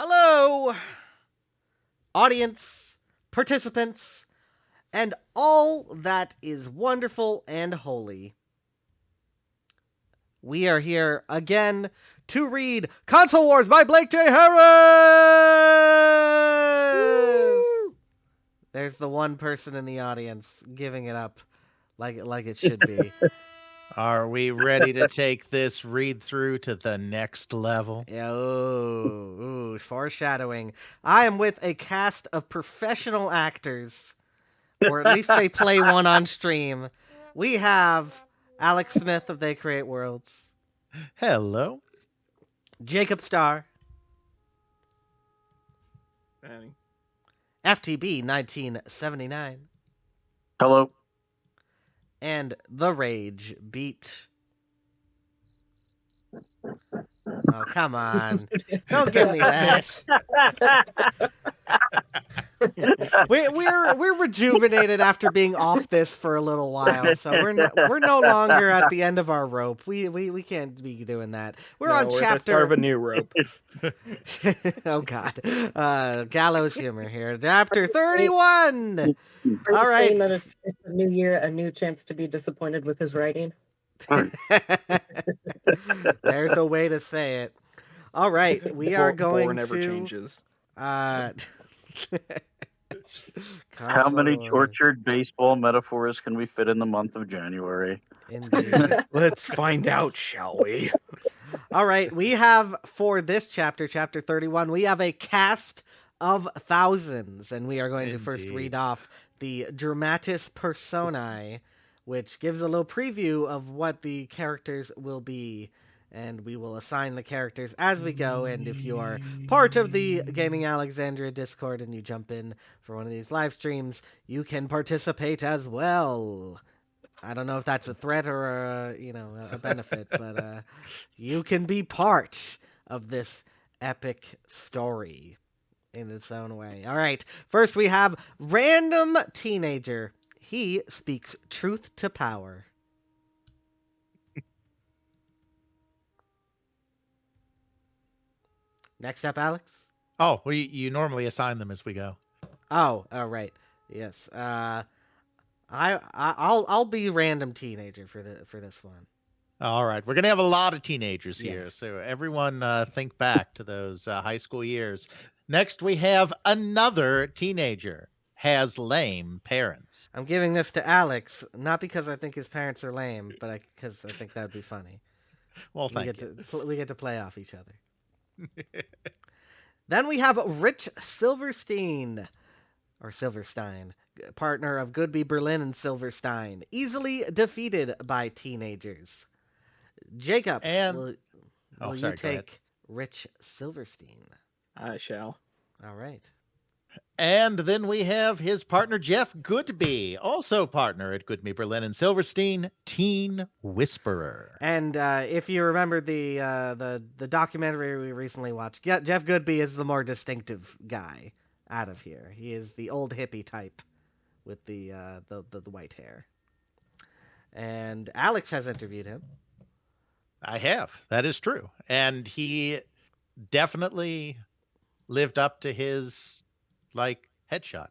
Hello, audience, participants, and all that is wonderful and holy. We are here again to read Console Wars by Blake J. Harris! Woo! There's the one person in the audience giving it up like it should be. Are we ready to take this read through to the next level? Ooh, foreshadowing. I am with a cast of professional actors, or at least they play one on stream. We have Alex Smith of They Create Worlds, Hello. Jacob Starr, Annie. FTB 1979, Hello. and The Rage Beat. Oh, come on. Don't give me that. We're rejuvenated after being off this for a little while, so we're no longer at the end of our rope. We can't be doing that. We're on We're at the chapter start of a new rope. Oh God, gallows humor here. Chapter 31. Are you All right. saying that it's a new year, a new chance to be disappointed with his writing? There's a way to say it. All right, we are going Bore never to. changes. How many tortured baseball metaphors can we fit in the month of January? Indeed. Let's find out, shall we? All right, we have for this chapter, chapter 31, we have a cast of thousands, and we are going to first Indeed. read off the Dramatis Personae, which gives a little preview of what the characters will be, and we will assign the characters as we go. And if you are part of the Gaming Alexandria Discord and you jump in for one of these live streams, you can participate as well. I don't know if that's a threat or a benefit, but you can be part of this epic story in its own way. All right, first we have Random Teenager. He speaks truth to power. Next up, Alex. Oh, well, you normally assign them as we go. Oh, right. Yes. I'll be Random Teenager for this one. All right, we're gonna have a lot of teenagers here, Yes. so everyone think back to those high school years. Next, we have another teenager has lame parents. I'm giving this to Alex, not because I think his parents are lame, but because I think that would be funny. Well, we thank get you. we get to play off each other. Then we have Rich Silverstein, or Silverstein, partner of Goodby, Berlin, and Silverstein, easily defeated by teenagers. Jacob, And- will Oh, you sorry, go ahead. take Rich Silverstein? I shall. All right. And then we have his partner Jeff Goodby, also partner at Goodby, Berlin, and Silverstein, Teen Whisperer. And if you remember the documentary we recently watched, Jeff Goodby is the more distinctive guy out of here. He is the old hippie type with the white hair. And Alex has interviewed him. I have. That is true. And he definitely lived up to his headshot.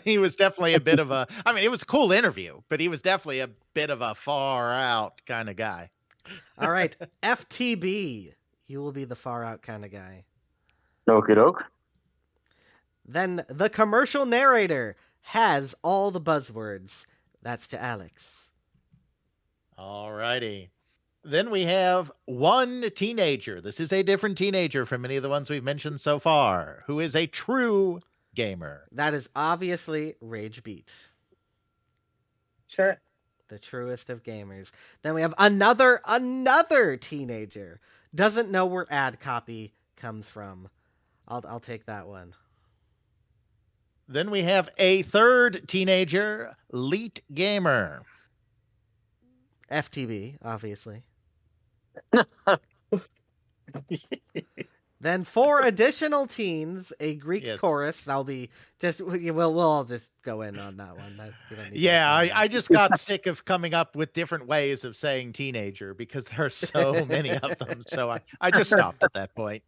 He was definitely a bit of a, I mean, it was a cool interview, but he was definitely a bit of a far out kind of guy. All right, FTB, you will be the far out kind of guy. Okie doke. Then the commercial narrator has all the buzzwords. That's to Alex. All righty. Then we have one teenager. This is a different teenager from any of the ones we've mentioned so far, who is a true gamer. That is obviously Rage Beat, Sure. the truest of gamers. Then we have another teenager. Doesn't know where ad copy comes from. I'll take that one. Then we have a third teenager, Leet Gamer. FTB, obviously. Then 4 additional teens, a Greek Yes. chorus. That'll be just we'll all just go in on that one. We don't need to Yeah, assign I that. just got sick of coming up with different ways of saying teenager because there are so many of them. So I just stopped at that point.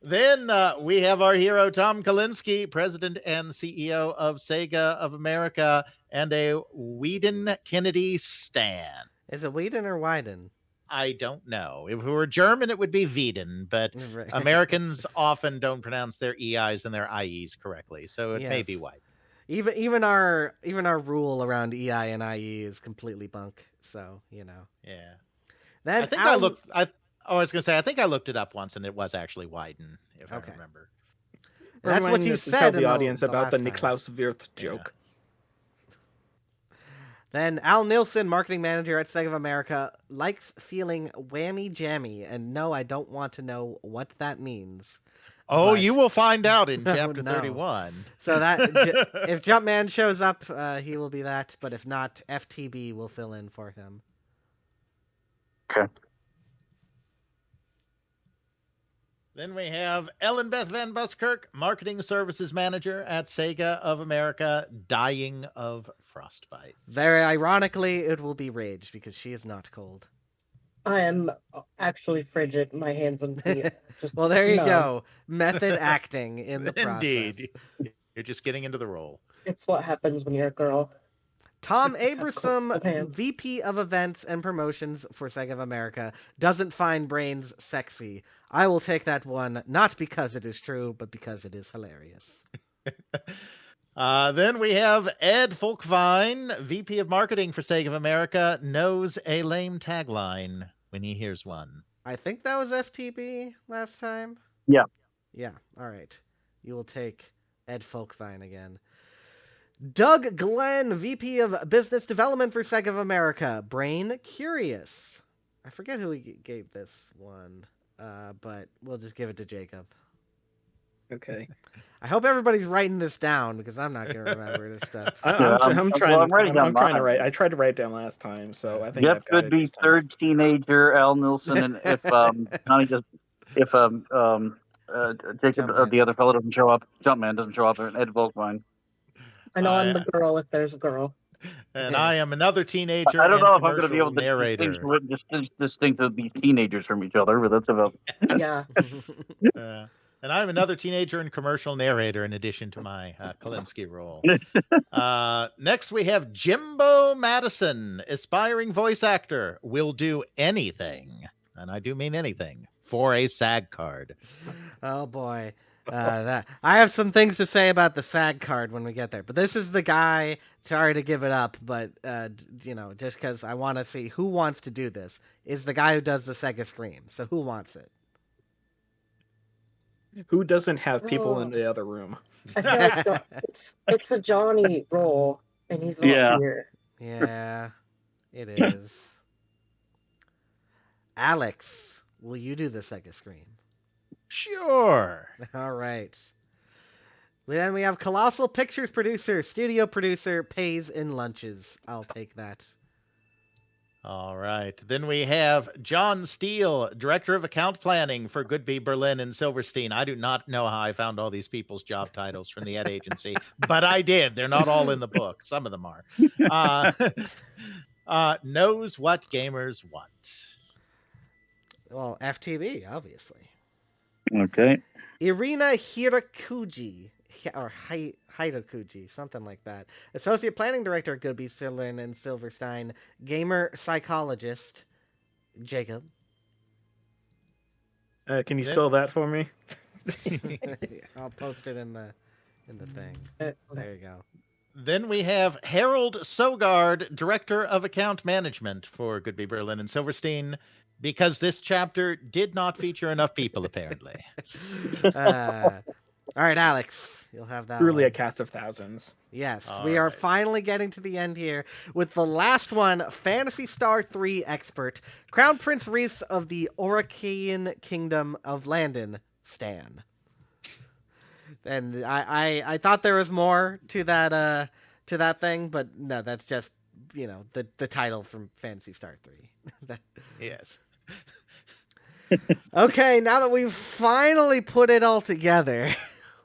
Then we have our hero, Tom Kalinske, president and CEO of Sega of America, and a Wieden Kennedy stan. Is it Wieden or Wieden? I don't know. If we were German, it would be Wieden, but Right. Americans often don't pronounce their EIs and their IEs correctly, so it may be Yes. white. Even our rule around EI and IE is completely bunk. So Yeah. Then I think I was going to say, I think I looked it up once, and it was actually Wieden, if Okay. I remember. That's what Remind you us to said Tell in the audience about the last time. Niklaus Wirth Yeah. joke. Then Al Nilsen, marketing manager at Sega of America, likes feeling whammy jammy, and no, I don't want to know what that means. Oh, But- you will find out in Oh, chapter no. 31. So that if Jumpman shows up, he will be that. But if not, FTB will fill in for him. Okay. Then we have Ellen Beth Van Buskirk, marketing services manager at Sega of America, dying of frostbite. Very ironically, it will be Rage because she is not cold. I am actually frigid. My hands and feet. Just Well, there you numb. go. Method acting in the process. Indeed. You're just getting into the role. It's what happens when you're a girl. Tom Cold Abramson, hands. VP of Events and Promotions for Sega of America, doesn't find brains sexy. I will take that one, not because it is true, but because it is hilarious. Then we have Ed Volkwein, VP of Marketing for Sega of America, knows a lame tagline when he hears one. I think that was FTB last time. Yeah. Yeah, all right. You will take Ed Volkwein again. Doug Glen, VP of Business Development for Sega of America, Brain Curious. I forget who he gave this one, but we'll just give it to Jacob. Okay. I hope everybody's writing this down because I'm not going to remember this stuff. I'm trying writing down I'm trying to mine. wrend. I tried to write it down last time, so I think Jeff I've got it Goodby, this time. third teenager, Al Nilsen, and if Jacob, Jumpman. the other fellow doesn't show up, Jumpman doesn't show up, and Ed Volkwein. I know I'm the girl if there's a girl. And I am another teenager I don't and know if I'm going to be able commercial to narrator. distinct these teenagers from each other, but that's about. Yeah. And I'm another teenager and commercial narrator in addition to my Kalinske role. Next, we have Jimbo Matlson, aspiring voice actor, will do anything, and I do mean anything, for a SAG card. Oh boy. I have some things to say about the SAG card when we get there, but this is the guy. Sorry to give it up, but just because I want to see who wants to do this is the guy who does the Sega Scream. So who wants it? Who doesn't have people in the other room? I feel like it's a Johnny role, and he's not Yeah. here. Yeah, it is. Alex, will you do the Sega Scream? Sure. All right. Then we have Colossal Pictures producer, studio producer, pays in lunches. I'll take that. All right. Then we have John Steele, director of account planning for Goodby, Berlin, and Silverstein. I do not know how I found all these people's job titles from the ad agency, but I did. They're not all in the book. Some of them are. Knows what gamers want. Well, FTB, obviously. Okay. Irina Heirakuji, or Heirakuji, something like that. Associate Planning Director at Goodby, Tilden, and Silverstein. Gamer Psychologist, Jacob. Can you spell that for me? I'll post it in the thing. Okay. There you go. Then we have Harold Sogard, director of account management for Goodby, Berlin, and Silverstein, because this chapter did not feature enough people, apparently. All right, Alex, you'll have that. Truly one. a cast of thousands. Yes, All we are right. finally getting to the end here with the last one, Phantasy Star 3 expert, Crown Prince Reese of the Arakawa Kingdom of Landon, Stan. And I thought there was more to that thing, but no, that's just the title from Phantasy Star 3. Yes. Okay, now that we've finally put it all together,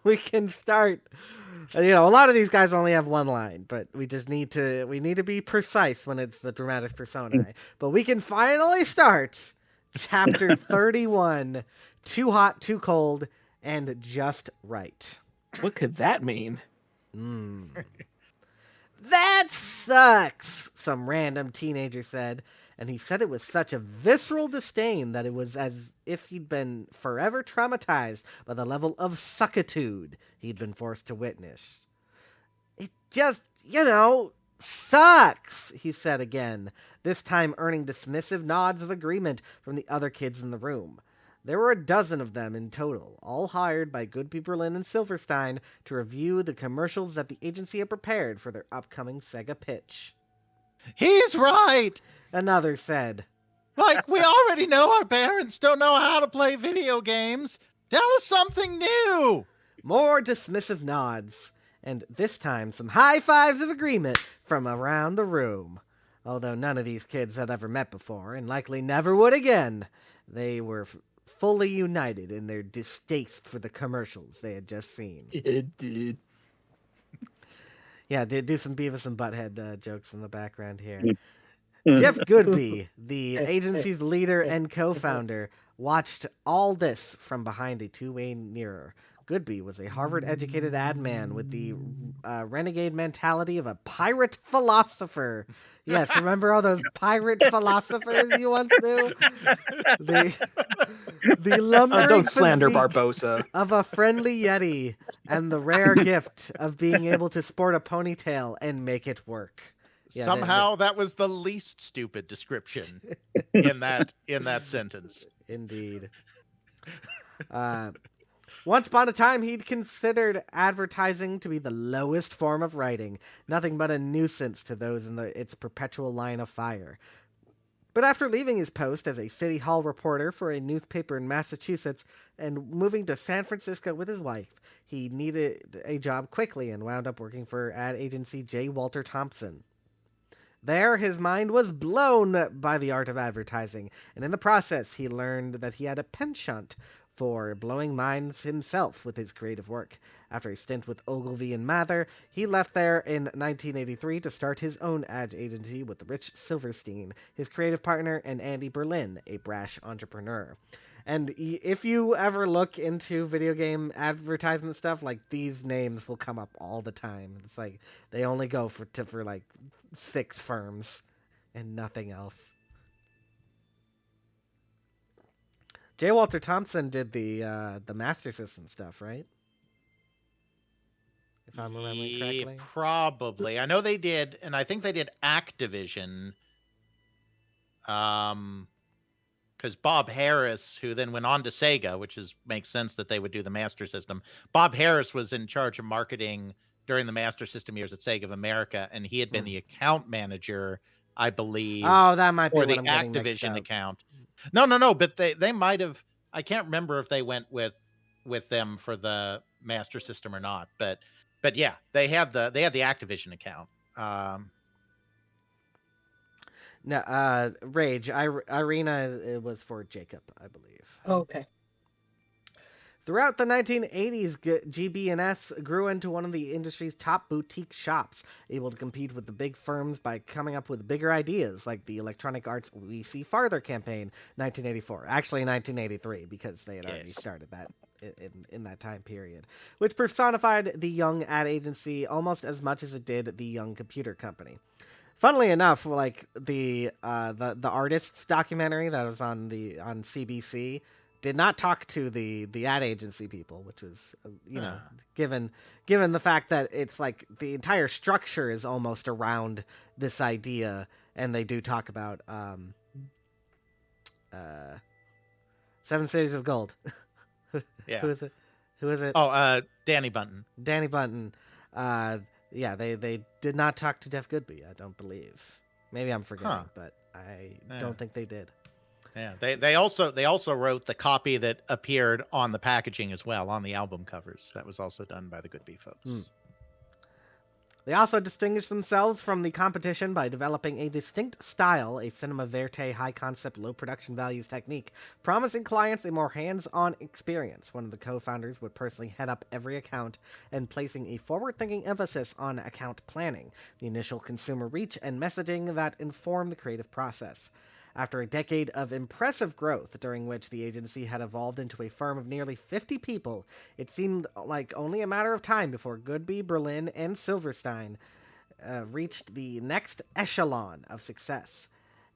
we can start. A lot of these guys only have one line, but we need to be precise when it's the dramatis personae. But we can finally start chapter 31, Too Hot, Too Cold, and Just Right. What could that mean? That sucks, some random teenager said, and he said it with such a visceral disdain that it was as if he'd been forever traumatized by the level of suckitude he'd been forced to witness. It just, sucks, he said again, this time earning dismissive nods of agreement from the other kids in the room. There were a dozen of them in total, all hired by Goodby, Berlin, and Silverstein to review the commercials that the agency had prepared for their upcoming Sega pitch. He's right! Another said. Like, we already know our parents don't know how to play video games. Tell us something new! More dismissive nods, and this time some high fives of agreement from around the room. Although none of these kids had ever met before, and likely never would again, they were fully united in their distaste for the commercials they had just seen. It did. Yeah, do some Beavis and Butthead jokes in the background here. Jeff Goodby, the agency's leader and co-founder, watched all this from behind a two-way mirror. Goodby was a Harvard-educated ad man with the renegade mentality of a pirate philosopher. Yes, remember all those pirate philosophers you once knew? The lumbering don't slander physique Barbosa. of a friendly yeti and the rare gift of being able to sport a ponytail and make it work. Yeah, Somehow that was the least stupid description in that sentence. Indeed. Once upon a time, he'd considered advertising to be the lowest form of writing, nothing but a nuisance to those in its perpetual line of fire. But after leaving his post as a City Hall reporter for a newspaper in Massachusetts and moving to San Francisco with his wife, he needed a job quickly and wound up working for ad agency J. Walter Thompson. There, his mind was blown by the art of advertising, and in the process, he learned that he had a penchant for blowing minds himself with his creative work. After a stint with Ogilvy and Mather, he left there in 1983 to start his own ad agency with Rich Silverstein, his creative partner, and Andy Berlin, a brash entrepreneur. And if you ever look into video game advertisement stuff, like, these names will come up all the time. It's like they only go for like 6 firms and nothing else. J. Walter Thompson did the Master System stuff, right? If I'm remembering correctly. Probably. I know they did, and I think they did Activision. Because Bob Harris, who then went on to Sega, which makes sense that they would do the Master System. Bob Harris was in charge of marketing during the Master System years at Sega of America, and he had been the account manager, I believe. Oh, that might be for what the I'm getting mixed Activision up. account. No, but they might have. I can't remember if they went with them for the Master System or not. But yeah, they had the Activision account. No, Rage. Irina, it was for Jacob, I believe. Okay. Throughout the 1980s, GB&S grew into one of the industry's top boutique shops, able to compete with the big firms by coming up with bigger ideas, like the Electronic Arts We See Farther campaign, 1984. Actually, 1983, because they had already started that in that time period, which personified the young ad agency almost as much as it did the young computer company. Funnily enough, like the artists documentary that was on CBC did not talk to the ad agency people, which was given the fact that it's like the entire structure is almost around this idea, and they do talk about 7 Cities of Gold. Yeah. Who is it? Oh, Danny Bunton. Danny Bunton. Yeah, they did not talk to Jeff Goodby, I don't believe. Maybe I'm forgetting, but I don't think they did. Yeah, they also wrote the copy that appeared on the packaging as well, on the album covers. That was also done by the Goodby folks. They also distinguished themselves from the competition by developing a distinct style, a cinema verite high-concept, low-production values technique, promising clients a more hands-on experience. One of the co-founders would personally head up every account and placing a forward-thinking emphasis on account planning, the initial consumer reach, and messaging that inform the creative process. After a decade of impressive growth, during which the agency had evolved into a firm of nearly 50 people, it seemed like only a matter of time before Goodby, Berlin, and Silverstein reached the next echelon of success.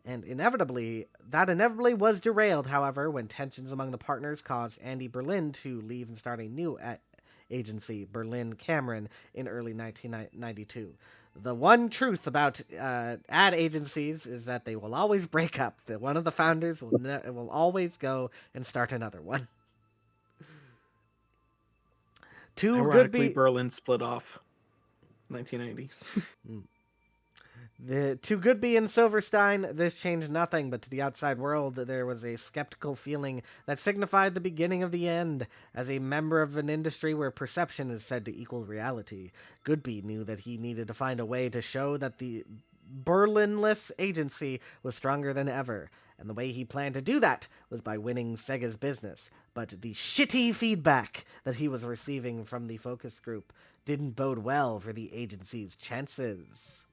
And inevitably was derailed, however, when tensions among the partners caused Andy Berlin to leave and start a new agency, Berlin Cameron, in early 1992. The one truth about ad agencies is that they will always break up. That one of the founders will always go and start another one. Ironically, Berlin split off 1990s. To Goodby and Silverstein, this changed nothing, but to the outside world, there was a skeptical feeling that signified the beginning of the end. As a member of an industry where perception is said to equal reality, Goodby knew that he needed to find a way to show that the Berlinless agency was stronger than ever, and the way he planned to do that was by winning Sega's business. But the shitty feedback that he was receiving from the focus group didn't bode well for the agency's chances.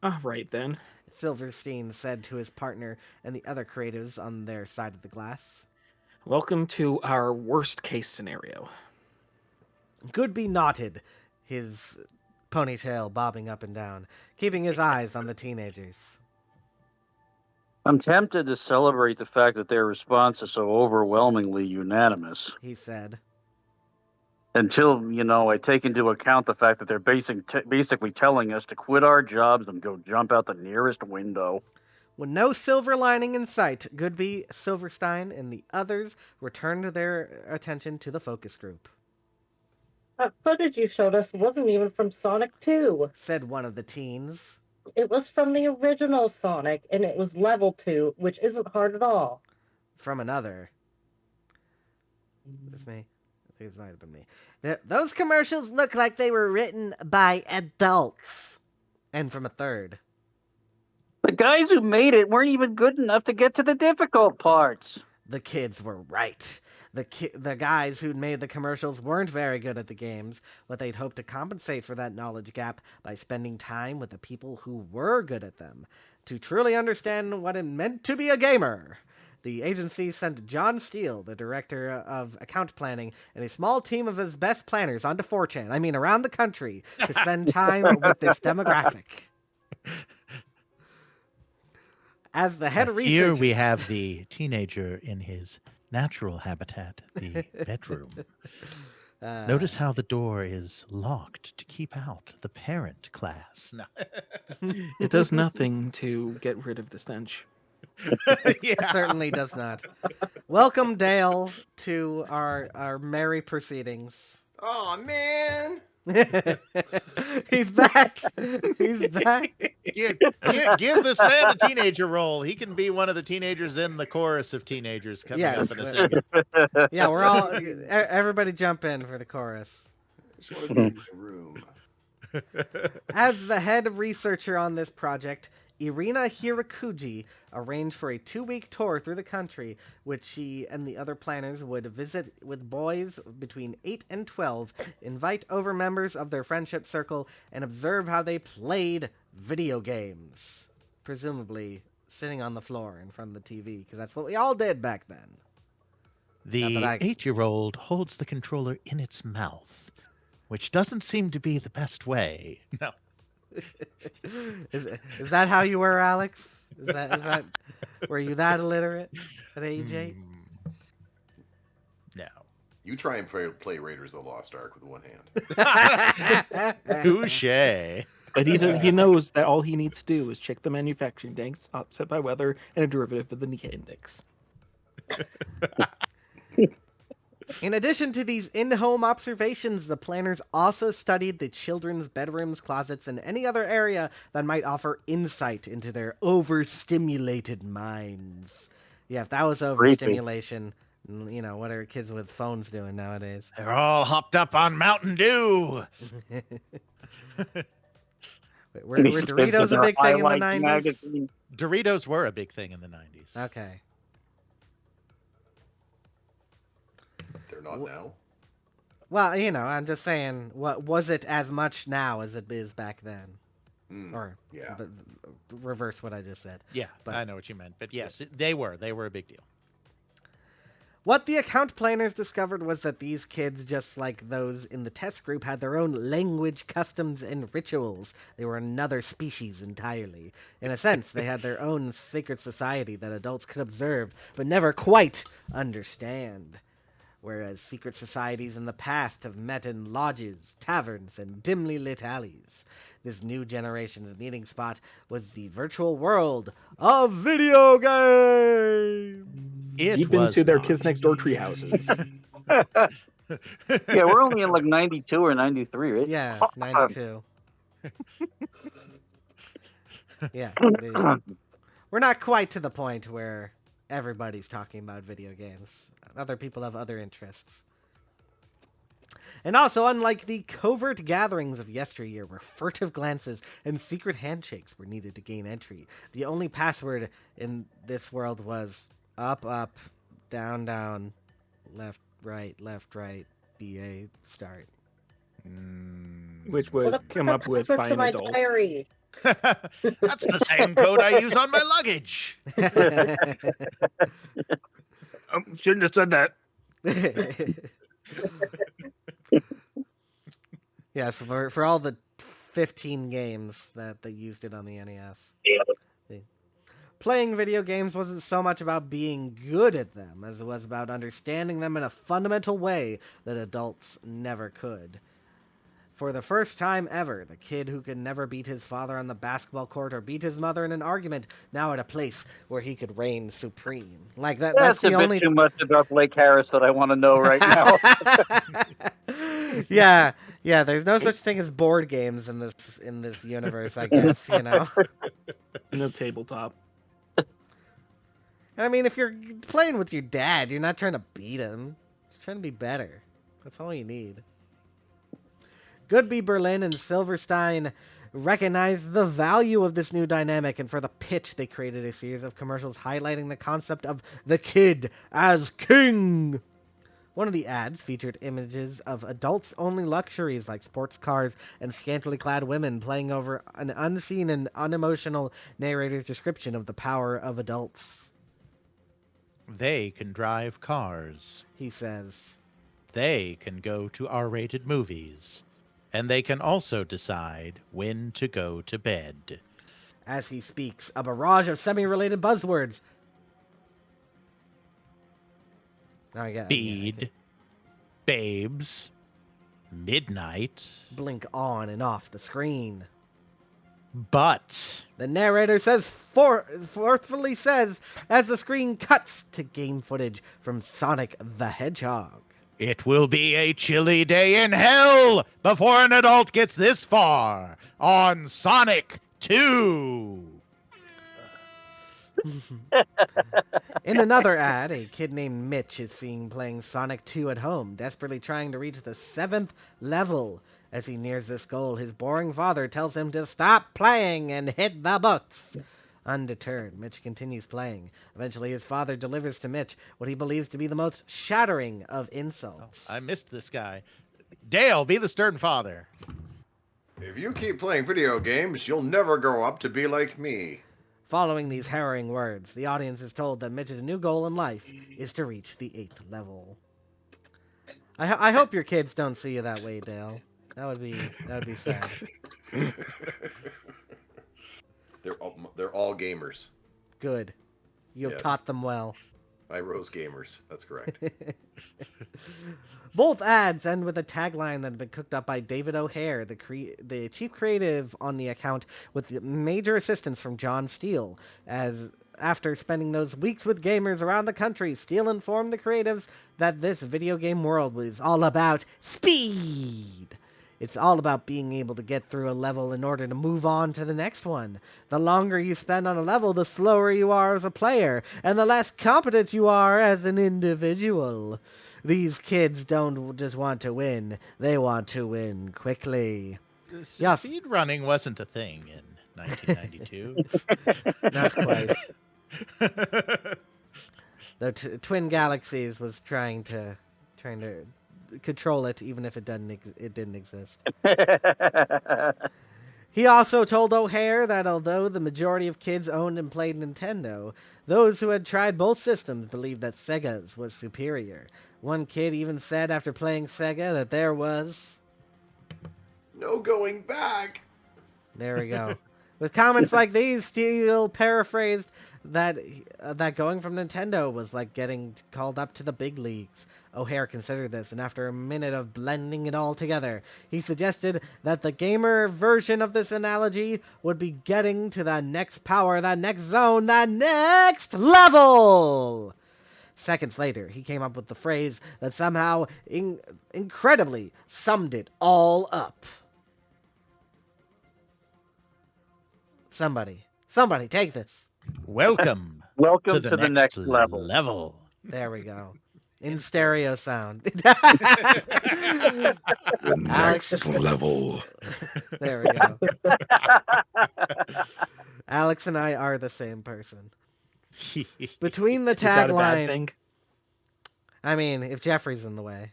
All right, then. Silverstein said to his partner and the other creatives on their side of the glass. Welcome to our worst-case scenario. Goodby nodded, his ponytail bobbing up and down, keeping his eyes on the teenagers. I'm tempted to celebrate the fact that their response is so overwhelmingly unanimous. He said. Until, I take into account the fact that they're basically telling us to quit our jobs and go jump out the nearest window. With no silver lining in sight, Goodby, Silverstein, and the others returned their attention to the focus group. That footage you showed us wasn't even from Sonic 2, said one of the teens. It was from the original Sonic, and it was level 2, which isn't hard at all. From another. It's me. I think it might have been me. Those commercials look like they were written by adults. And from a third. The guys who made it weren't even good enough to get to the difficult parts. The kids were right. The guys who'd made the commercials weren't very good at the games, but they'd hoped to compensate for that knowledge gap by spending time with the people who were good at them, to truly understand what it meant to be a gamer. The agency sent John Steele, the director of account planning, and a small team of his best planners onto 4chan, around the country, to spend time with this demographic. As the head researcher... Here we have the teenager in his natural habitat, the bedroom. Notice how the door is locked to keep out the parent class. No. It does nothing to get rid of the stench. Yeah. It certainly does not. Welcome, Dale, to our merry proceedings. Oh, man. He's back. He's back. Give this man a teenager role. He can be one of the teenagers in the chorus of teenagers coming up in a second. Yeah, we're all... Everybody jump in for the chorus. I just want to be in my room. As the head researcher on this project, Irina Heirakuji arranged for a 2-week tour through the country, which she and the other planners would visit with boys between 8 and 12, invite over members of their friendship circle, and observe how they played video games. Presumably sitting on the floor in front of the TV, because that's what we all did back then. The 8-year-old holds the controller in its mouth, which doesn't seem to be the best way. No. Is that how you were, Alex? Is that were you that illiterate at age 8? No. You try and play Raiders of the Lost Ark with one hand. Touche. But he knows that all he needs to do is check the manufacturing dates, offset by weather, and a derivative of the Nikkei index. In addition to these in-home observations, the planners also studied the children's bedrooms, closets, and any other area that might offer insight into their overstimulated minds. Yeah, if that was overstimulation, You know, what are kids with phones doing nowadays? They're all hopped up on Mountain Dew. Were Doritos a big thing in the 90s? Magazine. Doritos were a big thing in the 90s. Okay. They're not now. Well, you know, I'm just saying, what was it as much now as it is back then? Or Yeah. reverse what I just said. Yeah, But- I know what you meant. But yes, they were a big deal. What the account planners discovered was that these kids, just like those in the test group, had their own language, customs, and rituals. They were another species entirely. In a sense, they had their own secret society that adults could observe, but never quite understand. Whereas secret societies in the past have met in lodges, taverns, and dimly lit alleys. This new generation's meeting spot was the virtual world of video games. Deep into their kids next door tree houses. Yeah, we're only in like 92 or 93, right? Yeah, 92. Yeah. We're not quite to the point where everybody's talking about video games. Other people have other interests. And also, unlike the covert gatherings of yesteryear where furtive glances and secret handshakes were needed to gain entry, the only password in this world was up, up, down, down, left, right, BA, start. Which was come up with by to an my adult. diary. That's the same code I use on my luggage. Shouldn't have said that. Yes, for all the 15 games that they used it on the NES. Playing video games wasn't so much about being good at them as it was about understanding them in a fundamental way that adults never could. For the first time ever, the kid who could never beat his father on the basketball court or beat his mother in an argument now had a place where he could reign supreme. Like that. That's the a bit only. too much about Blake Harris that I want to know right now. Yeah. There's no such thing as board games in this universe, I guess. You know. No tabletop. I mean, if you're playing with your dad, you're not trying to beat him. Just trying to be better. That's all you need. Goodby, Berlin, and Silverstein recognized the value of this new dynamic, and for the pitch, they created a series of commercials highlighting the concept of the kid as king. One of the ads featured images of adults-only luxuries like sports cars and scantily clad women playing over an unseen and unemotional narrator's description of the power of adults. They can drive cars. He says, They can go to R-rated movies. And they can also decide when to go to bed. as he speaks, a barrage of semi-related buzzwords. Speed, babes, midnight, blink on and off the screen. But The narrator forcefully says as the screen cuts to game footage from Sonic the Hedgehog. it will be a chilly day in hell before an adult gets this far on Sonic 2. In another ad, a kid named Mitch is seen playing Sonic 2 at home, desperately trying to reach the 7th level. As he nears this goal, his boring father tells him to stop playing and hit the books. Undeterred, Mitch continues playing. Eventually, his father delivers to Mitch what he believes to be the most shattering of insults. I missed this guy. Dale, be the stern father. If you keep playing video games, you'll never grow up to be like me. Following these harrowing words, the audience is told that Mitch's new goal in life is to reach the 8th level. I hope your kids don't see you that way, Dale. That would be sad. They're all gamers. Good. You have Yes. taught them well. I rose gamers. That's correct. Both ads end with a tagline that had been cooked up by David O'Hare, the chief creative on the account, with the major assistance from John Steele. As after spending those weeks with gamers around the country, Steele informed the creatives that this video game world was all about speed. It's all about being able to get through a level in order to move on to the next one. The longer you spend on a level, the slower you are as a player, and the less competent you are as an individual. These kids don't just want to win, they want to win quickly. Yes. Speed running wasn't a thing in 1992. Not quite. The Twin Galaxies was trying to control it, even if it didn't exist. He also told O'Hare that although the majority of kids owned and played Nintendo, those who had tried both systems believed that Sega's was superior. One kid even said after playing Sega that there was No going back. There we go. With comments like these, Steele paraphrased that going from Nintendo was like getting called up to the big leagues. O'Hare considered this, and after a minute of blending it all together, he suggested that the gamer version of this analogy would be getting to the next power, the next zone, the next level. Seconds later, he came up with the phrase that somehow incredibly summed it all up. Somebody, take this. Welcome Welcome to to the next level. There we go. In stereo sound. The next level. There we go. Alex and I are the same person. Between the Is that a bad tagline, thing? I mean, if Jeffrey's in the way.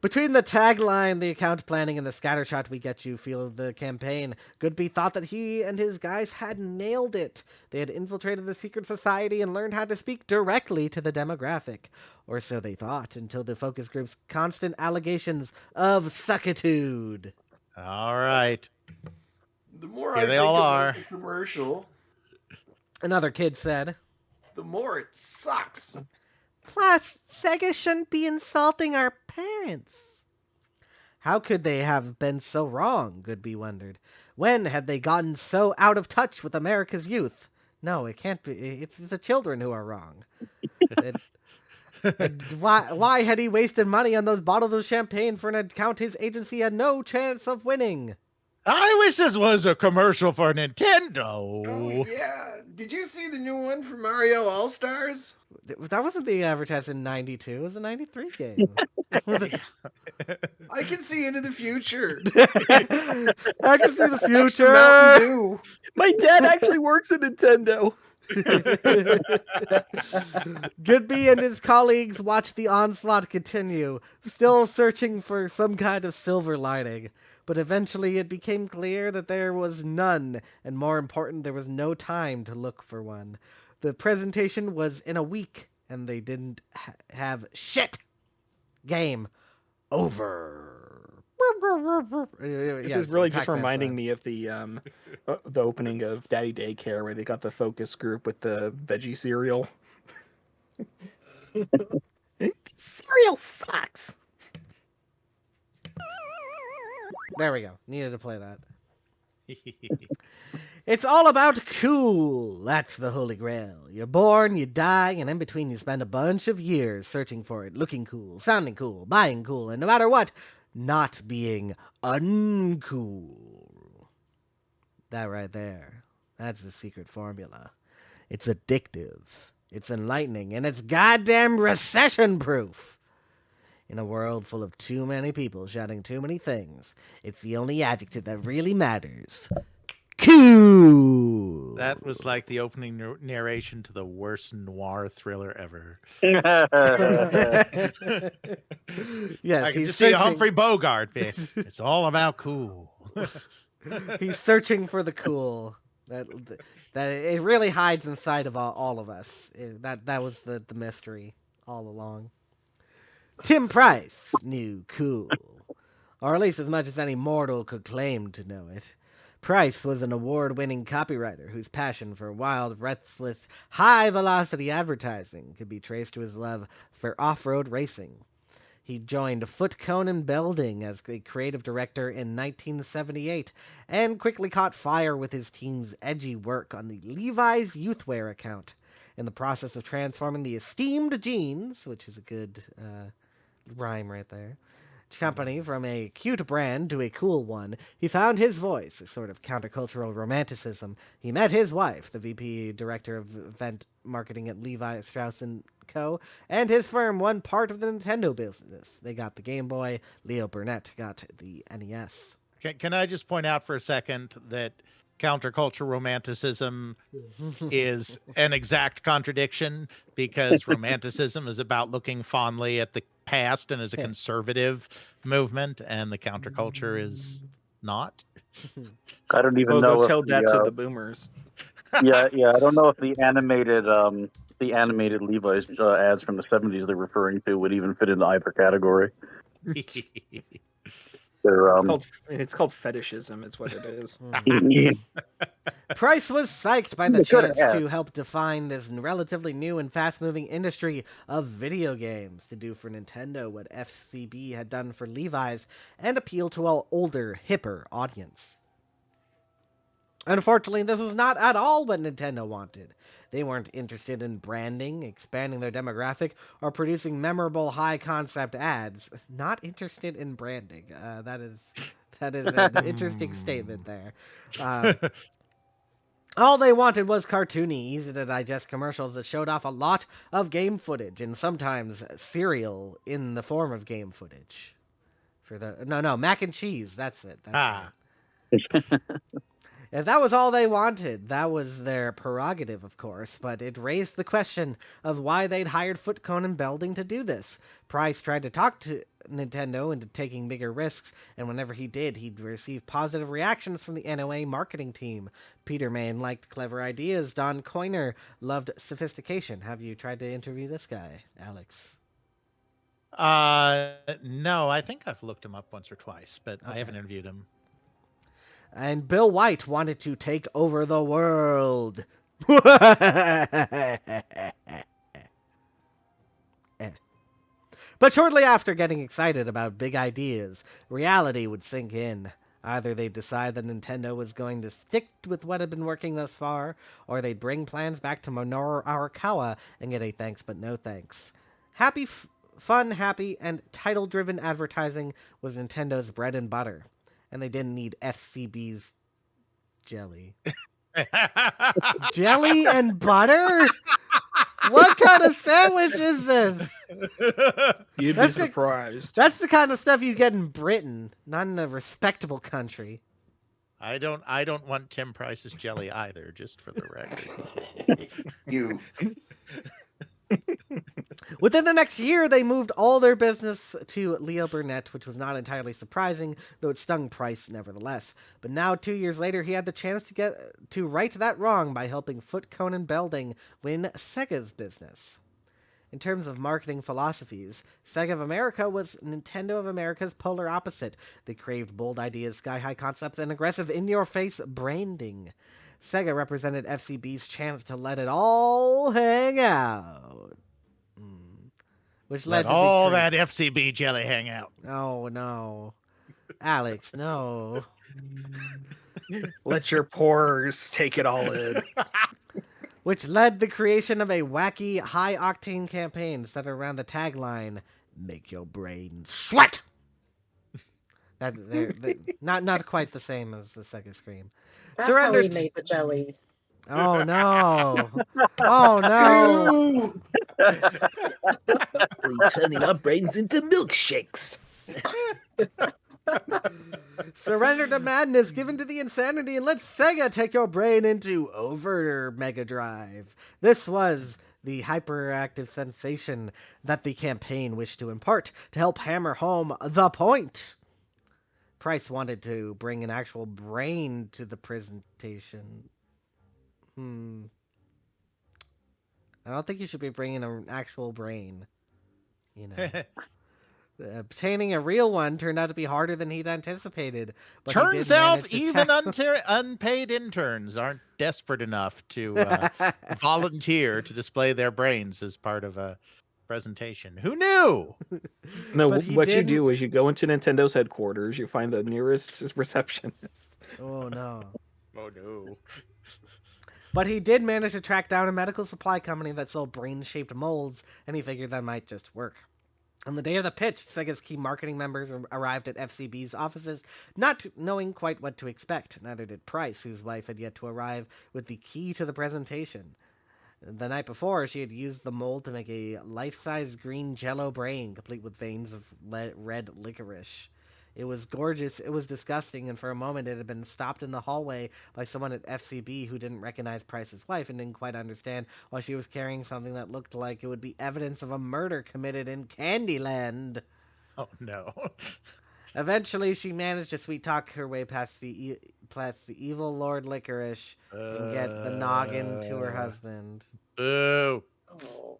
Between the tagline, the account planning, and the scattershot we get you feel of the campaign, Goodby thought that he and his guys had nailed it. They had infiltrated the secret society and learned how to speak directly to the demographic. Or so they thought, until the focus group's constant allegations of suckitude. All right. The more Here I they think all about are. the commercial, Another kid said, the more it sucks. Plus, Sega shouldn't be insulting our parents. How could they have been so wrong, Goodby wondered. When had they gotten so out of touch with America's youth? No, it can't be. It's the children who are wrong. Why had he wasted money on those bottles of champagne for an account his agency had no chance of winning? I wish this was a commercial for Nintendo. Oh, yeah. Did you see the new one for Mario All-Stars? That wasn't being advertised in 92. It was a 93 game. I can see into the future. I can see the Extra Mountain future. Dew. My dad actually works at Nintendo. Goodby and his colleagues watched the onslaught continue, still searching for some kind of silver lining. But eventually it became clear that there was none, and more important, there was no time to look for one. The presentation was in a week, and they didn't have shit. Game over. This is really just reminding me of the opening of Daddy Daycare, where they got the focus group with the veggie cereal. Cereal sucks. There we go. Needed to play that. It's all about cool. That's the holy grail. You're born, you die, and in between you spend a bunch of years searching for it, looking cool, sounding cool, buying cool, and no matter what, not being uncool. That right there. That's the secret formula. It's addictive. It's enlightening, and it's goddamn recession-proof. In a world full of too many people shouting too many things, it's the only adjective that really matters. Cool! That was like the opening narration to the worst noir thriller ever. Yes, I can he's just see a searching. Humphrey Bogart bit. It's all about cool. He's searching for the cool. That it really hides inside of all of us. That was the mystery all along. Tim Price knew cool, or at least as much as any mortal could claim to know it. Price was an award-winning copywriter whose passion for wild, restless, high-velocity advertising could be traced to his love for off-road racing. He joined Foot Cone Building as a creative director in 1978 and quickly caught fire with his team's edgy work on the Levi's Youthwear account. In the process of transforming the esteemed jeans, which is a good rhyme right there. Company from a cute brand to a cool one, he found his voice, a sort of countercultural romanticism. He met his wife, the VP director of event marketing at Levi Strauss & Co., and his firm won part of the Nintendo business. They got the Game Boy, Leo Burnett got the NES. Can I just point out for a second that counterculture romanticism is an exact contradiction, because romanticism is about looking fondly at the past and is a conservative movement, and the counterculture is not. I don't even know. Go tell that to the boomers. Yeah. I don't know if the animated Levi's ads from the 70s they're referring to would even fit into either category. It's called fetishism, is what it is. Price was psyched by the chance to help define this relatively new and fast-moving industry of video games, to do for Nintendo what FCB had done for Levi's, and appeal to an older, hipper audience. Unfortunately, this was not at all what Nintendo wanted. They weren't interested in branding, expanding their demographic, or producing memorable high-concept ads. Not interested in branding. That is an interesting statement there. All they wanted was cartoony, easy-to-digest commercials that showed off a lot of game footage, and sometimes cereal in the form of game footage. Mac and cheese. That's it. Right. If that was all they wanted, that was their prerogative, of course, but it raised the question of why they'd hired Foot Cone & Belding to do this. Price tried to talk to Nintendo into taking bigger risks, and whenever he did, he'd receive positive reactions from the NOA marketing team. Peter Main liked clever ideas. Don Coiner loved sophistication. Have you tried to interview this guy, Alex? No, I think I've looked him up once or twice, but I haven't interviewed him. And Bill White wanted to take over the world. But shortly after getting excited about big ideas, reality would sink in. Either they'd decide that Nintendo was going to stick with what had been working thus far, or they'd bring plans back to Minoru Arakawa and get a thanks but no thanks. Fun, happy, and title-driven advertising was Nintendo's bread and butter. And they didn't need FCB's jelly. Jelly and butter? What kind of sandwich is this? You'd be surprised. That's the kind of stuff you get in Britain, not in a respectable country. I don't want Tim Price's jelly either, just for the record. You. Within the next year, they moved all their business to Leo Burnett, which was not entirely surprising, though it stung Price nevertheless. But now, 2 years later, he had the chance to right that wrong by helping Foot Cone & Belding win Sega's business. In terms of marketing philosophies, Sega of America was Nintendo of America's polar opposite. They craved bold ideas, sky-high concepts, and aggressive in-your-face branding. Sega represented FCB's chance to let it all hang out. Which led to all that FCB jelly hang out. Oh, no. Alex, no. Let your pores take it all in. Which led the creation of a wacky, high-octane campaign centered around the tagline, "Make your brain sweat!" Not quite the same as the Sega Scream. That's how he made the jelly. Oh, no. Oh, no. We're turning our brains into milkshakes. Surrender to madness, given to the insanity, and let Sega take your brain into over Mega Drive. This was the hyperactive sensation that the campaign wished to impart to help hammer home the point. Price wanted to bring an actual brain to the presentation. I don't think you should be bringing an actual brain. You know. Obtaining a real one turned out to be harder than he'd anticipated. But Turns out even unpaid interns aren't desperate enough to volunteer to display their brains as part of a presentation. Who knew? No, what you do is you go into Nintendo's headquarters, you find the nearest receptionist. Oh, no. Oh, no. But he did manage to track down a medical supply company that sold brain-shaped molds, and he figured that might just work. On the day of the pitch, Sega's key marketing members arrived at FCB's offices, not knowing quite what to expect. Neither did Price, whose wife had yet to arrive with the key to the presentation. The night before, she had used the mold to make a life-size green jello brain, complete with veins of red licorice. It was gorgeous, it was disgusting, and for a moment it had been stopped in the hallway by someone at FCB who didn't recognize Price's wife and didn't quite understand why she was carrying something that looked like it would be evidence of a murder committed in Candyland. Oh, no. Eventually, she managed to sweet-talk her way past the evil Lord Licorice and get the noggin to her husband. Boo. Oh.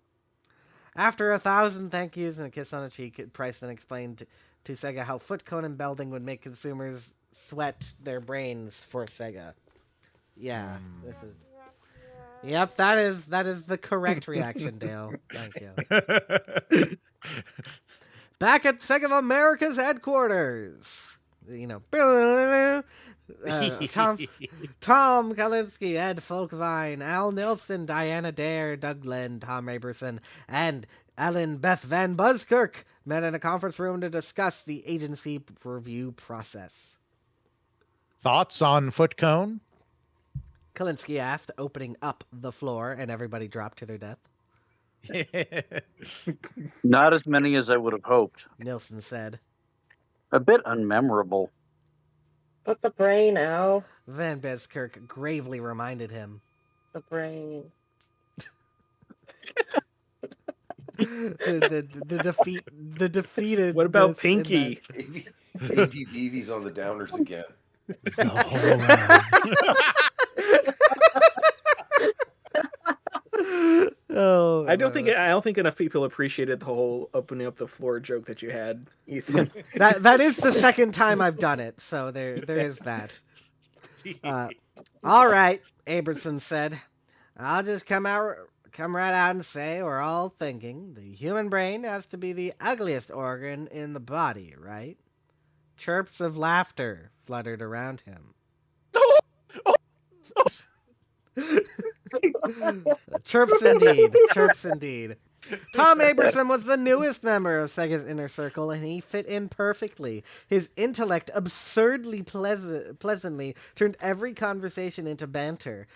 After 1,000 thank yous and a kiss on the cheek, Price then explained to Sega how foot cone and belding would make consumers sweat their brains for Sega. Yeah, this is. Yep, that is the correct reaction, Dale. Thank you. Back at Sega of America's headquarters, Tom Kalinske, Ed Volkwein, Al Nilsen, Diana Dare, Doug Glen, Tom Abramson, and Ellen Beth Van Buskirk met in a conference room to discuss the agency review process. Thoughts on foot cone? Kalinske asked, opening up the floor, and everybody dropped to their death. Not as many as I would have hoped. Nilsen said. A bit unmemorable. But the brain, Al. Van Buskirk gravely reminded him. The brain. the defeated. What about Pinky? ABB's on the downers again. Oh, I don't think enough people appreciated the whole opening up the floor joke that you had, Ethan. that is the second time I've done it, so there is that. All right, Abramson said. I'll just come right out and say we're all thinking the human brain has to be the ugliest organ in the body, right? Chirps of laughter fluttered around him. Chirps indeed. Tom Abramson was the newest member of Sega's inner circle, and he fit in perfectly. His intellect absurdly pleasantly turned every conversation into banter,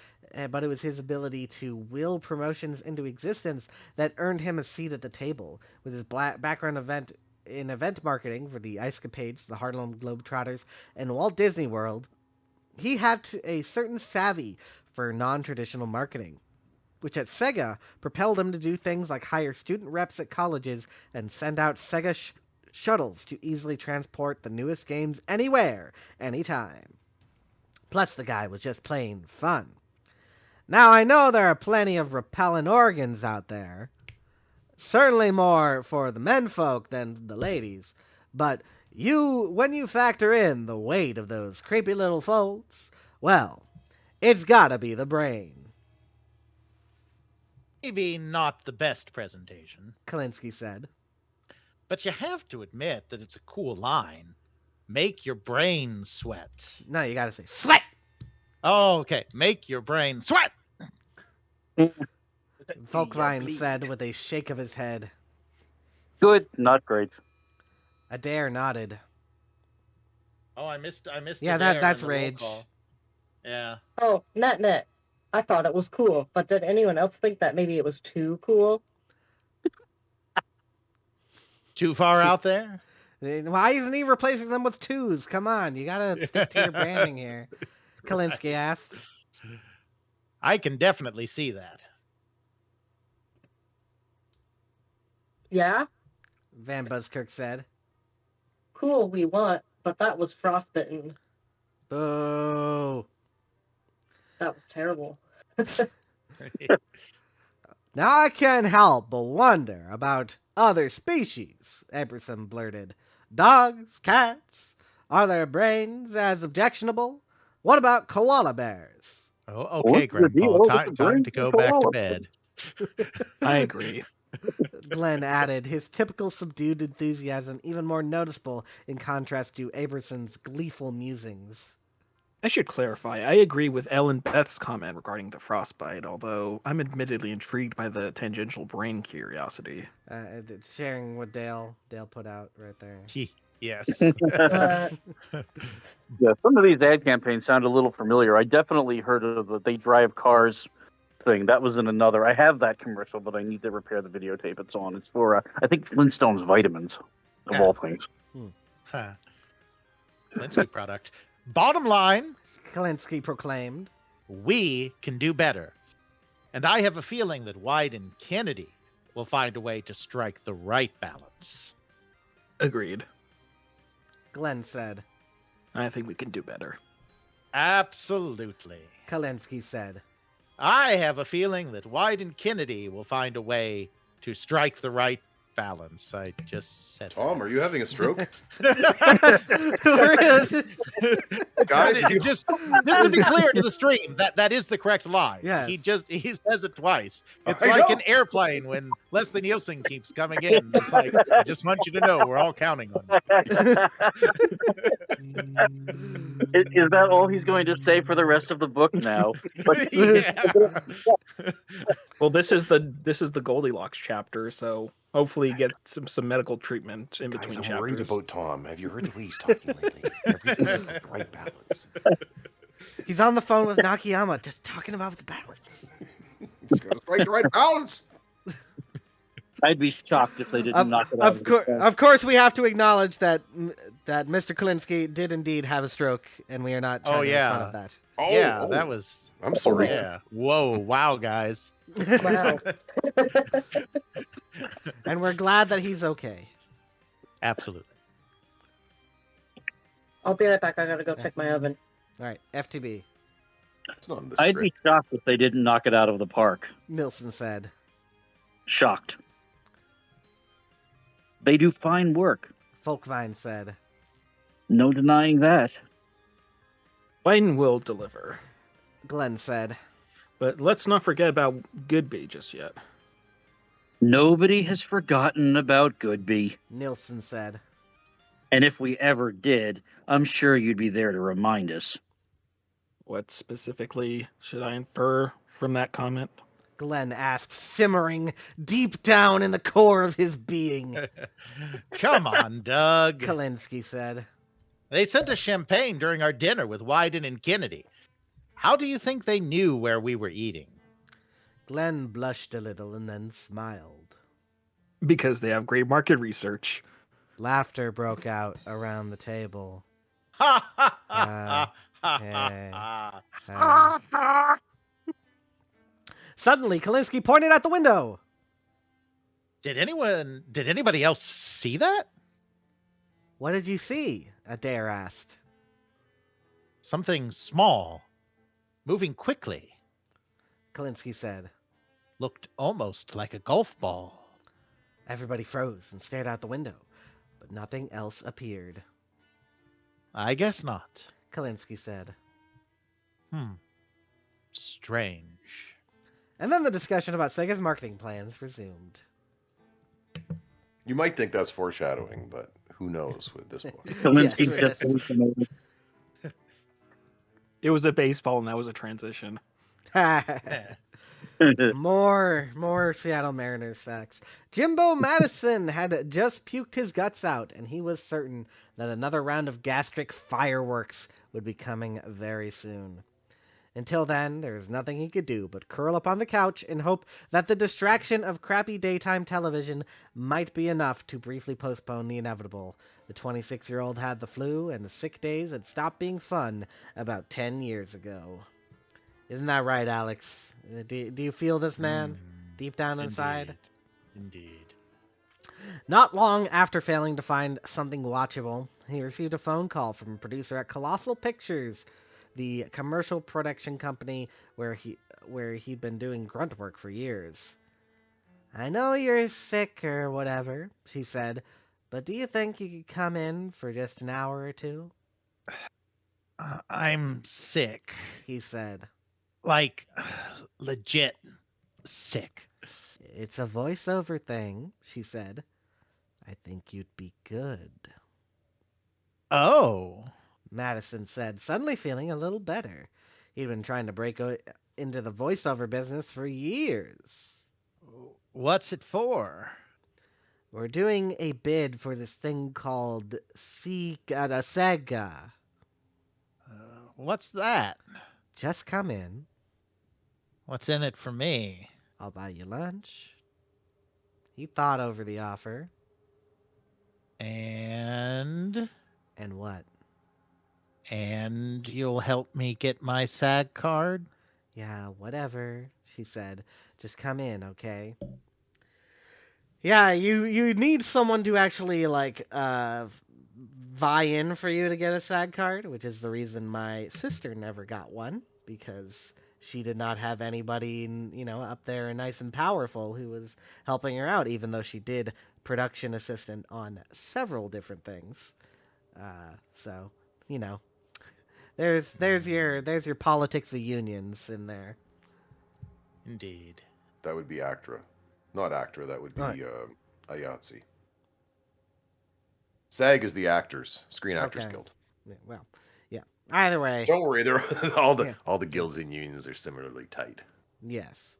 but it was his ability to will promotions into existence that earned him a seat at the table. With his background in event marketing for the Ice Capades, the Harlem Globetrotters, and Walt Disney World, he had a certain savvy for non-traditional marketing, which at Sega propelled him to do things like hire student reps at colleges and send out Sega shuttles to easily transport the newest games anywhere, anytime. Plus, the guy was just plain fun. Now, I know there are plenty of repellent organs out there. Certainly more for the menfolk than the ladies. But when you factor in the weight of those creepy little folks, well, it's gotta be the brain. Maybe not the best presentation, Kalinske said. but you have to admit that it's a cool line. Make your brain sweat. No, you gotta say, sweat! Oh, okay. Make your brain sweat. Volkwein said with a shake of his head. Good, not great. Adair nodded. Oh, I missed. Yeah, Adair that's in the roll rage. call. Yeah. Oh, net. I thought it was cool, but did anyone else think that maybe it was too cool? Too far out there? Why isn't he replacing them with twos? Come on, you gotta stick to your branding here. Kalinske asked. I can definitely see that. Yeah? Van Buskirk said. Cool, we want, but that was frostbitten. Boo. That was terrible. Now I can't help but wonder about other species, Abramson blurted. Dogs, cats, are their brains as objectionable? What about koala bears? Oh, okay, Grandpa. Time to go back to bed. I agree. Glen added, his typical subdued enthusiasm even more noticeable in contrast to Abramson's gleeful musings. I should clarify. I agree with Ellen Beth's comment regarding the frostbite, although I'm admittedly intrigued by the tangential brain curiosity. Sharing what Dale put out right there. Yes. Yeah, some of these ad campaigns sound a little familiar. I definitely heard of the "they drive cars" thing. That was in another. I have that commercial, but I need to repair the videotape it's on. It's for, I think, Flintstones vitamins, of all things. Kalinske product. Bottom line, Kalinske proclaimed, we can do better. And I have a feeling that Wieden Kennedy will find a way to strike the right balance. Agreed. Glen said. I think we can do better. Absolutely. Kalinske said. I have a feeling that Wieden Kennedy will find a way to strike the right balance. I just said Tom, are you having a stroke? Guys, just to be clear to the stream, that is the correct line. Yes. He says it twice. It's like an airplane when Leslie Nielsen keeps coming in. It's like, I just want you to know we're all counting on you. Is that all he's going to say for the rest of the book now? Yeah. Well, this is the Goldilocks chapter, so hopefully get some medical treatment in between Guys, I'm worried chapters. about Tom. Have you heard the way he's talking lately? Everything's in the right balance. He's on the phone with Nakayama, just talking about the balance. He's got to strike the right balance. I'd be shocked if they didn't knock it out. Of course, we have to acknowledge that Mr. Kalinske did indeed have a stroke, and we are not trying to make fun of that. That was... I'm sorry. Yeah. Whoa, wow, guys. Wow. And we're glad that he's okay. Absolutely. I'll be right back. I gotta go check my oven. All right, FTB. It's not in the I'd script. be shocked if they didn't knock it out of the park. Nilsen said. Shocked. They do fine work. Volkwein said. No denying that. Wieden will deliver. Glen said. But let's not forget about Goodby just yet. Nobody has forgotten about Goodby. Nilsen said. And if we ever did, I'm sure you'd be there to remind us. What specifically should I infer from that comment? Glen asked, simmering deep down in the core of his being. Come on, Doug. Kalinske said. They sent us champagne during our dinner with Wieden and Kennedy. How do you think they knew where we were eating? Glen blushed a little and then smiled. Because they have great market research. Laughter broke out around the table. Ha ha ha ha ha. Suddenly, Kalinske pointed out the window. Did anybody else see that? What did you see? Adair asked. Something small, moving quickly. Kalinske said. Looked almost like a golf ball. Everybody froze and stared out the window, but nothing else appeared. I guess not. Kalinske said. Strange. And then the discussion about Sega's marketing plans resumed. You might think that's foreshadowing, but who knows with this book. It was a baseball, and that was a transition. More Seattle Mariners facts. Jimbo Matlson had just puked his guts out, and he was certain that another round of gastric fireworks would be coming very soon. Until then, there was nothing he could do but curl up on the couch and hope that the distraction of crappy daytime television might be enough to briefly postpone the inevitable. The 26-year-old had the flu, and the sick days had stopped being fun about 10 years ago. Isn't that right, Alex? Do you feel this man deep down inside? Indeed. Not long after failing to find something watchable, he received a phone call from a producer at Colossal Pictures, the commercial production company where he'd been doing grunt work for years. I know you're sick or whatever, she said, but do you think you could come in for just an hour or two? I'm sick. He said. Like, legit sick. It's a voiceover thing, she said. I think you'd be good. Oh. Matlson said, suddenly feeling a little better. He'd been trying to break into the voiceover business for years. What's it for? We're doing a bid for this thing called Sega. What's that? Just come in. What's in it for me? I'll buy you lunch. He thought over the offer. And what? And you'll help me get my SAG card? Yeah, whatever, she said. Just come in, okay? Yeah, you need someone to actually, vie in for you to get a SAG card, which is the reason my sister never got one, because she did not have anybody, up there and nice and powerful who was helping her out, even though she did production assistant on several different things. So, there's your politics of unions in there. Indeed. That would be ACTRA. Not ACTRA, that would be IATSE. SAG is the Actors, Screen Actors Guild. Yeah, well, yeah. Either way. Don't worry, they're all the guilds and unions are similarly tight. Yes.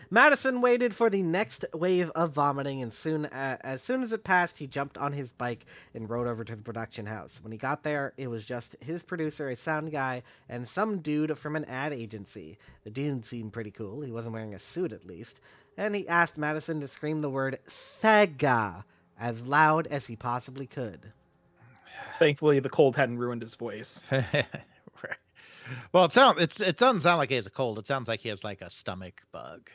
Matlson waited for the next wave of vomiting, and as soon as it passed, he jumped on his bike and rode over to the production house. When he got there, it was just his producer, a sound guy, and some dude from an ad agency. The dude seemed pretty cool. He wasn't wearing a suit, at least. And he asked Matlson to scream the word Sega as loud as he possibly could. Thankfully, the cold hadn't ruined his voice. Right. Well, it doesn't sound like he has a cold. It sounds like he has like a stomach bug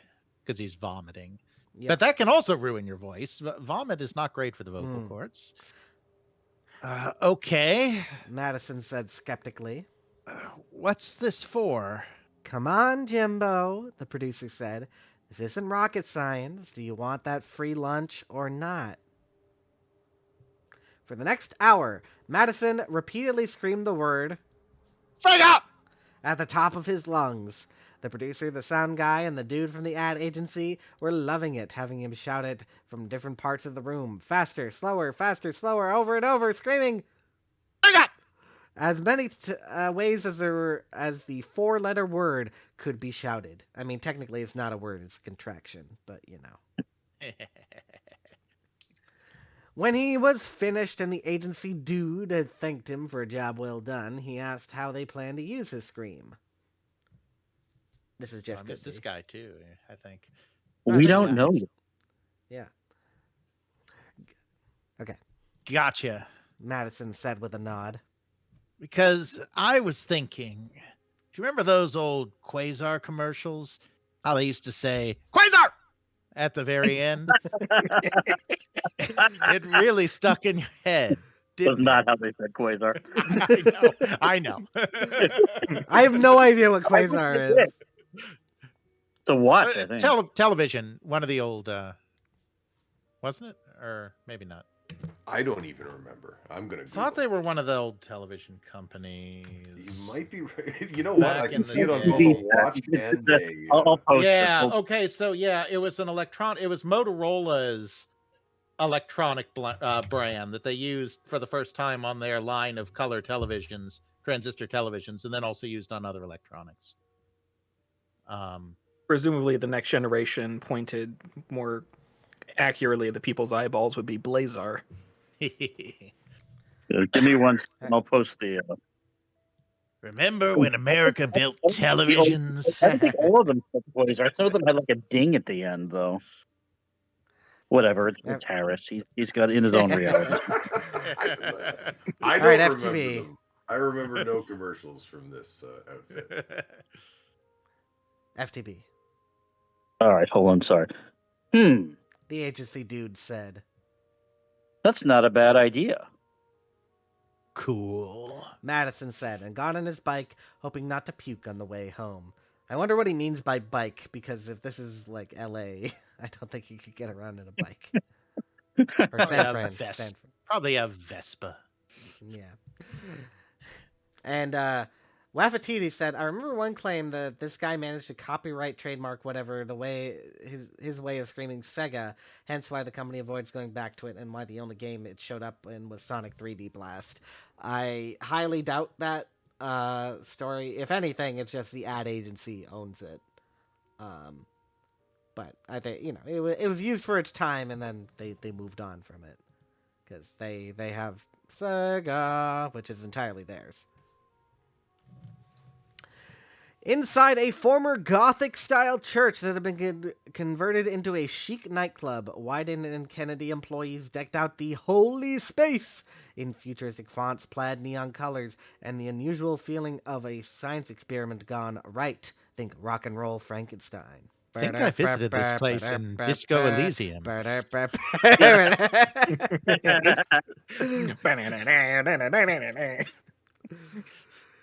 because he's vomiting. Yep. But that can also ruin your voice. Vomit is not great for the vocal cords. Okay. Matlson said skeptically. What's this for? Come on, Jimbo, the producer said. This isn't rocket science. Do you want that free lunch or not? For the next hour, Matlson repeatedly screamed the word Sega! At the top of his lungs. The producer, the sound guy, and the dude from the ad agency were loving it, having him shout it from different parts of the room. Faster, slower, over and over, screaming Sega! As many ways as the four-letter word could be shouted. I mean, technically it's not a word, it's a contraction, but When he was finished and the agency dude had thanked him for a job well done, he asked how they planned to use his scream. This is Jeff. I missed this guy too, I think. We don't know yet. Yeah. Okay. Gotcha. Matlson said with a nod. Because I was thinking, do you remember those old Quasar commercials? How they used to say, Quasar! At the very end? It really stuck in your head. That's not how they said Quasar. I know. I have no idea what Quasar is. To watch, I think. Television, one of the old, wasn't it? Or maybe not. I don't even remember. I'm going to thought they were one of the old television companies. You might be right. You know what? I can see it on both a watch and a... I'll post it. Okay, so it was it was Motorola's electronic brand that they used for the first time on their line of color televisions, transistor televisions, and then also used on other electronics. Presumably the next generation pointed more accurately at the people's eyeballs would be Blazar. Give me one. I'll post the... Remember when America built televisions? I don't think all of them said Blazar. Some of them had like a ding at the end, though. Whatever, it's Harris. He's got in his own reality. I don't remember them. I remember no commercials from this outfit. FTB. All right, hold on. Sorry. The agency dude said. That's not a bad idea. Cool. Matlson said, and got on his bike, hoping not to puke on the way home. I wonder what he means by bike, because if this is like LA, I don't think he could get around in a bike. Or San Fran. Probably a Vespa. Yeah. And Wafatiti said, I remember one claim that this guy managed to copyright, trademark, whatever, the way his way of screaming Sega, hence why the company avoids going back to it and why the only game it showed up in was Sonic 3D Blast. I highly doubt that story. If anything, it's just the ad agency owns it. But I think, it was used for its time, and then they moved on from it. Because they have Sega, which is entirely theirs. Inside a former Gothic-style church that had been converted into a chic nightclub, Wieden and Kennedy employees decked out the holy space in futuristic fonts, plaid neon colors, and the unusual feeling of a science experiment gone right. Think rock and roll Frankenstein. I think I visited this place in Disco Elysium.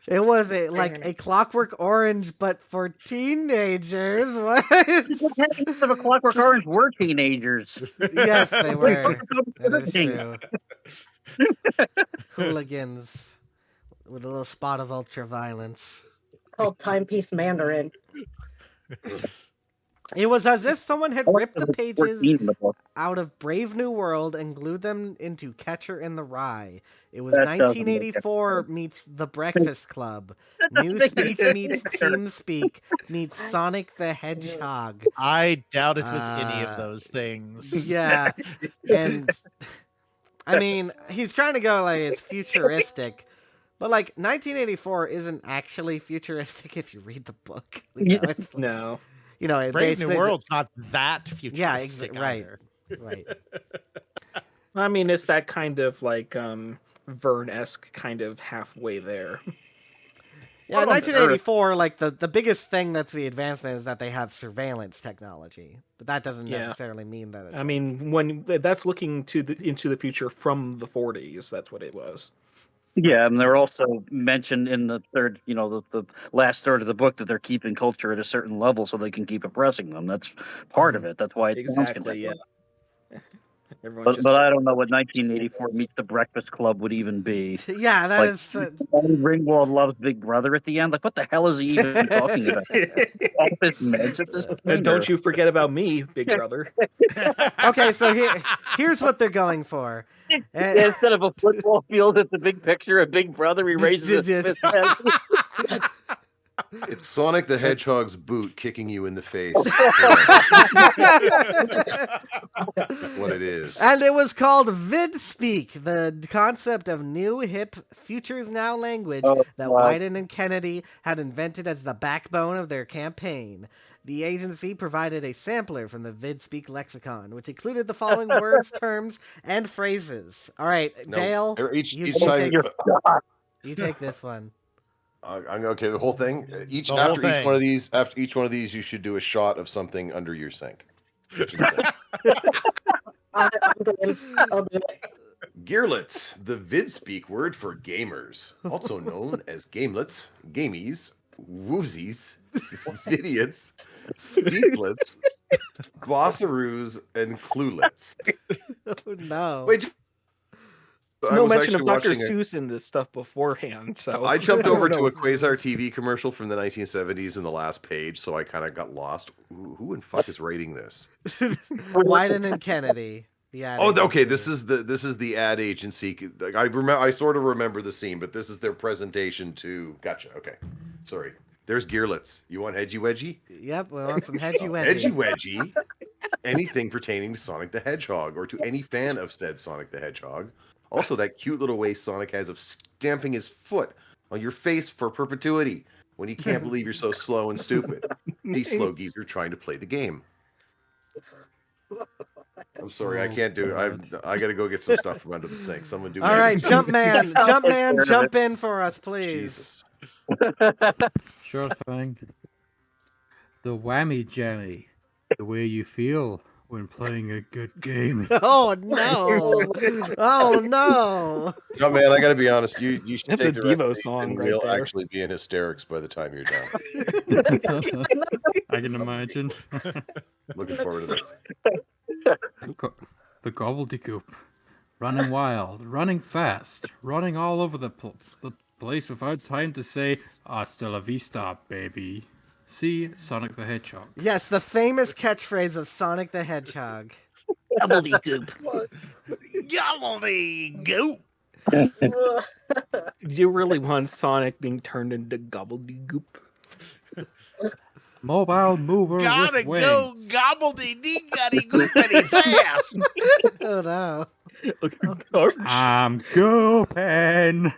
It was a Clockwork Orange, but for teenagers. What? The Clockwork Orange were teenagers. Yes, they were. That is true. Hooligans with a little spot of ultra violence. Called Timepiece Mandarin. It was as if someone had ripped the pages out of Brave New World and glued them into Catcher in the Rye. It was 1984 meets The Breakfast Club. Newspeak meets TeamSpeak meets Sonic the Hedgehog. I doubt it was any of those things. Yeah. And, I mean, he's trying to go like it's futuristic. But, 1984 isn't actually futuristic if you read the book. No. Brave New World's not that futuristic. Yeah, right. I mean, it's that kind of Verne-esque kind of halfway there. Yeah, 1984, the biggest thing that's the advancement is that they have surveillance technology, but that doesn't necessarily mean that. I mean, when that's looking into the future from the 40s, that's what it was. Yeah, and they're also mentioned in the third, the last third of the book that they're keeping culture at a certain level so they can keep oppressing them. That's part of it. That's why it's exactly. Yeah. But I don't know what 1984 meets The Breakfast Club would even be. Yeah, that is. Ringwald loves Big Brother at the end. What the hell is he even talking about? Office meds at this point? And don't you forget about me, Big Brother. Okay, so here's what they're going for. Instead of a football field at the big picture of Big Brother, he raises his head. It's Sonic the Hedgehog's boot kicking you in the face. That's what it is. And it was called Vidspeak, the concept of new, hip, futures now language that Wieden and Kennedy had invented as the backbone of their campaign. The agency provided a sampler from the Vidspeak lexicon, which included the following words, terms, and phrases. All right, Dale, you take this one. Okay, the whole thing. After each one of these, you should do a shot of something under your sink. I'll do it. Gearlets, the Vidspeak word for gamers, also known as gamelets, gamies, woozies, vidiots, speaklets, glossaroos, and cluelets. Oh, no. Wait. No mention of Dr. Seuss in this stuff beforehand. So I jumped over to a Quasar TV commercial from the 1970s in the last page, so I kind of got lost. Who in fuck is writing this? Wieden and Kennedy. The ad agency. Okay. This is the ad agency. I sort of remember the scene, but this is their presentation to. Gotcha. Okay, sorry. There's Gearlets. You want Hedgy Wedgy? Yep, we want some Hedgy Wedgy. Hedgy Wedgy. Anything pertaining to Sonic the Hedgehog or to any fan of said Sonic the Hedgehog. Also, that cute little way Sonic has of stamping his foot on your face for perpetuity when he can't believe you're so slow and stupid. These slow geezer trying to play the game. I'm sorry, I can't do it. I got to go get some stuff from under the sink. Someone do. All right, Jumpman, jump in for us, please. Jesus. Sure thing. The whammy jammy, the way you feel when playing a good game. Oh no! Oh no! No, man, I gotta be honest. You should That's take a the Devo song right we'll there. actually be in hysterics by the time you're done. I can imagine. Looking forward to this. The gobbledygook, running wild, running fast, running all over the place without time to say, hasta la vista, baby. See Sonic the Hedgehog. Yes, the famous catchphrase of Sonic the Hedgehog. Gobbledygook. Gobbledygook. Do you really want Sonic being turned into gobbledygook? Mobile mover Gotta with go wings. gobbledy-goody fast. Oh no. I'm Gopen.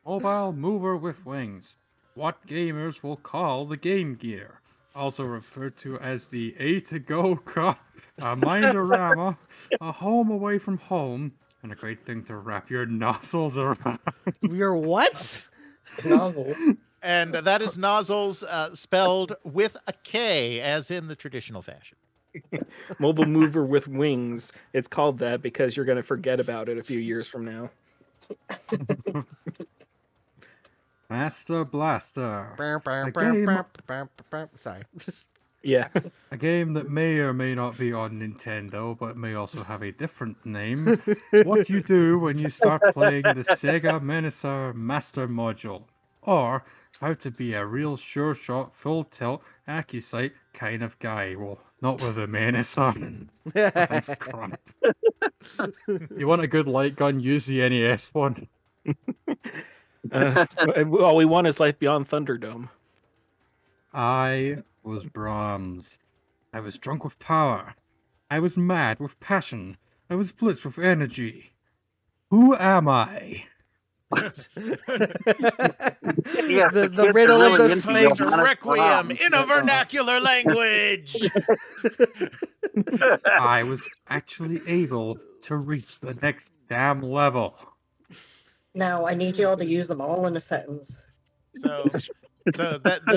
Mobile mover with wings. What gamers will call the Game Gear. Also referred to as the A-to-Go cup, a Mindorama, a home away from home, and a great thing to wrap your nozzles around. Your what? Nozzles. And that is nozzles spelled with a K, as in the traditional fashion. Mobile mover with wings. It's called that because you're going to forget about it a few years from now. Master Blaster. Sorry. Yeah. A game that may or may not be on Nintendo, but may also have a different name. What you do when you start playing the Sega Menacer Master Module. Or how to be a real sure shot, full tilt, accusate kind of guy. Well, not with a Menacer. That's crap. You want a good light gun? Use the NES one. All we want is Life Beyond Thunderdome. I was Brahms. I was drunk with power. I was mad with passion. I was blitzed with energy. Who am I? The riddle of the snake. Requiem in a vernacular language. I was actually able to reach the next damn level. Now, I need you all to use them all in a sentence. So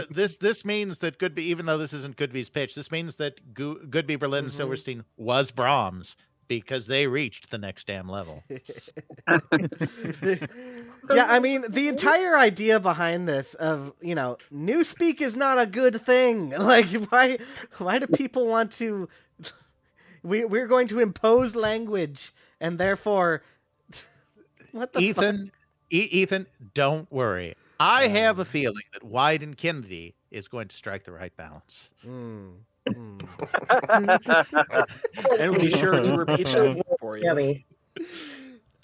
this means that Goodby, even though this isn't Goodby's pitch, this means that Goodby, Berlin, and Silverstein was Brahms because they reached the next damn level. Yeah, I mean, the entire idea behind this of, newspeak is not a good thing. Like, why do people want to... We're going to impose language, and therefore... What the fuck? Ethan, don't worry. I have a feeling that Wieden Kennedy is going to strike the right balance. And we'll be sure to repeat it for you. Yummy.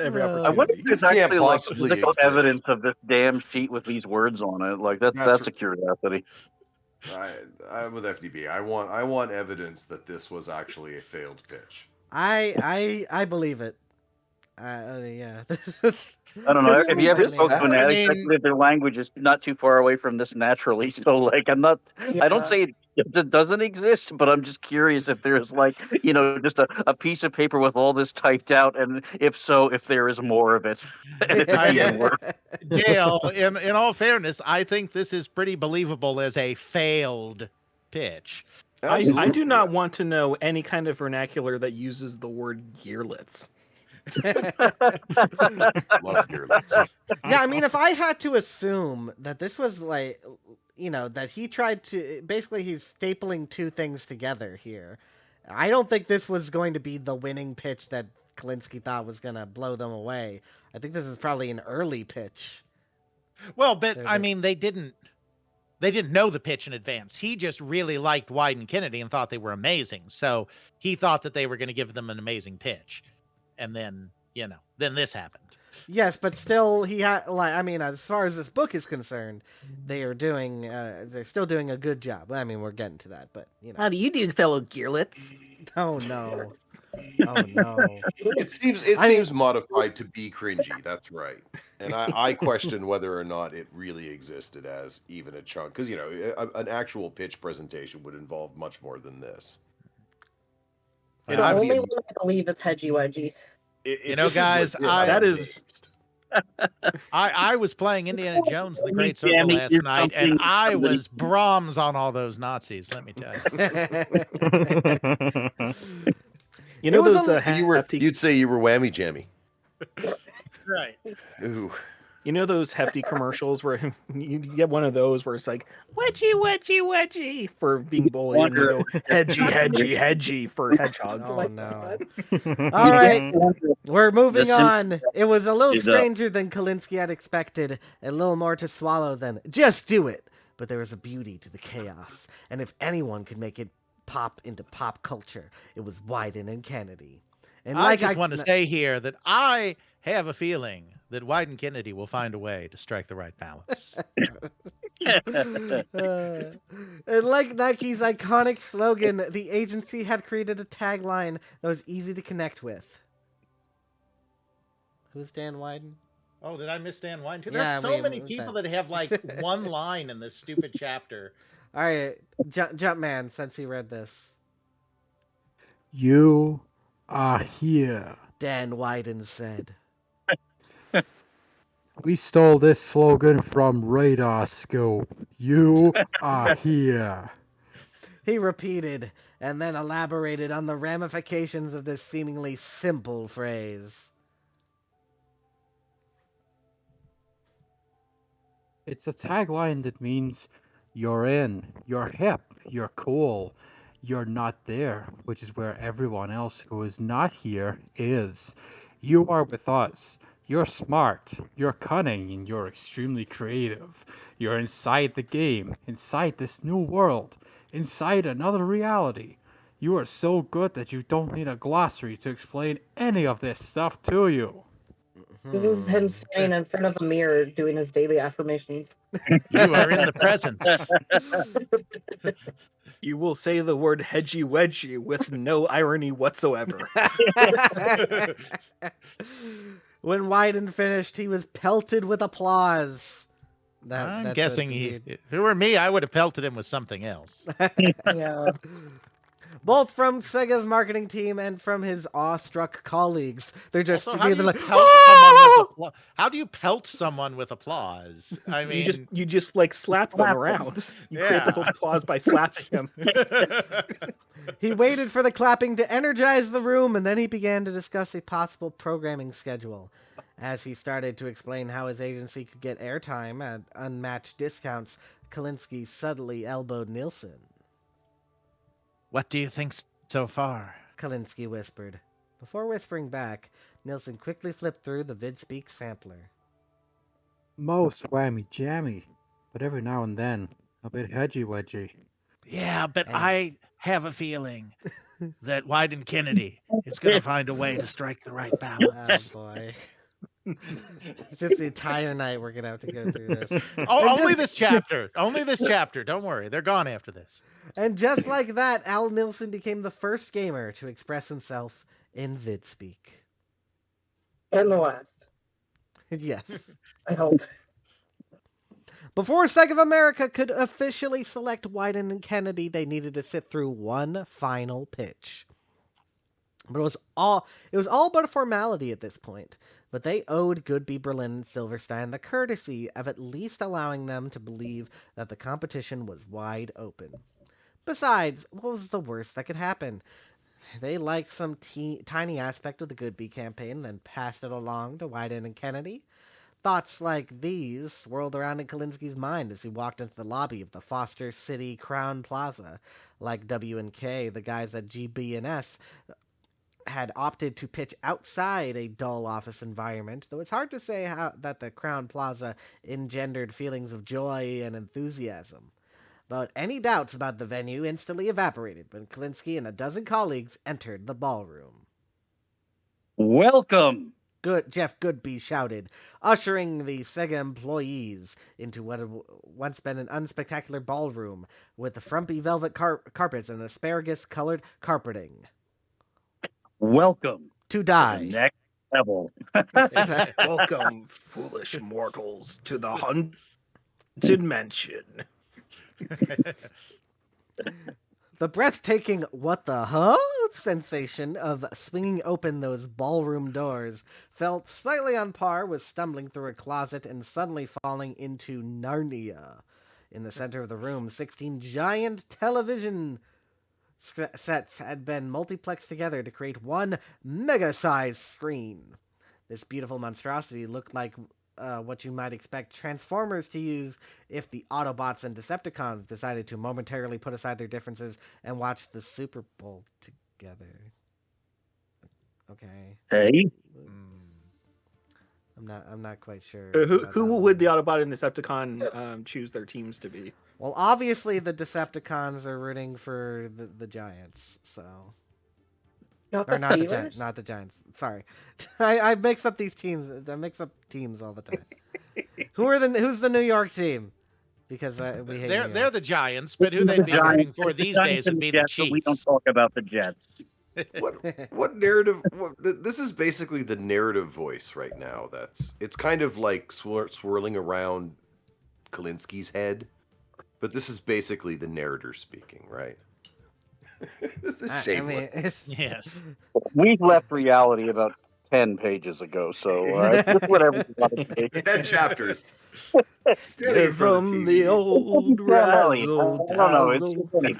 Every I opportunity. wonder if there's This can't actually like possibly physical exist. evidence of this damn sheet with these words on it. Like that's a curiosity. I'm with FDB. I want evidence that this was actually a failed pitch. I believe it. Yeah. I don't know. Have you ever This is spoken to an I addict? mean- Their language is not too far away from this naturally. So, like, I'm not. I don't say it doesn't exist, but I'm just curious if there's like, just a piece of paper with all this typed out, and if so, if there is more of it. And if it even works. Gail, in all fairness, I think this is pretty believable as a failed pitch. I do not want to know any kind of vernacular that uses the word gearlets. Love gearlets. Yeah, I mean, if I had to assume that this was like, that he tried to, basically he's stapling two things together here. I don't think this was going to be the winning pitch that Kalinske thought was going to blow them away. I think this is probably an early pitch. Well, but I mean, they didn't know the pitch in advance. He just really liked Wieden Kennedy and thought they were amazing. So he thought that they were going to give them an amazing pitch. And then, then this happened. Yes, but still, he had, as far as this book is concerned, they're still doing a good job. I mean, we're getting to that, but, How do you do, fellow gearlets? Oh, no. Oh, no. It seems modified to be cringy. That's right. And I question whether or not it really existed as even a chunk. Because, an actual pitch presentation would involve much more than this. The only one I believe is Hedgy Wedgy. Guys, that is... I was playing Indiana Jones and the Great Circle last night, and I was Brahms on all those Nazis, let me tell you. Those you'd say you were whammy jammy. Right. Ooh. You know those hefty commercials where you get one of those where it's like, wedgie, wedgie, wedgie, for being bullied, and you go, hedgy, hedgy, hedgy for hedgehogs. Oh, no. All right, we're moving on. It was a little stranger than Kalinske had expected, a little more to swallow than just do it. But there was a beauty to the chaos, and if anyone could make it pop into pop culture, it was Wieden and Kennedy. And I just want to say here that I have a feeling that Wieden Kennedy will find a way to strike the right balance. And like Nike's iconic slogan, the agency had created a tagline that was easy to connect with. Who's Dan Wieden? Oh, did I miss Dan Wieden too? Yeah, There's so many people that have like one line in this stupid chapter. All right, Jumpman, since he read this. You are here. Dan Wieden said. We stole this slogan from Radar Scope. You are here. He repeated and then elaborated on the ramifications of this seemingly simple phrase. It's a tagline that means you're in, you're hip, you're cool, you're not there, which is where everyone else who is not here is. You are with us. You're smart, you're cunning, and you're extremely creative. You're inside the game, inside this new world, inside another reality. You are so good that you don't need a glossary to explain any of this stuff to you. This is him standing in front of a mirror doing his daily affirmations. You are in the present. You will say the word hedgy wedgy with no irony whatsoever. When Wieden finished, he was pelted with applause. I'm guessing if it were me, I would have pelted him with something else. Yeah. Both from Sega's marketing team and from his awestruck colleagues. They're just Also, like, how do you pelt someone with applause? I mean, you just like slap them around. You create the applause by slapping him. He waited for the clapping to energize the room, and then he began to discuss a possible programming schedule. As he started to explain how his agency could get airtime at unmatched discounts, Kalinske subtly elbowed Nilsen. What do you think so far? Kalinske whispered. Before whispering back, Nilsen quickly flipped through the Vidspeak sampler. Most whammy jammy, but every now and then, a bit hedgy wedgy. Yeah, but I have a feeling that Wieden Kennedy is going to find a way to strike the right balance. Oh, boy. It's just the entire night we're going to have to go through this. Only this chapter. Only this chapter. Don't worry. They're gone after this. And just like that, Al Nilsen became the first gamer to express himself in Vidspeak. And the last. Yes. I hope. Before Sega of America could officially select Wieden and Kennedy, they needed to sit through one final pitch. But it was all but a formality at this point. But they owed Goodby, Berlin, and Silverstein the courtesy of at least allowing them to believe that the competition was wide open. Besides, what was the worst that could happen? They liked some tiny aspect of the Goodby campaign, then passed it along to Wieden and Kennedy. Thoughts like these swirled around in Kalinske's mind as he walked into the lobby of the Foster City Crown Plaza. Like W&K, the guys at GB&S had opted to pitch outside a dull office environment, though it's hard to say how that the Crown Plaza engendered feelings of joy and enthusiasm. But any doubts about the venue instantly evaporated when Kalinske and a dozen colleagues entered the ballroom. Welcome! Jeff Goodby shouted, ushering the Sega employees into what had once been an unspectacular ballroom with the frumpy velvet carpets and asparagus-colored carpeting. Welcome to die. To the next level. Welcome, foolish mortals, to the haunted mansion. The breathtaking what the huh sensation of swinging open those ballroom doors felt slightly on par with stumbling through a closet and suddenly falling into Narnia. In the center of the room, 16 giant television sets had been multiplexed together to create one mega-sized screen. This beautiful monstrosity looked like what you might expect Transformers to use if the Autobots and Decepticons decided to momentarily put aside their differences and watch the Super Bowl together. Okay. Hey, I'm not quite sure. Who about that would the one. Autobot and Decepticon choose their teams to be? Well, obviously the Decepticons are rooting for the Giants, so Not or the not the Steelers? Giants, not the Giants. Sorry, I mix up these teams. I mix up teams all the time. Who's the New York team? Because we hate New York. They're the Giants, but who they'd be rooting for these days would be the Jets, but we don't Chiefs. talk about the Jets. What narrative? This is basically the narrative voice right now. It's kind of like swirling around Kalinski's head, but this is basically the narrator speaking, right? This is shameless. Yes. We left reality about 10 pages ago, so just whatever you want to take. 10 chapters. They're from the old Ellie, I razzle don't know. It's dazzle. funny.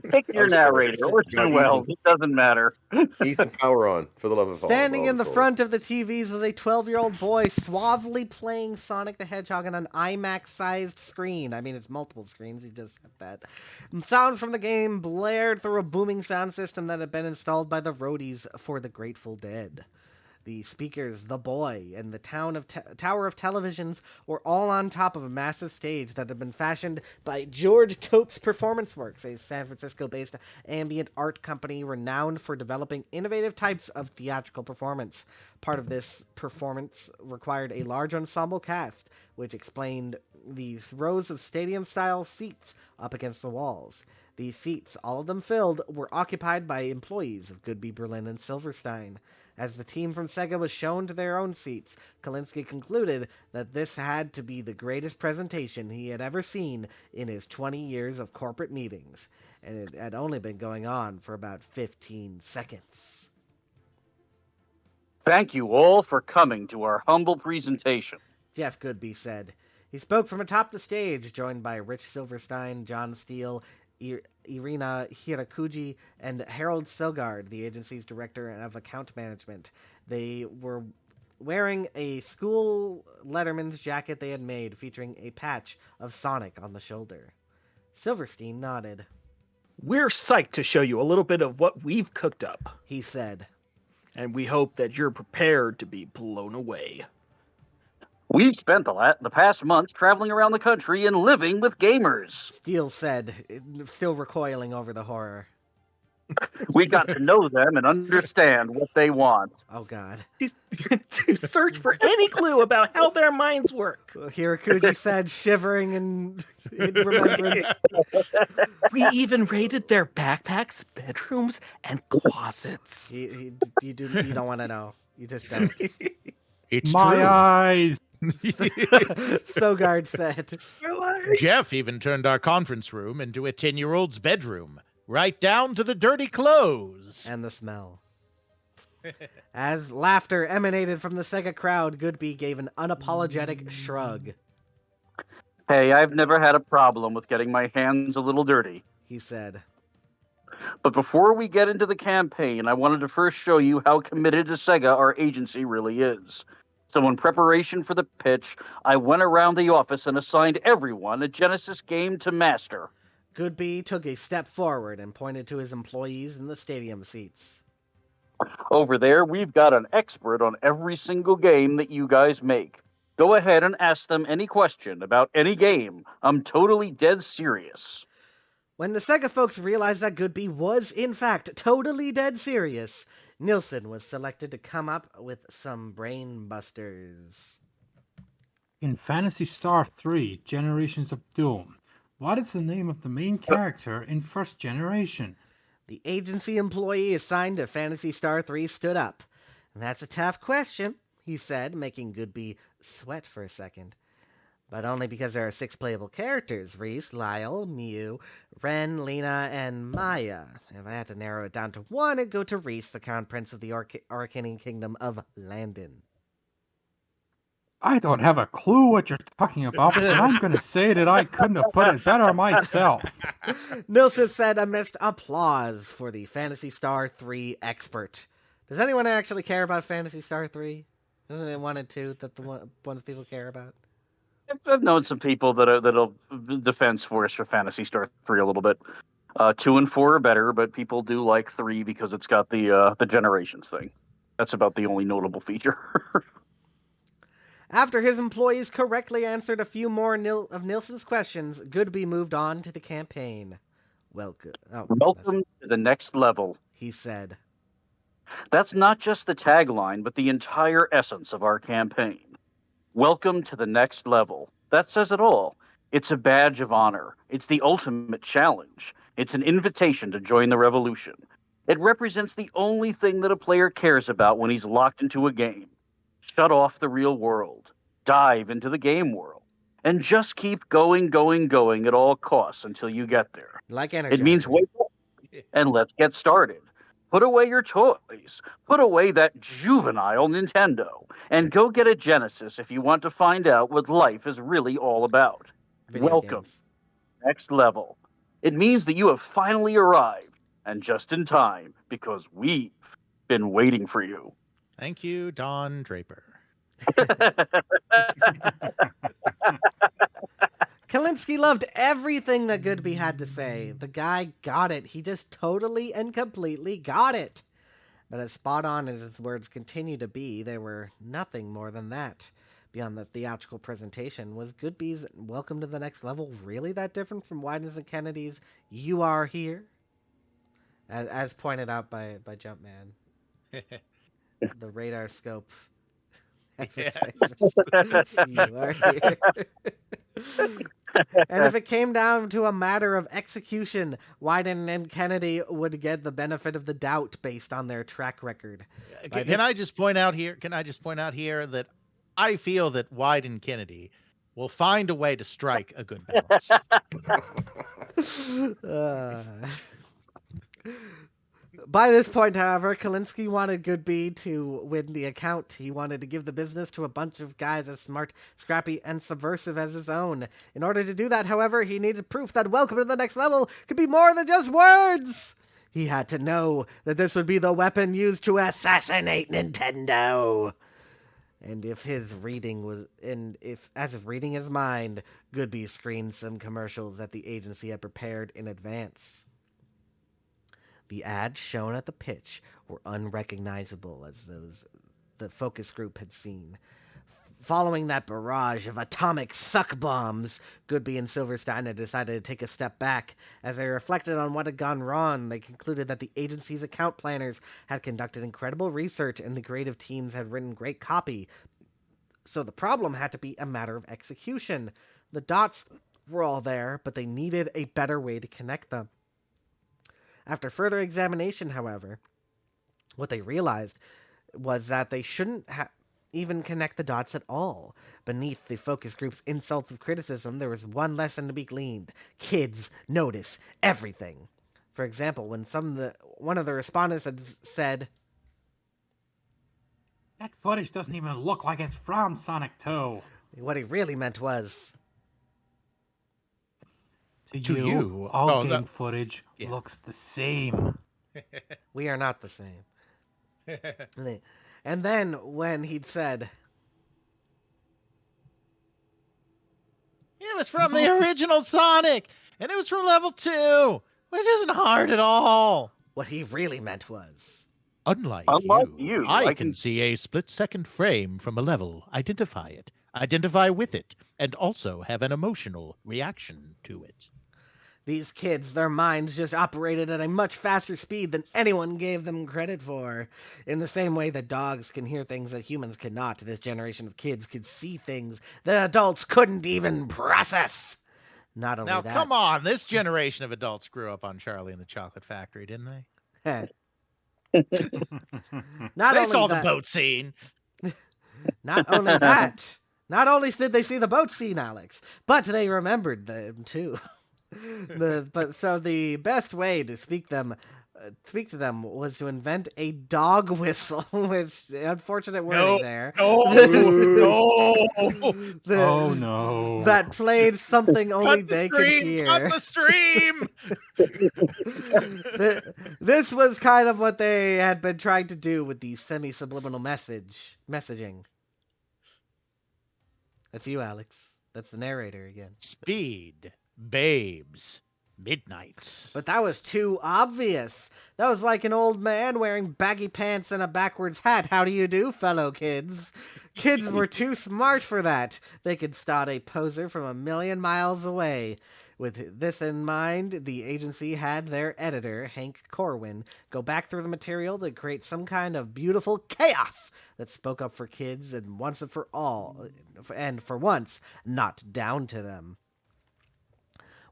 Pick your I'm sorry. narrator. Orson Welles. It doesn't matter. Ethan, power on, for the love of all. Standing all in the souls. front of the TVs was a 12-year-old boy suavely playing Sonic the Hedgehog on an IMAX-sized screen. I mean, it's multiple screens. He just had that. And sound from the game blared through a booming sound system that had been installed by the roadies for the Grateful Dead. The speakers, the boy, and the tower of televisions were all on top of a massive stage that had been fashioned by George Coates Performance Works, a San Francisco-based ambient art company renowned for developing innovative types of theatrical performance. Part of this performance required a large ensemble cast, which explained these rows of stadium-style seats up against the walls. These seats, all of them filled, were occupied by employees of Goodby, Berlin, and Silverstein. As the team from Sega was shown to their own seats, Kalinske concluded that this had to be the greatest presentation he had ever seen in his 20 years of corporate meetings, and it had only been going on for about 15 seconds. Thank you all for coming to our humble presentation. Jeff Goodby said. He spoke from atop the stage, joined by Rich Silverstein, John Steele, Irina Heirakuji, and Harold Sogard, the agency's director of account management. They were wearing a school letterman's jacket they had made, featuring a patch of Sonic on the shoulder. Silverstein nodded. We're psyched to show you a little bit of what we've cooked up, He said. and we hope that you're prepared to be blown away. We've spent the past month traveling around the country and living with gamers. Steele said, still recoiling over the horror. We got to know them and understand what they want. Oh, God. To search for any clue about how their minds work. Hirakuji said, shivering in remembrance. We even raided their backpacks, bedrooms, and closets. You don't want to know. You just don't. It's My true. eyes. Sogard said. Jeff even turned our conference room into a 10-year-old's bedroom, right down to the dirty clothes. And the smell. As laughter emanated from the Sega crowd, Goodby gave an unapologetic shrug. Hey, I've never had a problem with getting my hands a little dirty. He said. But before we get into the campaign, I wanted to first show you how committed to Sega our agency really is. So in preparation for the pitch, I went around the office and assigned everyone a Genesis game to master. Goodby took a step forward and pointed to his employees in the stadium seats. Over there, we've got an expert on every single game that you guys make. Go ahead and ask them any question about any game. I'm totally dead serious. When the Sega folks realized that Goodby was, in fact, totally dead serious, Nilsen was selected to come up with some brain busters. In Phantasy Star 3, Generations of Doom, what is the name of the main character in First Generation? The agency employee assigned to Phantasy Star 3 stood up. That's a tough question, he said, making Goodby sweat for a second. But only because there are 6 playable characters: Reese, Lyle, Mew, Ren, Lena, and Maya. If I had to narrow it down to one, it'd go to Reese, the Crown Prince of the Arcanian Kingdom of Landon. I don't have a clue what you're talking about, but I'm going to say that I couldn't have put it better myself. Nilsen said amidst applause for the Phantasy Star 3 expert. Does anyone actually care about Phantasy Star 3? Isn't it 1 and 2 that the ones people care about? I've known some people that'll defense force for Phantasy Star 3 a little bit. 2 and 4 are better, but people do like 3 because it's got the generations thing. That's about the only notable feature. After his employees correctly answered a few more of Nilsen's questions, Goodby moved on to the campaign. Welcome to the next level, he said. That's not just the tagline, but the entire essence of our campaign. Welcome to the next level. That says it all. It's a badge of honor. It's the ultimate challenge. It's an invitation to join the revolution. It represents the only thing that a player cares about when he's locked into a game. Shut off the real world. Dive into the game world. And just keep going at all costs until you get there. Like energy. It means wake up and let's get started. Put away your toys. Put away that juvenile Nintendo. And go get a Genesis if you want to find out what life is really all about. Welcome. Games. Next level. It means that you have finally arrived, and just in time, because we've been waiting for you. Thank you, Don Draper. Kalinske loved everything that Goodby had to say. The guy got it. He just totally and completely got it. But as spot on as his words continue to be, they were nothing more than that. Beyond the theatrical presentation, was Goodby's welcome to the next level really that different from Wieden's and Kennedy's You Are Here? As pointed out by Jumpman. The radar scope. Yes. You are here. And if it came down to a matter of execution, Wieden and Kennedy would get the benefit of the doubt based on their track record. Can I just point out here that I feel that Wieden and Kennedy will find a way to strike a good balance. By this point, however, Kalinske wanted Goodby to win the account. He wanted to give the business to a bunch of guys as smart, scrappy, and subversive as his own. In order to do that, however, he needed proof that welcome to the next level could be more than just words. He had to know that this would be the weapon used to assassinate Nintendo. And as if reading his mind, Goodby screened some commercials that the agency had prepared in advance. The ads shown at the pitch were unrecognizable as those the focus group had seen. Following that barrage of atomic suck bombs, Goodby and Silverstein had decided to take a step back. As they reflected on what had gone wrong, they concluded that the agency's account planners had conducted incredible research and the creative teams had written great copy. So the problem had to be a matter of execution. The dots were all there, but they needed a better way to connect them. After further examination, however, what they realized was that they shouldn't even connect the dots at all. Beneath the focus group's insults of criticism, there was one lesson to be gleaned. Kids notice everything. For example, when one of the respondents had said, "That footage doesn't even look like it's from Sonic 2. What he really meant was, To you, all game footage looks the same. we are not the same. And then when he'd said, it was from the original Sonic, and it was from level 2, which isn't hard at all. What he really meant was, Unlike you, I can see a split-second frame from a level, identify it, identify with it, and also have an emotional reaction to it. These kids, their minds just operated at a much faster speed than anyone gave them credit for. In the same way that dogs can hear things that humans cannot, this generation of kids could see things that adults couldn't even process. Not only now, that... come on, this generation of adults grew up on Charlie and the Chocolate Factory, didn't they? They saw the boat scene. Not only that, not only did they see the boat scene, Alex, but they remembered them too. So the best way to speak to them was to invent a dog whistle, which unfortunate wording there. No. Oh no! That played something only they could hear. Cut the stream. This was kind of what they had been trying to do with the semi-subliminal messaging. That's you, Alex. That's the narrator again. Speed, babes, midnight. But that was too obvious. That was like an old man wearing baggy pants and a backwards hat. How do you do, fellow kids? Kids were too smart for that. They could spot a poser from a million miles away. With this in mind, the agency had their editor, Hank Corwin, go back through the material to create some kind of beautiful chaos that spoke up for kids and once and for all, and for once, not down to them.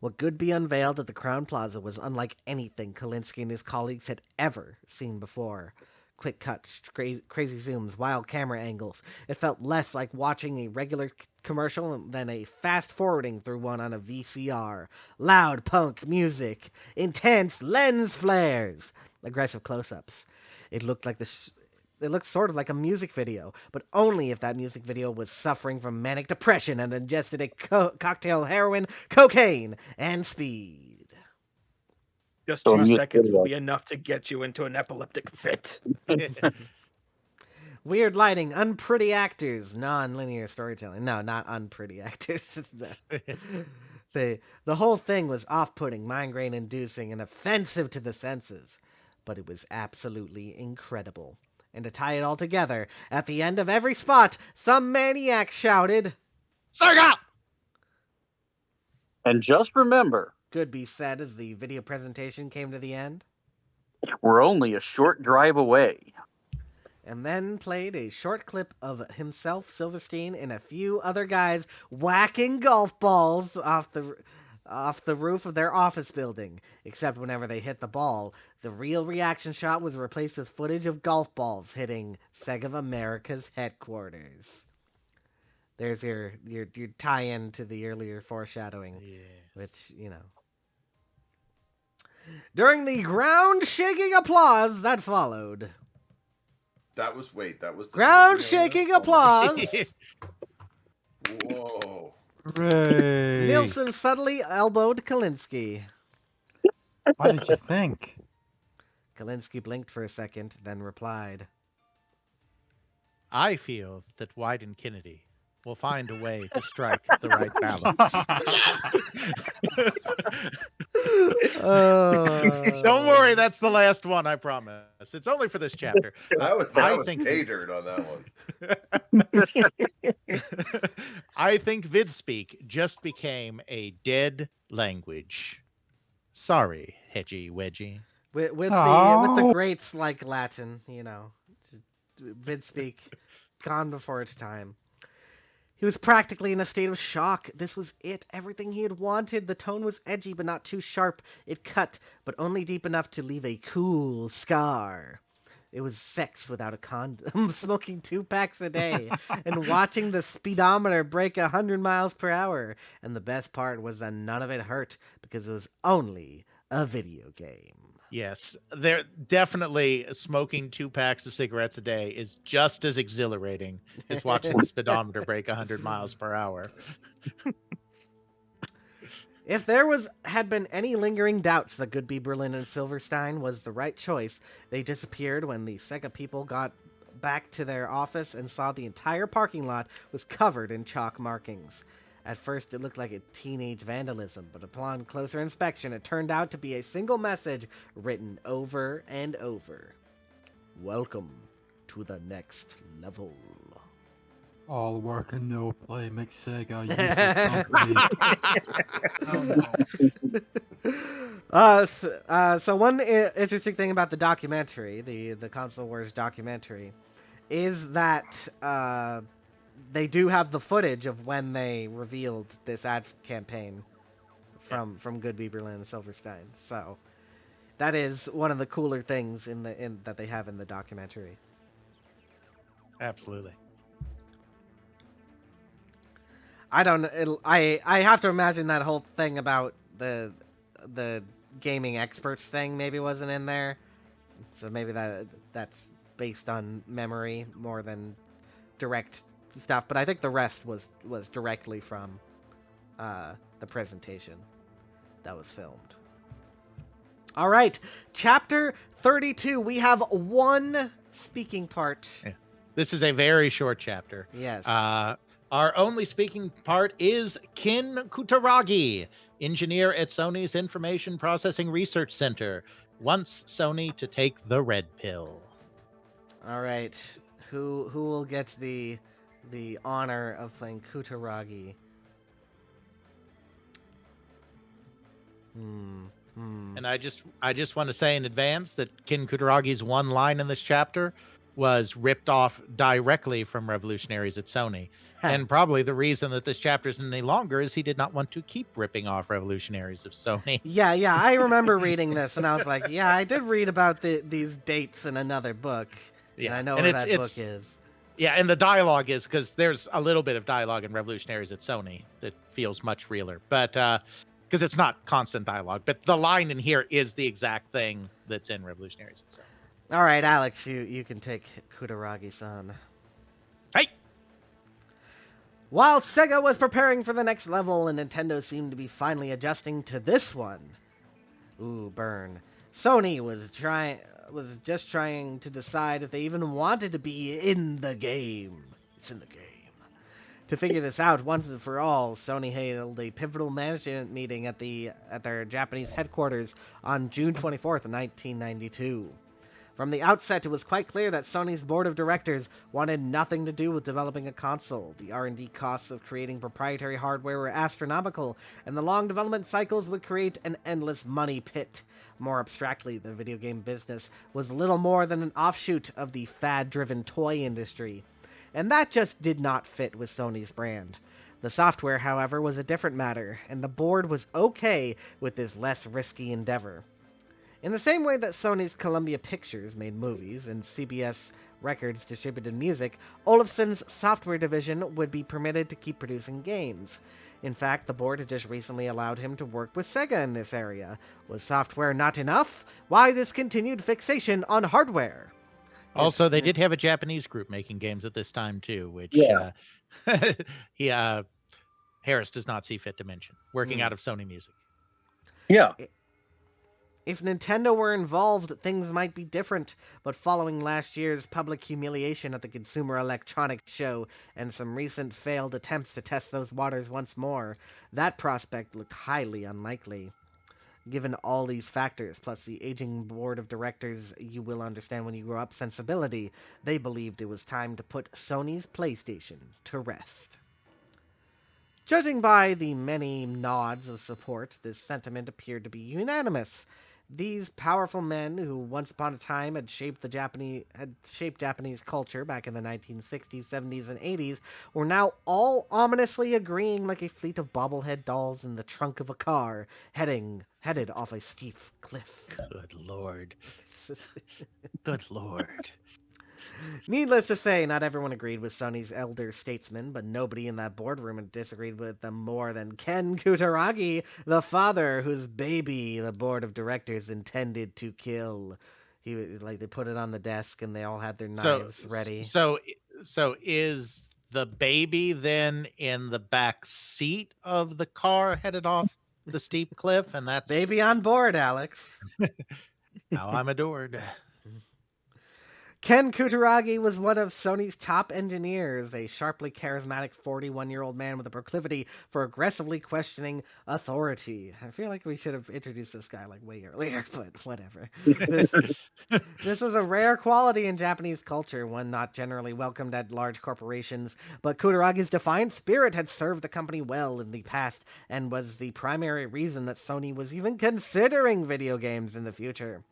What Goodby unveiled at the Crown Plaza was unlike anything Kalinske and his colleagues had ever seen before. Quick cuts, crazy zooms, wild camera angles. It felt less like watching a regular commercial than a fast-forwarding through one on a VCR. Loud punk music, intense lens flares, aggressive close-ups. It looked sort of like a music video, but only if that music video was suffering from manic depression and ingested a cocktail of heroin, cocaine, and speed. Just So 2 you- seconds will be enough to get you into an epileptic fit. Weird lighting, unpretty actors, non-linear storytelling. No, not unpretty actors. The whole thing was off-putting, migraine-inducing, and offensive to the senses. But it was absolutely incredible. And to tie it all together, at the end of every spot, some maniac shouted, Sogard! And just remember, Goodby said as the video presentation came to the end, we're only a short drive away. and then played a short clip of himself, Silverstein, and a few other guys whacking golf balls off the roof of their office building. Except whenever they hit the ball, the real reaction shot was replaced with footage of golf balls hitting Sega of America's headquarters. There's your tie-in to the earlier foreshadowing, which, you know. During the ground-shaking applause that followed. That was the Ground-shaking applause! Whoa. Hooray! Nilsen subtly elbowed Kalinske. What did you think? Kalinske blinked for a second, then replied. I feel that Wieden Kennedy will find a way to strike the right balance. Don't worry, that's the last one, I promise. It's only for this chapter. That was pay dirt on that one. I think Vidspeak just became a dead language. Sorry, Hedgy Wedgie. With the Oh. greats like Latin, you know. Vidspeak, gone before its time. He was practically in a state of shock. This was it. Everything he had wanted. The tone was edgy, but not too sharp. It cut, but only deep enough to leave a cool scar. It was sex without a condom, smoking 2 packs a day, and watching the speedometer break 100 miles per hour. And the best part was that none of it hurt, because it was only a video game. Yes, they're definitely smoking 2 packs of cigarettes a day is just as exhilarating as watching the speedometer break 100 miles per hour. If there had been any lingering doubts that Goodby, Berlin, and Silverstein was the right choice, they disappeared when the Sega people got back to their office and saw the entire parking lot was covered in chalk markings. At first, it looked like a teenage vandalism, but upon closer inspection, it turned out to be a single message written over and over. Welcome to the next level. All work and no play makes Sega useless company. So one interesting thing about the documentary, the Console Wars documentary, is that they do have the footage of when they revealed this ad campaign from Goodby, Berlin, and Silverstein. So that is one of the cooler things that they have in the documentary. Absolutely. I don't know. I have to imagine that whole thing about the gaming experts thing maybe wasn't in there. So maybe that's based on memory more than direct stuff. But I think the rest was directly from the presentation that was filmed. All right, chapter 32. We have one speaking part. Yeah. This is a very short chapter. Yes. Our only speaking part is Kin Kutaragi, engineer at Sony's Information Processing Research Center, wants Sony to take the red pill. All right. Who will get the honor of playing Kutaragi? And I just want to say in advance that Kin Kutaragi's one line in this chapter was ripped off directly from Revolutionaries at Sony. And probably the reason that this chapter isn't any longer is he did not want to keep ripping off Revolutionaries of Sony. Yeah, I remember reading this, and I was like, yeah, I did read about these dates in another book. Yeah, and I know where that book is. Yeah, and the dialogue is, because there's a little bit of dialogue in Revolutionaries at Sony that feels much realer. But because it's not constant dialogue, but the line in here is the exact thing that's in Revolutionaries at Sony. All right, Alex, you can take Kutaragi-san. Hey! While Sega was preparing for the next level and Nintendo seemed to be finally adjusting to this one. Ooh, burn. Sony was just trying to decide if they even wanted to be in the game. It's in the game. To figure this out once and for all, Sony held a pivotal management meeting at their Japanese headquarters on June 24th, 1992. From the outset, it was quite clear that Sony's board of directors wanted nothing to do with developing a console. The R&D costs of creating proprietary hardware were astronomical, and the long development cycles would create an endless money pit. More abstractly, the video game business was little more than an offshoot of the fad-driven toy industry. And that just did not fit with Sony's brand. The software, however, was a different matter, and the board was okay with this less risky endeavor. In the same way that Sony's Columbia Pictures made movies and CBS Records distributed music, Olufsen's software division would be permitted to keep producing games. In fact, the board had just recently allowed him to work with Sega in this area. Was software not enough? Why this continued fixation on hardware? Also, they did have a Japanese group making games at this time, too, which Harris does not see fit to mention, working out of Sony Music. Yeah. If Nintendo were involved, things might be different, but following last year's public humiliation at the Consumer Electronics Show and some recent failed attempts to test those waters once more, that prospect looked highly unlikely. Given all these factors, plus the aging board of directors you will understand when you grow up sensibility, they believed it was time to put Sony's PlayStation to rest. Judging by the many nods of support, this sentiment appeared to be unanimous. These powerful men, who once upon a time had shaped Japanese culture back in the 1960s, 70s, and 80s, were now all ominously agreeing like a fleet of bobblehead dolls in the trunk of a car, headed off a steep cliff. Good lord. Good lord. Needless to say, not everyone agreed with Sony's elder statesmen, but nobody in that boardroom had disagreed with them more than Ken Kutaragi, the father whose baby the board of directors intended to kill. They put it on the desk and they all had their knives ready. So is the baby then in the back seat of the car headed off the steep cliff? And that's baby on board, Alex. Now I'm adored. Ken Kutaragi was one of Sony's top engineers, a sharply charismatic 41-year-old man with a proclivity for aggressively questioning authority. I feel like we should have introduced this guy way earlier, but whatever. This was a rare quality in Japanese culture, one not generally welcomed at large corporations, but Kutaragi's defiant spirit had served the company well in the past and was the primary reason that Sony was even considering video games in the future.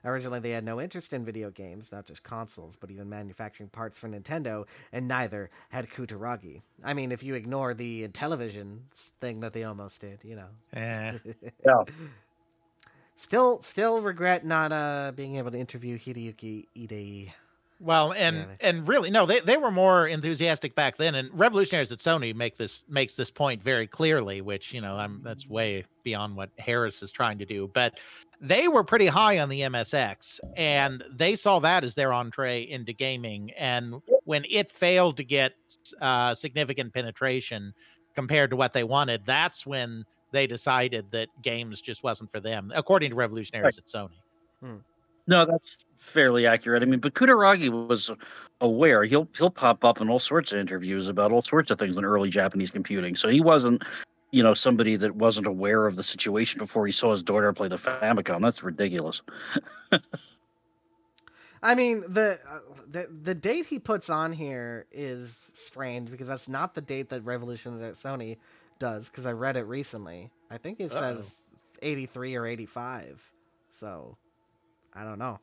Originally, they had no interest in video games, not just consoles, but even manufacturing parts for Nintendo, and neither had Kutaragi. I mean, if you ignore the television thing that they almost did, Yeah. Still regret not being able to interview Hideyuki Ide. Well, and really, no, they were more enthusiastic back then, and Revolutionaries at Sony makes this point very clearly, which, that's way beyond what Harris is trying to do, but they were pretty high on the MSX, and they saw that as their entree into gaming, and when it failed to get significant penetration compared to what they wanted, that's when they decided that games just wasn't for them, according to Revolutionaries at Sony. No, that's fairly accurate. I mean, but Kutaragi was aware. He'll pop up in all sorts of interviews about all sorts of things in early Japanese computing. So he wasn't, somebody that wasn't aware of the situation before he saw his daughter play the Famicom. That's ridiculous. I mean, the date he puts on here is strange because that's not the date that Revolutions at Sony does. Because I read it recently. I think it says 83 or 85. So I don't know.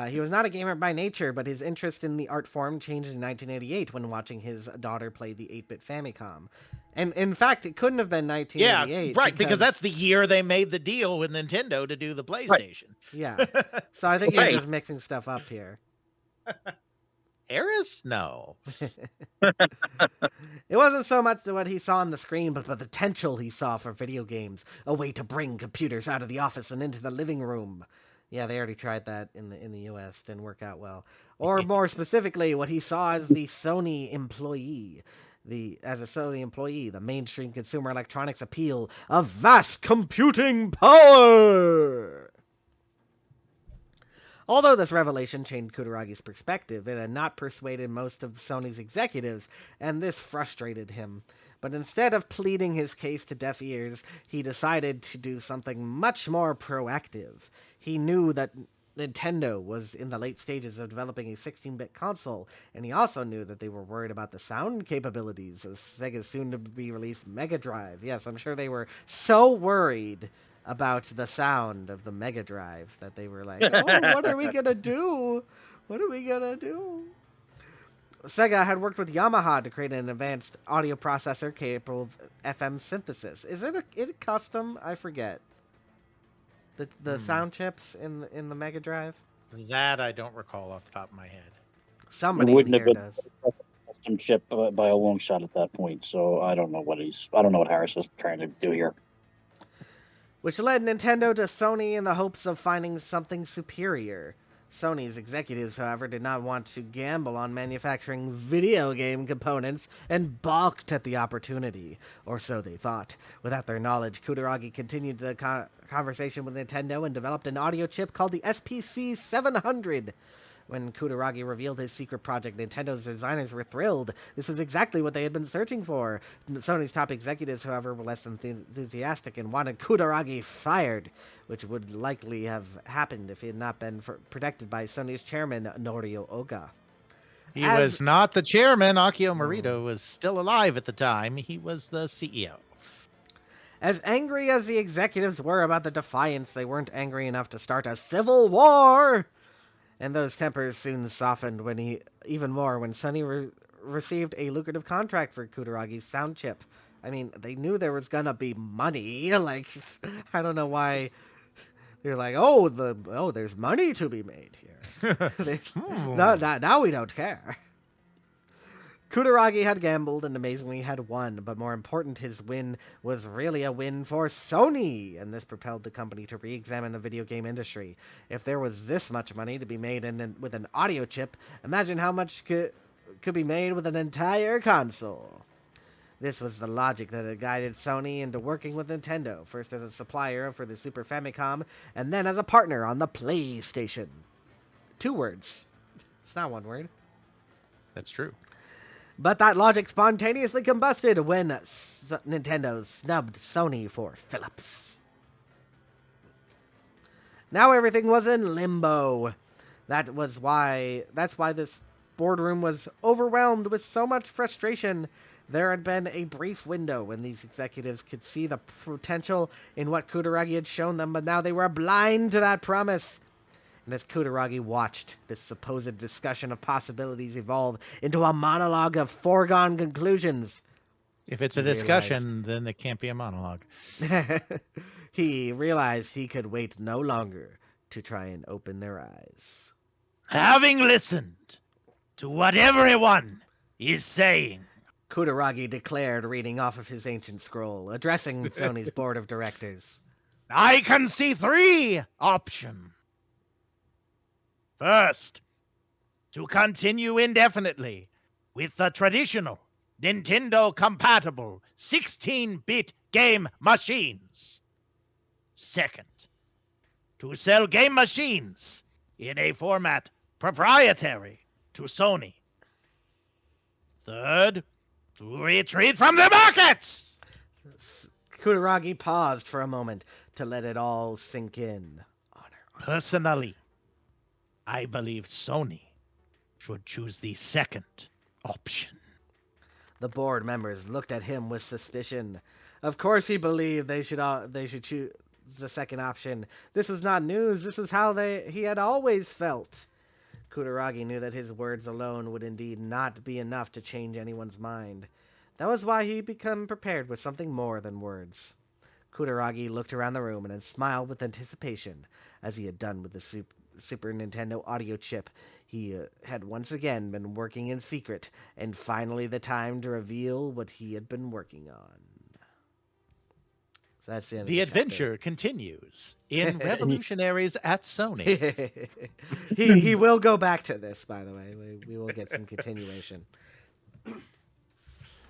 He was not a gamer by nature, but his interest in the art form changed in 1988 when watching his daughter play the 8-bit Famicom. And in fact, it couldn't have been 1988. Yeah, right, because that's the year they made the deal with Nintendo to do the PlayStation. Right. Yeah. So I think he's just mixing stuff up here. Harris? No. It wasn't so much what he saw on the screen, but the potential he saw for video games. A way to bring computers out of the office and into the living room. Yeah, they already tried that in the US. Didn't work out well. Or more specifically, what he saw as the Sony employee. The mainstream consumer electronics appeal of vast computing power. Although this revelation changed Kutaragi's perspective, it had not persuaded most of Sony's executives, and this frustrated him. But instead of pleading his case to deaf ears, he decided to do something much more proactive. He knew that Nintendo was in the late stages of developing a 16-bit console, and he also knew that they were worried about the sound capabilities of Sega's soon-to-be-released Mega Drive. Yes, I'm sure they were so worried about the sound of the Mega Drive that they were like, oh, what are we going to do? What are we going to do? Sega had worked with Yamaha to create an advanced audio processor capable of FM synthesis. Is it a custom? I forget. The sound chips in the Mega Drive? That I don't recall off the top of my head. Somebody wouldn't in have here been does. a custom chip by a long shot at that point. So I don't know what Harris is trying to do here. Which led Nintendo to Sony in the hopes of finding something superior. Sony's executives, however, did not want to gamble on manufacturing video game components and balked at the opportunity, or so they thought. Without their knowledge, Kutaragi continued the conversation with Nintendo and developed an audio chip called the SPC 700. When Kutaragi revealed his secret project, Nintendo's designers were thrilled. This was exactly what they had been searching for. Sony's top executives, however, were less enthusiastic and wanted Kutaragi fired, which would likely have happened if he had not been protected by Sony's chairman, Norio Oga. He was not the chairman. Akio Morita was still alive at the time. He was the CEO. As angry as the executives were about the defiance, they weren't angry enough to start a civil war. And those tempers soon softened when Sony received a lucrative contract for Kutaragi's sound chip. I mean, they knew there was gonna be money. Like, I don't know why they're like, there's money to be made here. Now we don't care. Kutaragi had gambled and amazingly had won, but more important, his win was really a win for Sony, and this propelled the company to re-examine the video game industry. If there was this much money to be made with an audio chip, imagine how much could be made with an entire console. This was the logic that had guided Sony into working with Nintendo, first as a supplier for the Super Famicom, and then as a partner on the PlayStation. 2 words. It's not 1 word. That's true. But that logic spontaneously combusted when Nintendo snubbed Sony for Philips. Now everything was in limbo. That's why this boardroom was overwhelmed with so much frustration. There had been a brief window when these executives could see the potential in what Kutaragi had shown them, but now they were blind to that promise. And as Kutaragi watched this supposed discussion of possibilities evolve into a monologue of foregone conclusions. If it's a discussion, then it can't be a monologue. He realized he could wait no longer to try and open their eyes. Having listened to what everyone is saying, Kutaragi declared, reading off of his ancient scroll, addressing Sony's board of directors. I can see 3 options. First, to continue indefinitely with the traditional Nintendo-compatible 16-bit game machines. Second, to sell game machines in a format proprietary to Sony. Third, to retreat from the markets. Kutaragi paused for a moment to let it all sink in. Personally, I believe Sony should choose the second option. The board members looked at him with suspicion. Of course he believed they should choose the second option. This was not news. This was how he had always felt. Kutaragi knew that his words alone would indeed not be enough to change anyone's mind. That was why he became prepared with something more than words. Kutaragi looked around the room and then smiled with anticipation, as he had done with the Super Nintendo audio chip. He had once again been working in secret, and finally the time to reveal what he had been working on. So that's the end of The chapter. adventure continues in Revolutionaries at Sony. he will go back to this, by the way. We will get some continuation.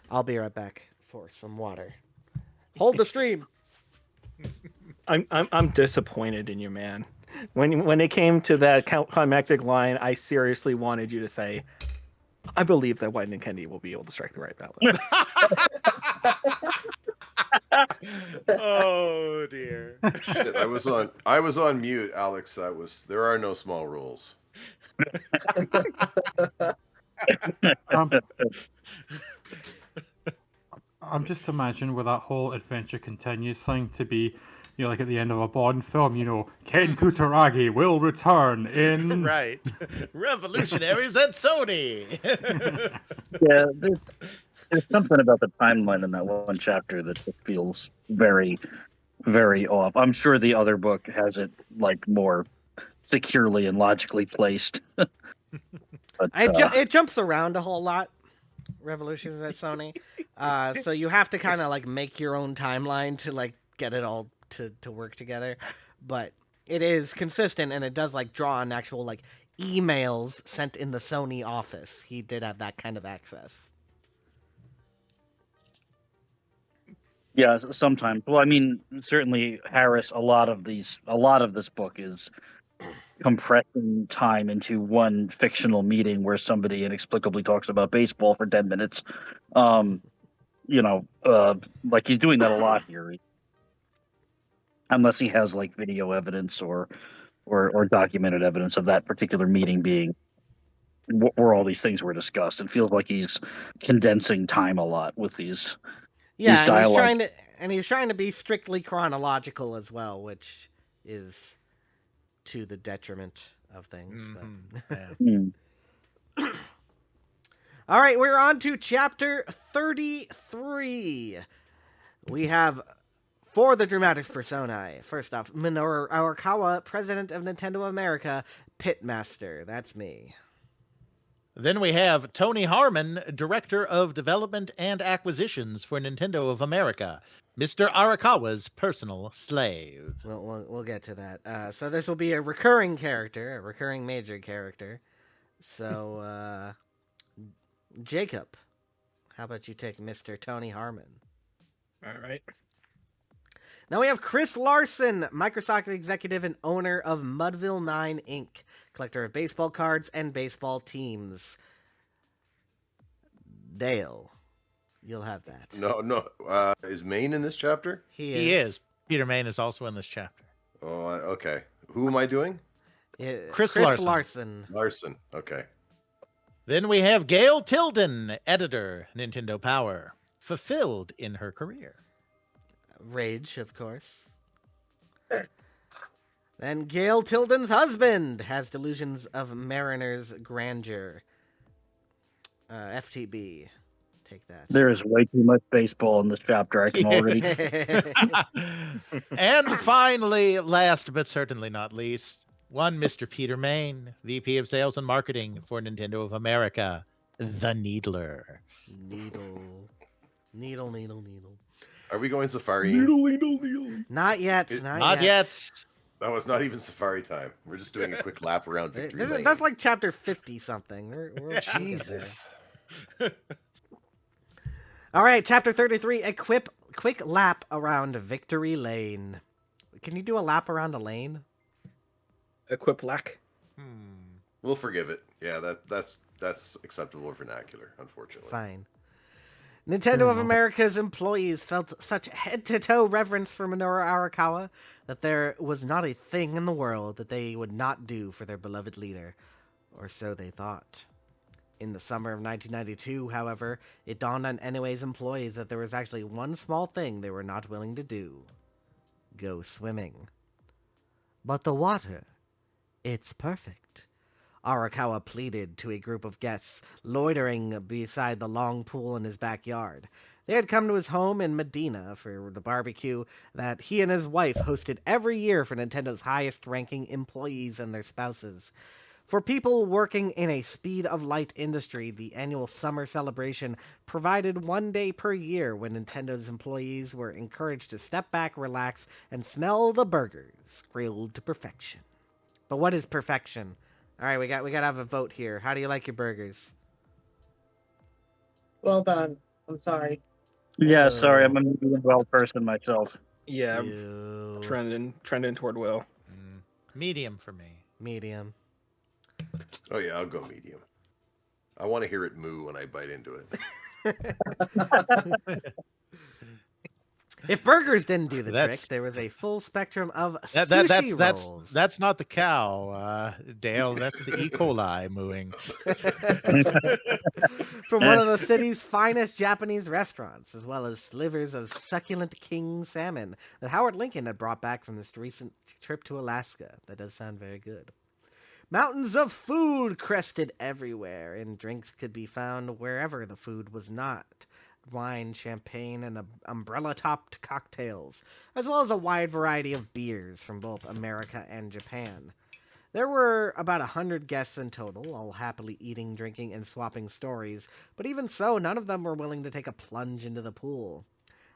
I'll be right back for some water. Hold the stream. I'm disappointed in you, man. When it came to that climactic line, I seriously wanted you to say, "I believe that Wieden and Kennedy will be able to strike the right balance." Oh dear. Shit, I was on mute, Alex. There are no small rules. I'm just imagining where that whole adventure continues thing to be, like at the end of a Bond film, Ken Kutaragi will return in... Right. Revolutionaries at Sony. Yeah, there's something about the timeline in that one chapter that just feels very, very off. I'm sure the other book has it more securely and logically placed. But, It jumps around a whole lot. Revolutions at Sony. So you have to kind of make your own timeline to get it all to work together. But it is consistent, and it does draw on actual emails sent in the Sony office. He did have that kind of access. yeah, sometimes. Well, I mean, certainly Harris. A lot of this book is compressing time into one fictional meeting where somebody inexplicably talks about baseball for 10 minutes. He's doing that a lot here. Unless he has video evidence or documented evidence of that particular meeting being where all these things were discussed. It feels like he's condensing time a lot with these dialogues. He's trying to be strictly chronological as well, which is to the detriment of things. Mm-hmm. But... All right, we're on to chapter 33. We have, for the Dramatis Personae, first off, Minoru Arakawa, President of Nintendo America, Pitmaster. That's me. Then we have Tony Harman, Director of Development and Acquisitions for Nintendo of America, Mr. Arakawa's personal slave. We'll get to that. So this will be a recurring character, a recurring major character. So, Jacob, how about you take Mr. Tony Harman? All right. Now we have Chris Larson, Microsoft executive and owner of Mudville 9 Inc., collector of baseball cards and baseball teams. Dale, you'll have that. No. Is Maine in this chapter? He is. Peter Main is also in this chapter. Oh, okay. Who am I doing? Chris Larson. Larson. Okay. Then we have Gail Tilden, editor, Nintendo Power, fulfilled in her career. Rage, of course. Then Gail Tilden's husband has delusions of Mariner's grandeur. FTB. Take that. There is way too much baseball in this chapter. I can already. And finally, last but certainly not least, one Mr. Peter Main, VP of Sales and Marketing for Nintendo of America, the Needler. Needle. Are we going safari? Not yet. Not yet. That was not even safari time. We're just doing a quick lap around Victory Lane. That's like chapter 50 something. We're Jesus. All right, chapter 33, a quick lap around Victory Lane. Can you do a lap around a lane? Equip lack. We'll forgive it. Yeah, that's acceptable vernacular, unfortunately. Fine. Nintendo of America's employees felt such head-to-toe reverence for Minoru Arakawa that there was not a thing in the world that they would not do for their beloved leader, or so they thought. In the summer of 1992, however, it dawned on NOA's employees that there was actually one small thing they were not willing to do. Go swimming. But the water, it's perfect. Arakawa pleaded to a group of guests loitering beside the long pool in his backyard. They had come to his home in Medina for the barbecue that he and his wife hosted every year for Nintendo's highest-ranking employees and their spouses. For people working in a speed-of-light industry, the annual summer celebration provided one day per year when Nintendo's employees were encouraged to step back, relax, and smell the burgers grilled to perfection. But what is perfection? All right, we got to have a vote here. How do you like your burgers? Well done. I'm sorry. Yeah, sorry, I'm a medium well person myself. Yeah, Ew. trending toward well. Medium for me. Medium. Oh yeah, I'll go medium. I want to hear it moo when I bite into it. If burgers didn't do the That's- trick, there was a full spectrum of sushi rolls. That's not the cow, Dale. That's the E. coli mooing. From one of the city's finest Japanese restaurants, as well as slivers of succulent king salmon that Howard Lincoln had brought back from this recent trip to Alaska. That does sound very good. Mountains of food crested everywhere, and drinks could be found wherever the food was not. Wine, champagne, and umbrella-topped cocktails, as well as a wide variety of beers from both America and Japan. There were about 100 guests in total, all happily eating, drinking, and swapping stories, but even so, none of them were willing to take a plunge into the pool.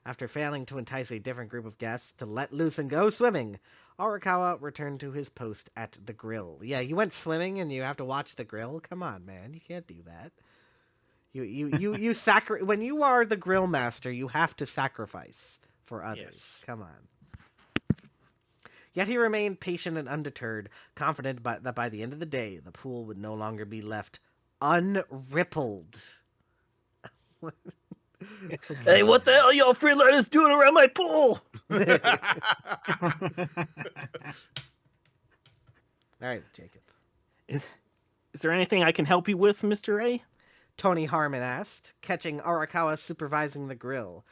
After failing to entice a different group of guests to let loose and go swimming, Arakawa returned to his post at the grill. Yeah, you went swimming and you have to watch the grill? Come on, man, you can't do that. When you are the grill master, you have to sacrifice for others. Yes. Come on. Yet he remained patient and undeterred, confident that by the end of the day, the pool would no longer be left unrippled. Hey, what the hell y'all freeliners doing around my pool? All right, Jacob. Is there anything I can help you with, Mr. A? Tony Harman asked, catching Arakawa supervising the grill.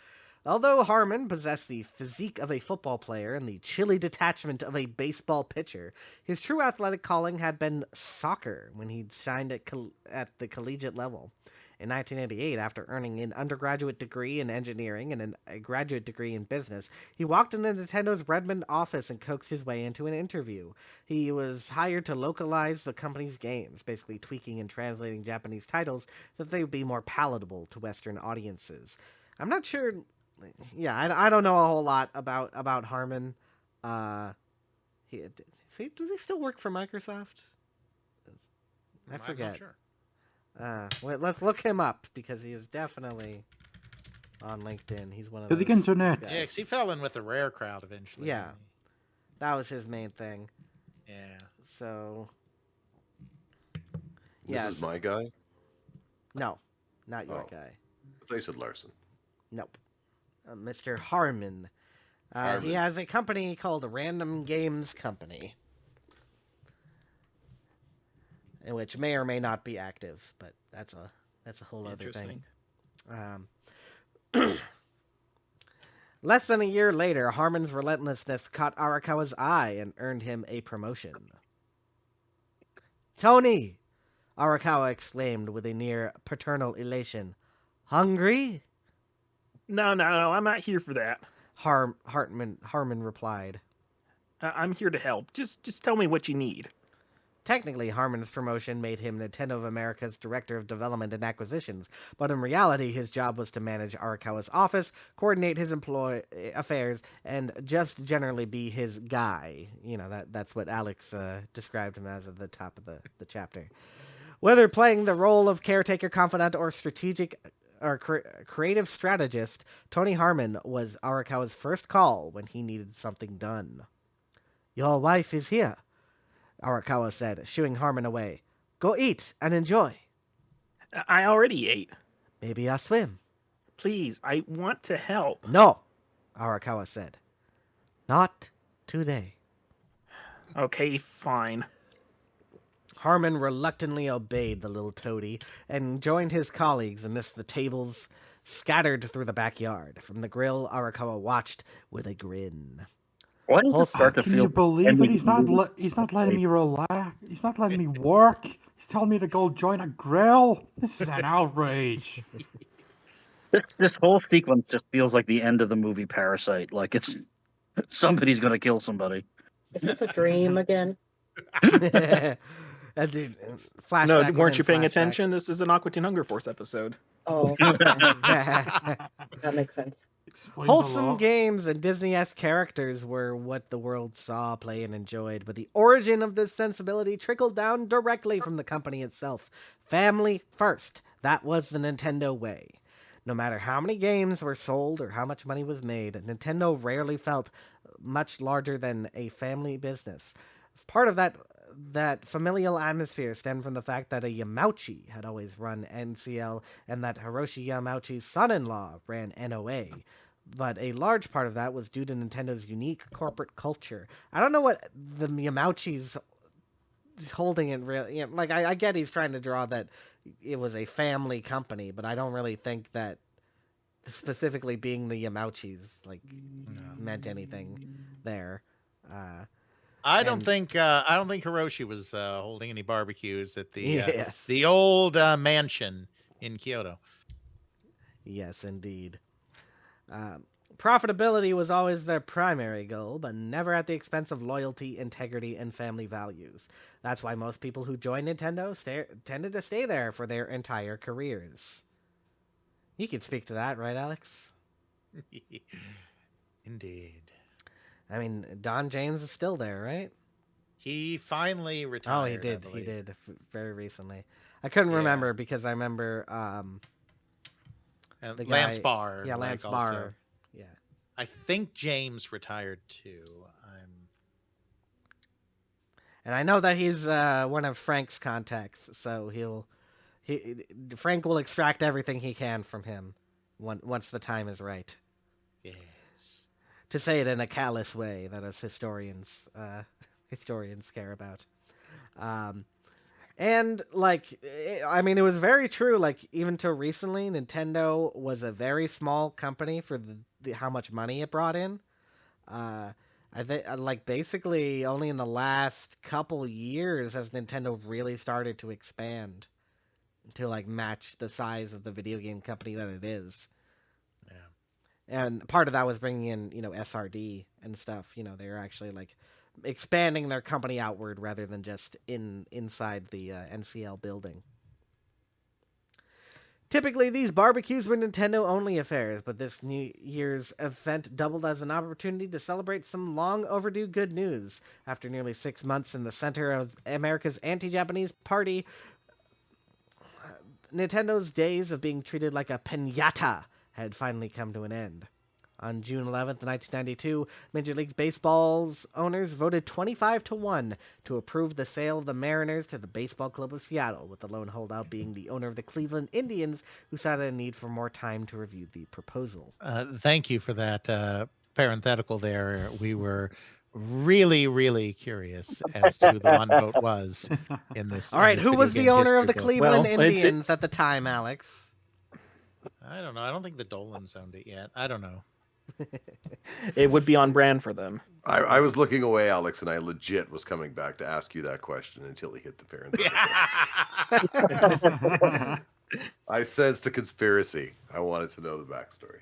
Although Harman possessed the physique of a football player and the chilly detachment of a baseball pitcher, his true athletic calling had been soccer when he shined at the collegiate level. In 1988, after earning an undergraduate degree in engineering and a graduate degree in business, he walked into Nintendo's Redmond office and coaxed his way into an interview. He was hired to localize the company's games, basically tweaking and translating Japanese titles so that they would be more palatable to Western audiences. I'm not sure. Yeah, I don't know a whole lot about Harman. Do they still work for Microsoft? I forget. I'm not sure. Well, let's look him up because he is definitely on LinkedIn. He's one of To those the internet. guys. Yeah, 'cause he fell in with the rare crowd eventually. Yeah. That was his main thing. Yeah. So, This is my guy. no, not your Oh. guy. I thought you said Larson. Nope. Mr. Harman. He Harman. has a company called Random Games Company, which may or may not be active, but that's a whole other thing. Less than a year later, Harman's relentlessness caught Arakawa's eye and earned him a promotion. Tony! Arakawa exclaimed with a near paternal elation. Hungry? No, I'm not here for that. Harman replied. I'm here to help. Just tell me what you need. Technically, Harman's promotion made him Nintendo of America's Director of Development and Acquisitions, but in reality, his job was to manage Arakawa's office, coordinate his employee affairs, and just generally be his guy. You know, that's what Alex described him as at the top of the chapter. Whether playing the role of caretaker, confidant, or strategic or creative strategist, Tony Harman was Arakawa's first call when he needed something done. Your wife is here. Arakawa said, shooing Harman away. Go eat and enjoy. I already ate. Maybe I'll swim. Please, I want to help. No, Arakawa said. Not today. Okay, fine. Harman reluctantly obeyed the little toady and joined his colleagues amidst the tables scattered through the backyard. From the grill, Arakawa watched with a grin. Why does it start to Can feel? you believe it? ending He's not letting me relax. He's not letting me work. He's telling me to go join a grill. This is an outrage. This whole sequence just feels like the end of the movie Parasite. Like it's somebody's gonna kill somebody. Is this a dream again? Flashback No, within weren't you paying flashback. attention? This is an Aqua Teen Hunger Force episode. Oh, that makes sense. Explains a Wholesome lot. games and Disney-esque characters were what the world saw, played, and enjoyed, but the origin of this sensibility trickled down directly from the company itself. Family first. That was the Nintendo way. No matter how many games were sold or how much money was made, Nintendo rarely felt much larger than a family business. Part of that familial atmosphere stemmed from the fact that a Yamauchi had always run NCL and that Hiroshi Yamauchi's son-in-law ran NOA. But a large part of that was due to Nintendo's unique corporate culture. I don't know what the Yamauchi's holding it really. You know, like I get he's trying to draw that it was a family company, but I don't really think that specifically being the Yamauchis like meant anything there. I don't think Hiroshi was holding any barbecues at the Yes. the old mansion in Kyoto. Yes, indeed. Profitability was always their primary goal, but never at the expense of loyalty, integrity, and family values. That's why most people who joined Nintendo tended to stay there for their entire careers. You can speak to that, right, Alex? Indeed. I mean, Don James is still there, right? He finally retired. Oh, he I did. He believe. did very recently. I couldn't Yeah. remember because I remember And the Lance guy- Barr. Yeah, Lance like, also. Barr. Yeah. I think James retired too. And I know that he's one of Frank's contacts, so Frank will extract everything he can from him once the time is right. Yes. To say it in a callous way that us historians care about. And I mean, it was very true. Like even till recently, Nintendo was a very small company for how much money it brought in. I think basically only in the last couple years has Nintendo really started to expand to match the size of the video game company that it is. Yeah. And part of that was bringing in, SRD and stuff. They're actually expanding their company outward rather than just inside the NCL building. Typically, these barbecues were Nintendo-only affairs, but this New Year's event doubled as an opportunity to celebrate some long-overdue good news. After nearly 6 months in the center of America's anti-Japanese party, Nintendo's days of being treated like a piñata had finally come to an end. On June 11th, 1992, Major League Baseball's owners voted 25-1 to approve the sale of the Mariners to the Baseball Club of Seattle, with the lone holdout being the owner of the Cleveland Indians, who cited a need for more time to review the proposal. Thank you for that parenthetical there. We were really, really curious as to who the one vote was in this. All right, in this who video was the game owner of the history book. Cleveland Well, it's- Indians at the time, Alex? I don't know. I don't think the Dolans owned it yet. I don't know. It would be on brand for them. I was looking away, Alex, and I legit was coming back to ask you that question until he hit the parenthesis. I says to conspiracy. I wanted to know the backstory.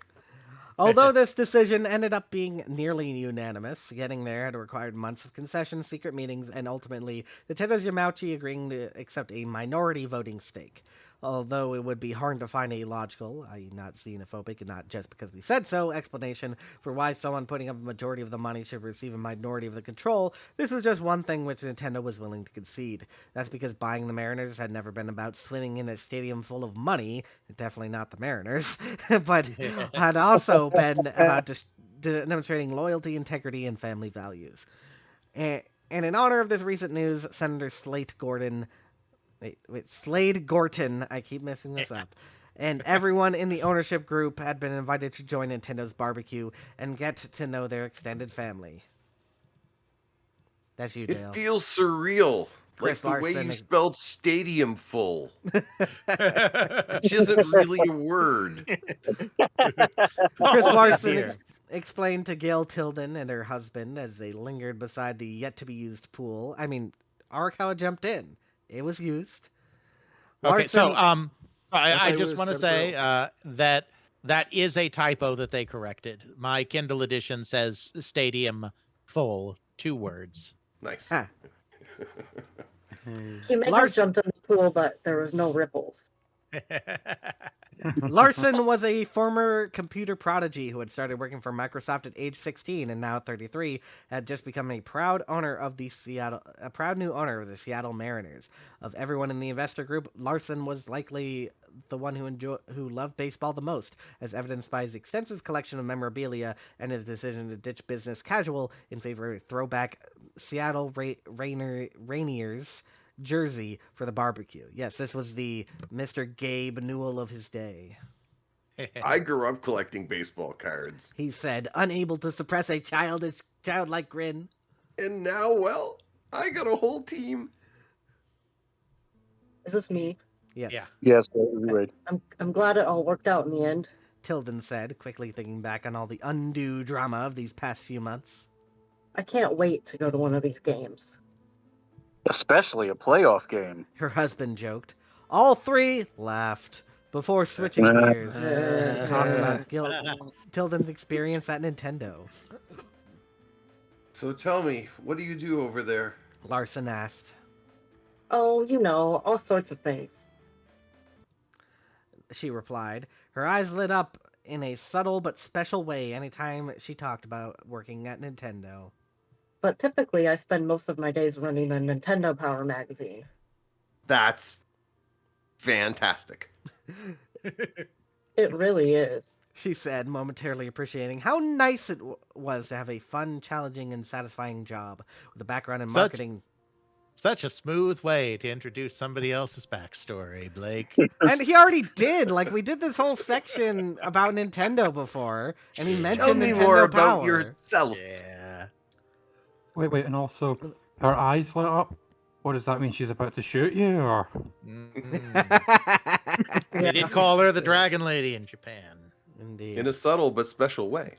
Although this decision ended up being nearly unanimous, getting there had required months of concessions, secret meetings, and ultimately Nintendo's Yamauchi agreeing to accept a minority voting stake. Although it would be hard to find a logical, i.e. not xenophobic and not just because we said so, explanation for why someone putting up a majority of the money should receive a minority of the control, this was just one thing which Nintendo was willing to concede. That's because buying the Mariners had never been about swimming in a stadium full of money, definitely not the Mariners, but had also been about demonstrating loyalty, integrity, and family values. And in honor of this recent news, Senator Slade Gorton, I keep messing this up, and everyone in the ownership group had been invited to join Nintendo's barbecue and get to know their extended family. That's you, Dale. It feels surreal. Chris like the way Larson you spelled stadium full. Which isn't really a word. Chris Larson dear. explained to Gail Tilden and her husband as they lingered beside the yet-to-be-used pool. I mean, Arakawa jumped in. It was used. Okay, so Larson- I thought it just was want to gonna say that is a typo that they corrected. My Kindle edition says stadium full, 2 words. Nice. Huh. He may have jumped in the pool, but there was no ripples. Larson was a former computer prodigy who had started working for Microsoft at age 16 and now 33 had just become a proud new owner of the Seattle Mariners. Of everyone in the investor group, Larson was likely the one who loved baseball the most, as evidenced by his extensive collection of memorabilia and his decision to ditch business casual in favor of a throwback Seattle Rainiers jersey for the barbecue. Yes, this was the Mr. Gabe Newell of his day. I grew up collecting baseball cards. He said, unable to suppress a childlike grin. And now, well, I got a whole team. Is this me? Yes. Yeah. Yes, you're right. I'm glad it all worked out in the end. Tilden said, quickly thinking back on all the undue drama of these past few months. I can't wait to go to one of these games. Especially a playoff game. Her husband joked. All three laughed before switching gears to talk about Tilden's experience at Nintendo. So tell me, what do you do over there? Larson asked. Oh, you know, all sorts of things. She replied. Her eyes lit up in a subtle but special way anytime she talked about working at Nintendo. But typically, I spend most of my days running the Nintendo Power magazine. That's fantastic. It really is. She said, momentarily appreciating how nice it was to have a fun, challenging, and satisfying job with a background in marketing. Such a smooth way to introduce somebody else's backstory, Blake. And he already did. Like, we did this whole section about Nintendo before, and he mentioned Tell me Nintendo more Power. about yourself. Yeah. Wait, and also, her eyes lit up? What does that mean? She's about to shoot you, or? They did call her the Dragon Lady in Japan. Indeed. In a subtle but special way.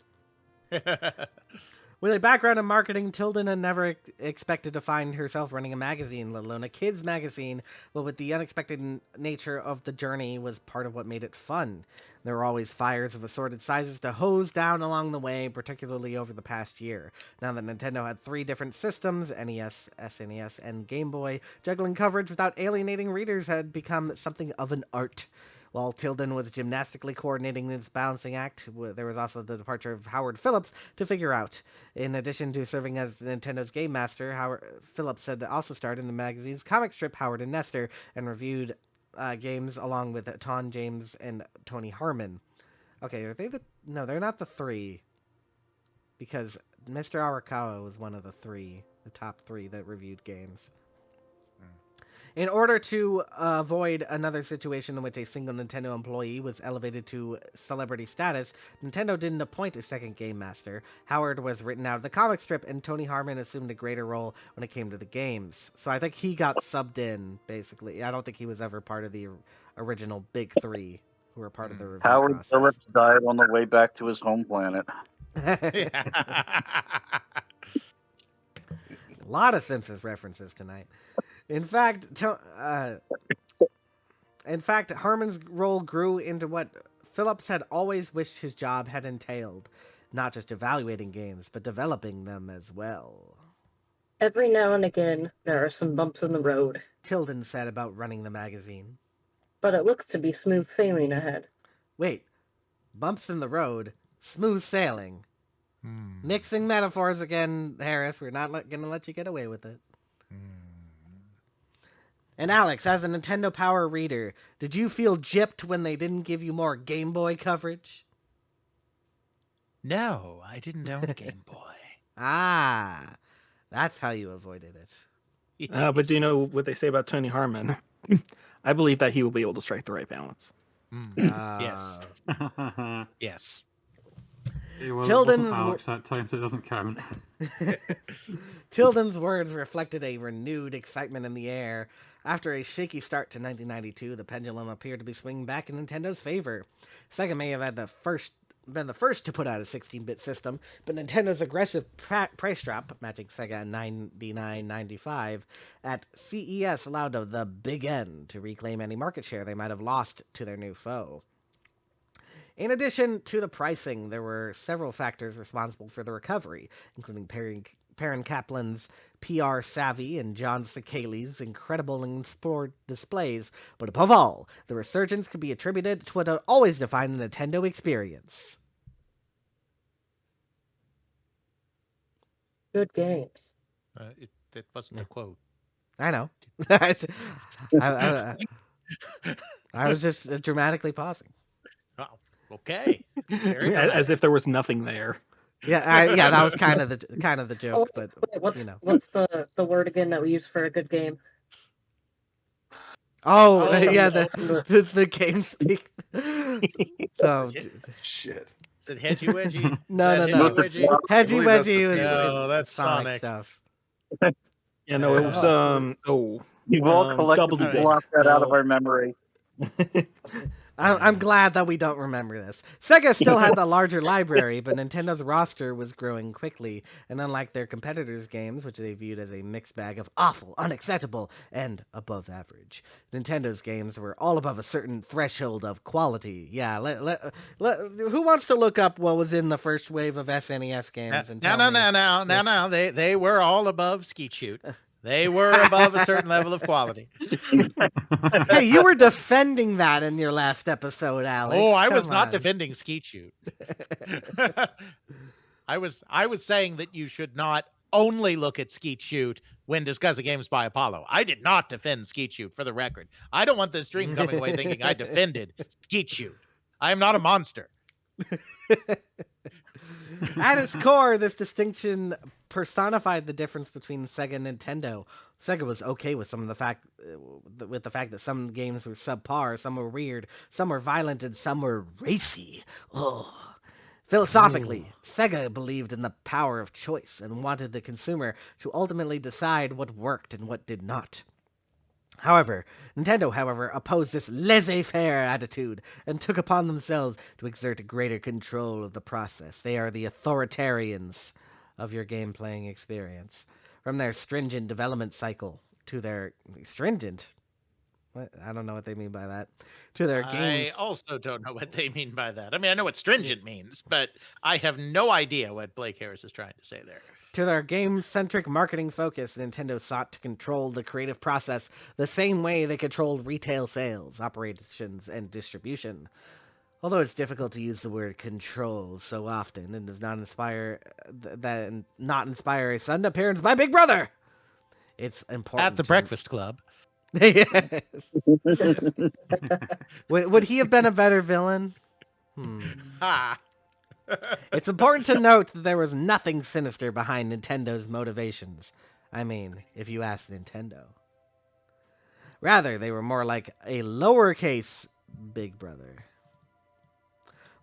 With a background in marketing, Tilden had never expected to find herself running a magazine, let alone a kids magazine, but with the unexpected nature of the journey was part of what made it fun. There were always fires of assorted sizes to hose down along the way, particularly over the past year. Now that Nintendo had 3 different systems, NES, SNES, and Game Boy, juggling coverage without alienating readers had become something of an art. While Tilden was gymnastically coordinating this balancing act, there was also the departure of Howard Phillips to figure out. In addition to serving as Nintendo's game master, Phillips had also starred in the magazine's comic strip Howard and Nestor and reviewed games along with Ton James and Tony Harman. Okay, are they No, they're not the 3. Because Mr. Arakawa was one of the top 3 that reviewed games. In order to avoid another situation in which a single Nintendo employee was elevated to celebrity status, Nintendo didn't appoint a second game master. Howard was written out of the comic strip, and Tony Harman assumed a greater role when it came to the games. So I think he got subbed in, basically. I don't think he was ever part of the original Big 3 who were part of the review Howard process. Phillips died on the way back to his home planet. A lot of Simpsons references tonight. In fact, Harman's role grew into what Phillips had always wished his job had entailed, not just evaluating games, but developing them as well. Every now and again, there are some bumps in the road, Tilden said about running the magazine. but it looks to be smooth sailing ahead. Wait, bumps in the road, smooth sailing. Mixing metaphors again, Harris. We're not going to let you get away with it. And Alex, as a Nintendo Power reader, did you feel gypped when they didn't give you more Game Boy coverage? No, I didn't own a Game Boy. Ah, That's how you avoided it. But do you know what they say about Tony Harman? I believe that he will be able to strike the right balance. Yes. Ah. Yes. Yeah, well, it Tilden's wasn't Alex that time, so it doesn't count. Tilden's words reflected a renewed excitement in the air. After a shaky start to 1992, the pendulum appeared to be swinging back in Nintendo's favor. Sega may have had been the first to put out a 16-bit system, but Nintendo's aggressive price drop, matching Sega at $99.95 at CES, allowed the Big N to reclaim any market share they might have lost to their new foe. In addition to the pricing, there were several factors responsible for the recovery, including Perrin Kaplan's PR savvy and John Cicale's incredible in-store displays, but above all, the resurgence could be attributed to what had always defined the Nintendo experience. Good games. It wasn't a quote. I know. I was just dramatically pausing. Oh, okay. Very As if there was nothing there. Yeah, that was kind of the joke, but What's you know. what's the word again that we use for a good game? Oh, Oh, yeah, no. the game speak. So, Shit. Is it Hedgy Wedgy? No, Is that no. Hedgy Wedgy? Hedgy believe that's the Wedgy is, theme. No, that's Sonic Sonic. stuff. Yeah, no, it was You've all Double collectively D. blocked that out of No. our memory. I'm glad that we don't remember this. Sega still had the larger library, but Nintendo's roster was growing quickly, and unlike their competitors' games, which they viewed as a mixed bag of awful, unacceptable, and above average, Nintendo's games were all above a certain threshold of quality. Yeah, who wants to look up what was in the first wave of SNES games? And tell me? No. They were all above Skeet Shoot. They were above a certain level of quality. Hey, you were defending that in your last episode, Alex. Oh, I was Come not on. defending Skeet Shoot. I was saying that you should not only look at Skeet Shoot when discussing games by Apollo. I did not defend Skeet Shoot, for the record. I don't want this stream coming away thinking I defended Skeet Shoot. I am not a monster. At its core, this distinction personified the difference between Sega and Nintendo. Sega was okay with the fact that some games were subpar, some were weird, some were violent, and some were racy. Ugh. Philosophically, Sega believed in the power of choice and wanted the consumer to ultimately decide what worked and what did not. Nintendo, opposed this laissez-faire attitude and took upon themselves to exert greater control of the process. They are the authoritarians of your game-playing experience. From their stringent development cycle to their stringent... What? I don't know what they mean by that. To their games... I also don't know what they mean by that. I mean, I know what stringent means, but I have no idea what Blake Harris is trying to say there. To their game-centric marketing focus, Nintendo sought to control the creative process the same way they controlled retail sales, operations, and distribution. Although it's difficult to use the word control so often and does not inspire a sudden appearance by Big Brother, it's important. At the Breakfast Club. Would he have been a better villain? Ha! It's important to note that there was nothing sinister behind Nintendo's motivations. I mean, if you ask Nintendo. Rather, they were more like a lowercase Big Brother.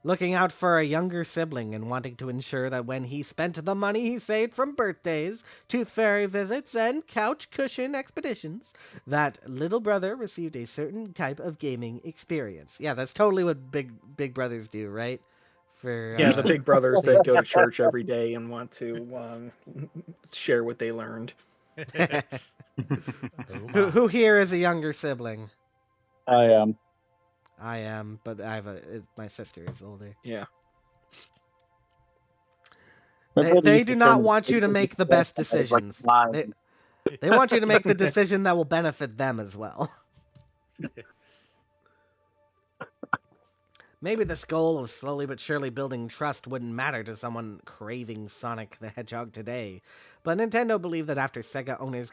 Looking out for a younger sibling and wanting to ensure that when he spent the money he saved from birthdays, tooth fairy visits, and couch cushion expeditions, that little brother received a certain type of gaming experience. Yeah, that's totally what big brothers do, right? The big brothers that go to church every day and want to share what they learned. Who here is a younger sibling? I am, but my sister is older. Yeah. They do not want you to make the best decisions. They want you to make the decision that will benefit them as well. Maybe this goal of slowly but surely building trust wouldn't matter to someone craving Sonic the Hedgehog today. But Nintendo believed that after Sega owners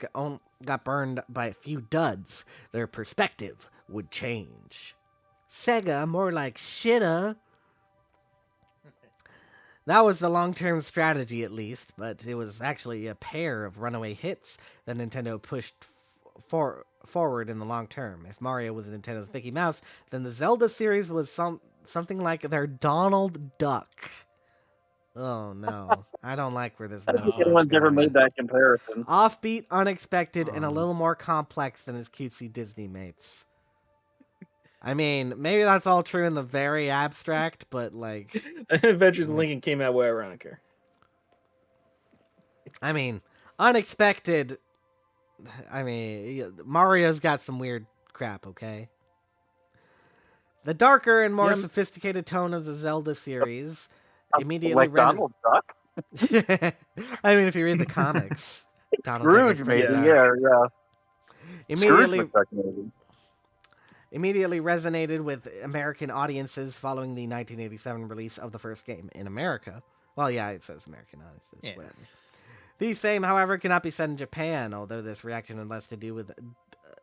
got burned by a few duds, their perspective would change. Sega, more like shitta. That was the long-term strategy, at least, but it was actually a pair of runaway hits that Nintendo pushed forward in the long term. If Mario was Nintendo's Mickey Mouse, then the Zelda series was something like their Donald Duck. Oh no, I don't like where this I don't think metaphor is anyone's ever going. made that comparison. Offbeat, unexpected, and a little more complex than his cutesy Disney mates. I mean, maybe that's all true in the very abstract, but like... Adventures in Lincoln came out way around, I don't care. I mean, unexpected... I mean, Mario's got some weird crap, okay? The darker and more sophisticated tone of the Zelda series immediately... Like Donald Duck? I mean, if you read the comics... Donald Scrooge, maybe, yeah. Immediately resonated with American audiences following the 1987 release of the first game in America. Well, yeah, it says American audiences. Yeah. Whatever. These same, however, cannot be said in Japan, although this reaction had less to do with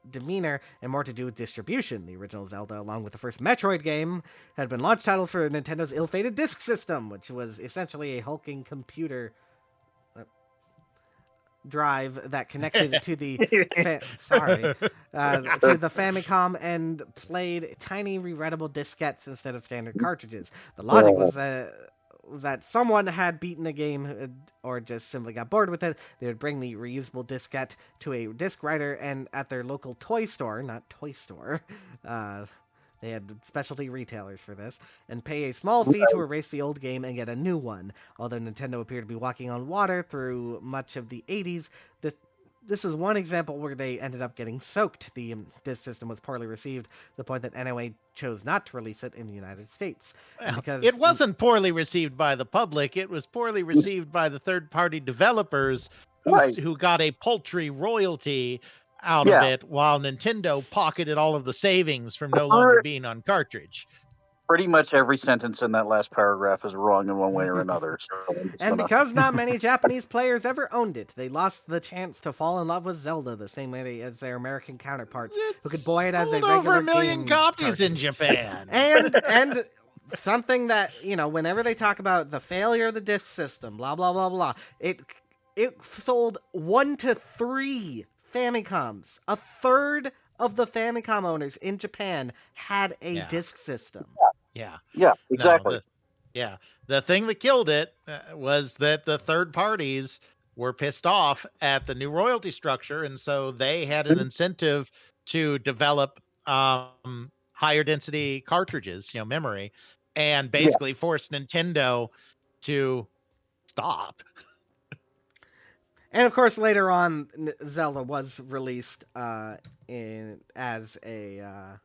demeanor and more to do with distribution. The original Zelda, along with the first Metroid game, had been launch titles for Nintendo's ill-fated disk system, which was essentially a hulking computer drive that connected to the to the Famicom and played tiny rereadable diskettes instead of standard cartridges. The logic was that someone had beaten a game or just simply got bored with it. They would bring the reusable diskette to a disc writer, and at their local toy store, not toy store, they had specialty retailers for this, and pay a small fee to erase the old game and get a new one. Although Nintendo appeared to be walking on water through much of the 80s, this is one example where they ended up getting soaked. The disc system was poorly received to the point that NOA chose not to release it in the United States. Well, because it wasn't poorly received by the public. It was poorly received by the third-party developers who got a paltry royalty out of it, while Nintendo pocketed all of the savings from no longer being on cartridge. Pretty much every sentence in that last paragraph is wrong in one way or another. So because not many Japanese players ever owned it, they lost the chance to fall in love with Zelda the same way as their American counterparts, who could buy it as a regular over 1 million copies in Japan. And something that, whenever they talk about the failure of the disc system, blah blah blah blah, it sold 1 to 3 Famicoms. A third of the Famicom owners in Japan had a disc system. Yeah, exactly. The thing that killed it was that the third parties were pissed off at the new royalty structure, and so they had an incentive to develop higher density cartridges, memory, and basically forced Nintendo to stop. And of course, later on, Zelda was released as a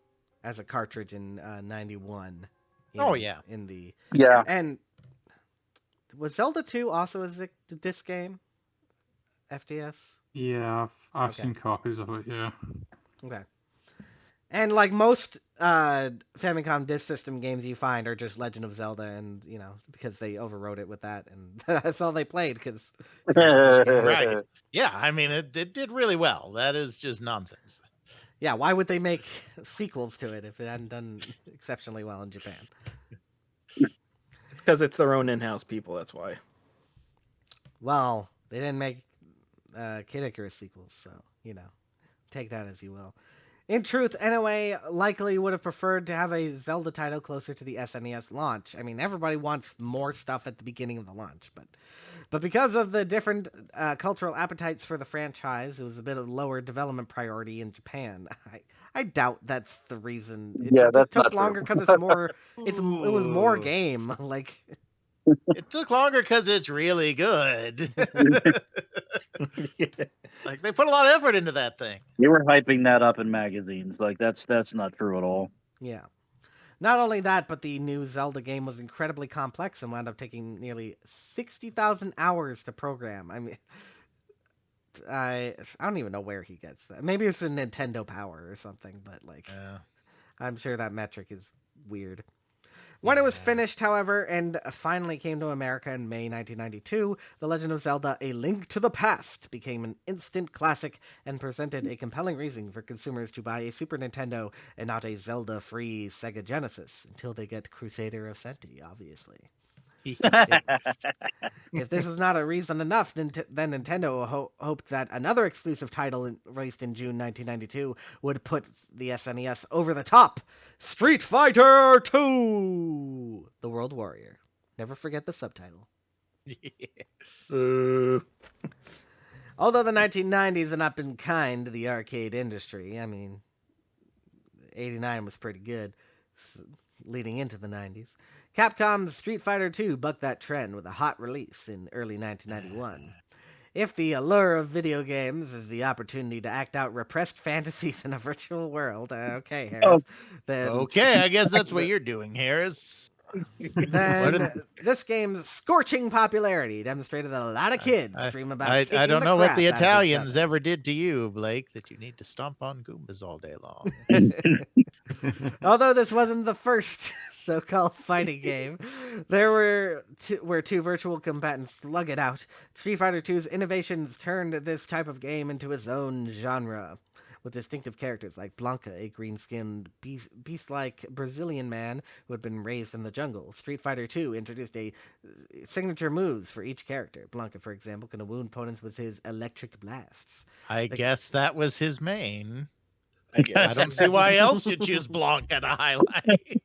cartridge in '91. And was Zelda 2 also a disc game? FDS. Yeah, I've seen copies of it. Yeah. Okay. And like most Famicom disc system games you find are just Legend of Zelda, and because they overwrote it with that, and that's all they played. Because right, yeah, I mean it did really well. That is just nonsense. Yeah, why would they make sequels to it if it hadn't done exceptionally well in Japan? It's because it's their own in-house people. That's why. Well, they didn't make Kid Icarus sequels, so take that as you will. In truth, NOA likely would have preferred to have a Zelda title closer to the SNES launch. I mean, everybody wants more stuff at the beginning of the launch, but because of the different cultural appetites for the franchise, it was a bit of lower development priority in Japan. I doubt that's the reason. It just took longer because it's more. It was more game. Like it took longer because it's really good. Like they put a lot of effort into that thing. You were hyping that up in magazines. Like that's not true at all. Yeah. Not only that, but the new Zelda game was incredibly complex and wound up taking nearly 60,000 hours to program. I mean, I don't even know where he gets that. Maybe it's the Nintendo Power or something, but I'm sure that metric is weird. When it was finished, however, and finally came to America in May 1992, The Legend of Zelda: A Link to the Past became an instant classic and presented a compelling reason for consumers to buy a Super Nintendo and not a Zelda-free Sega Genesis, until they get Crusader of Senti, obviously. If this was not a reason enough, then Nintendo hoped that another exclusive title released in June 1992 would put the SNES over the top. Street Fighter 2! The World Warrior. Never forget the subtitle. Although the 1990s had not been kind to the arcade industry, I mean, 89 was pretty good, leading into the 90s. Capcom's Street Fighter II bucked that trend with a hot release in early 1991. If the allure of video games is the opportunity to act out repressed fantasies in a virtual world, okay, Harris. Then, Okay, I guess that's what you're doing, Harris. Then this game's scorching popularity demonstrated that a lot of kids dream about kicking I don't the know what crap the out of each Italians other. ever did to you, Blake, that you need to stomp on Goombas all day long. Although this wasn't the first so-called fighting game, there were two virtual combatants slug it out. Street Fighter II's innovations turned this type of game into its own genre, with distinctive characters like Blanca, a green-skinned, beast-like Brazilian man who had been raised in the jungle. Street Fighter II introduced signature moves for each character. Blanca, for example, can wound opponents with his electric blasts. I guess that was his main. I guess. I don't see why else you'd choose Blanca to highlight.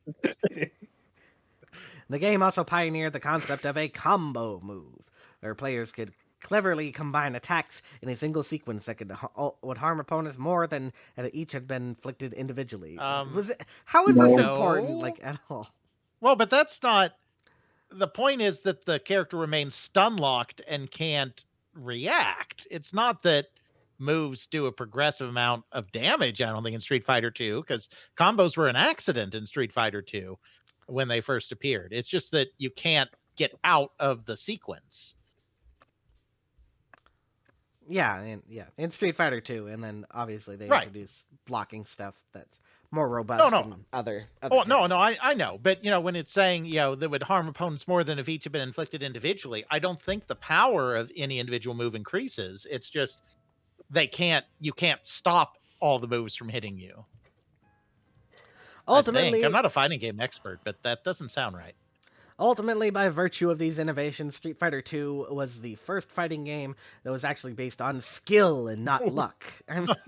The game also pioneered the concept of a combo move, where players could cleverly combine attacks in a single sequence that would harm opponents more than each had been inflicted individually. How is this important, like, at all? Well, but that's not... The point is that the character remains stun-locked and can't react. It's not that moves do a progressive amount of damage, I don't think, in Street Fighter 2, because combos were an accident in Street Fighter 2 when they first appeared. It's just that you can't get out of the sequence. Yeah, in Street Fighter 2, and then obviously they introduce blocking stuff that's more robust than other games. I know, but when it's saying that would harm opponents more than if each had been inflicted individually, I don't think the power of any individual move increases. It's just you can't stop all the moves from hitting you. Ultimately, I'm not a fighting game expert, but that doesn't sound right. Ultimately, by virtue of these innovations, Street Fighter II was the first fighting game that was actually based on skill and not luck.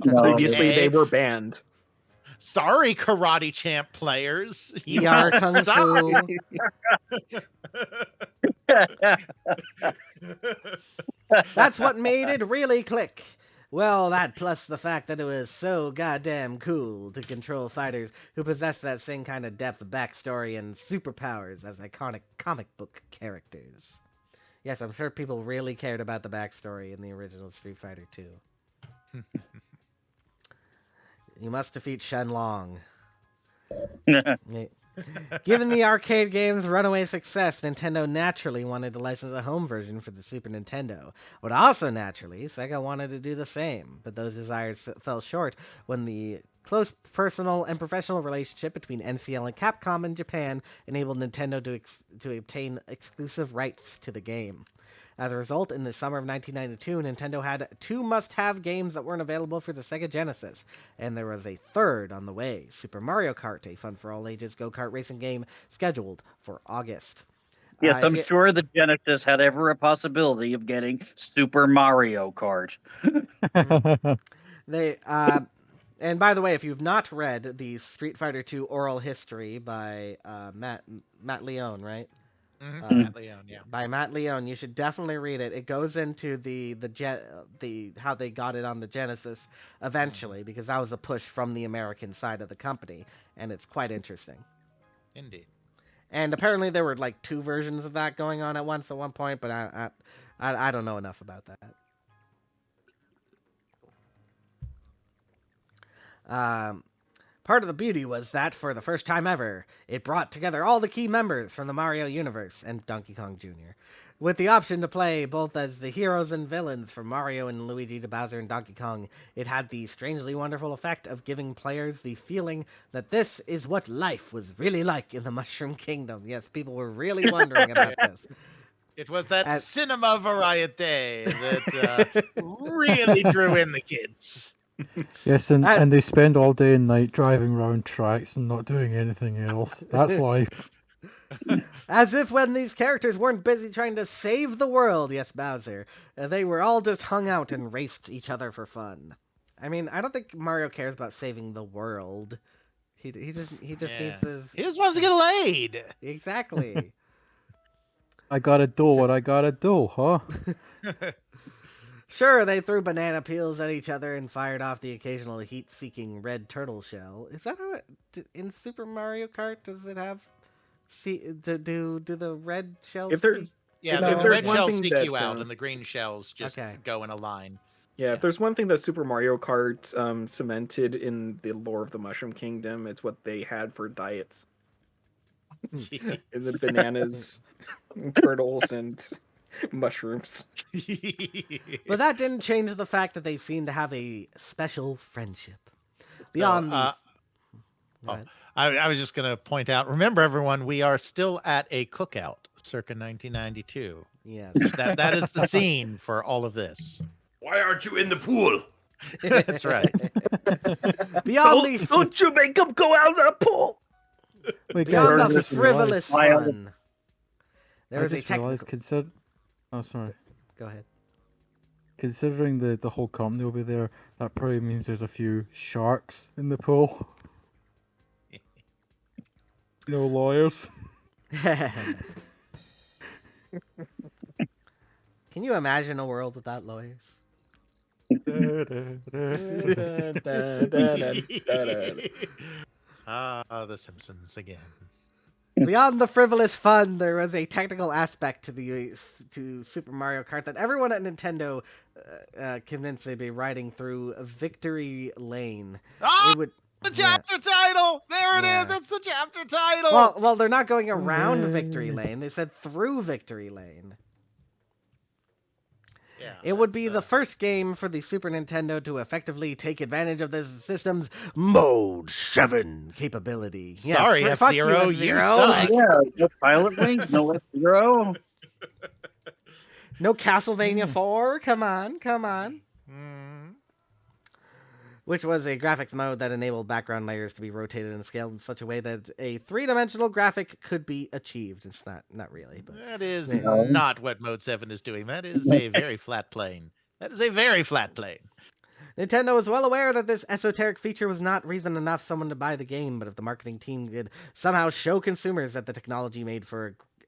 Previously, they were banned. Sorry, Karate Champ players. ER Kung Fu. That's what made it really click. Well, that plus the fact that it was so goddamn cool to control fighters who possessed that same kind of depth, backstory, and superpowers as iconic comic book characters. Yes, I'm sure people really cared about the backstory in the original Street Fighter 2. You must defeat Shenlong. Given the arcade game's runaway success, Nintendo naturally wanted to license a home version for the Super Nintendo. But also naturally, Sega wanted to do the same, but those desires fell short when the close personal and professional relationship between NCL and Capcom in Japan enabled Nintendo to obtain exclusive rights to the game. As a result, in the summer of 1992, Nintendo had 2 must-have games that weren't available for the Sega Genesis, and there was a third on the way, Super Mario Kart, a fun-for-all-ages go-kart racing game scheduled for August. Yes, I'm sure the Genesis had ever a possibility of getting Super Mario Kart. And by the way, if you've not read the Street Fighter II oral history by Matt Leone, right? Matt Leone, yeah. By Matt Leone, you should definitely read it. It goes into the how they got it on the Genesis eventually, because that was a push from the American side of the company, and it's quite interesting. Indeed. And apparently there were like 2 versions of that going on at once at one point, but I don't know enough about that. Part of the beauty was that, for the first time ever, it brought together all the key members from the Mario universe and Donkey Kong Jr., with the option to play both as the heroes and villains from Mario and Luigi to Bowser and Donkey Kong. It had the strangely wonderful effect of giving players the feeling that this is what life was really like in the Mushroom Kingdom. Yes, people were really wondering about this. It was that cinema variete that really drew in the kids. Yes, and they spend all day and night driving around tracks and not doing anything else. That's life. As if when these characters weren't busy trying to save the world, yes, Bowser, they were all just hung out and raced each other for fun. I mean, I don't think Mario cares about saving the world. He just needs his... He just wants to get laid. Exactly. I gotta do what I gotta do, huh? Sure, they threw banana peels at each other and fired off the occasional heat-seeking red turtle shell. Is that how it... In Super Mario Kart, does it have... Do the red shells... If there's Yeah, if the there's red one shells thing seek that, you out, and the green shells just go in a line. Yeah, if there's one thing that Super Mario Kart cemented in the lore of the Mushroom Kingdom, it's what they had for diets. In the bananas, turtles, and mushrooms. But that didn't change the fact that they seemed to have a special friendship. Beyond I was just going to point out, remember everyone, we are still at a cookout circa 1992. Yes. That is the scene for all of this. Why aren't you in the pool? That's right. Don't you make them go out of the pool! Wait, Beyond guys, the I just frivolous realized- fun. There was a technical... Oh, sorry. Go ahead. Considering the whole company will be there, that probably means there's a few sharks in the pool. No lawyers. Can you imagine a world without lawyers? The Simpsons again. Beyond the frivolous fun, there was a technical aspect to Super Mario Kart that everyone at Nintendo convinced they'd be riding through Victory Lane. Oh, it would, the chapter title! There it is! It's the chapter title! Well, they're not going around Victory Lane. They said through Victory Lane. Yeah, it would be the first game for the Super Nintendo to effectively take advantage of this system's Mode 7 capability. Sorry, yeah, F-Zero, you suck. Yeah, no Pilot Wing, no F-Zero. No Castlevania 4, come on. Which was a graphics mode that enabled background layers to be rotated and scaled in such a way that a three-dimensional graphic could be achieved. It's not really, but that is not what Mode 7 is doing. That is a very flat plane. Nintendo was well aware that this esoteric feature was not reason enough someone to buy the game, but if the marketing team could somehow show consumers that the technology made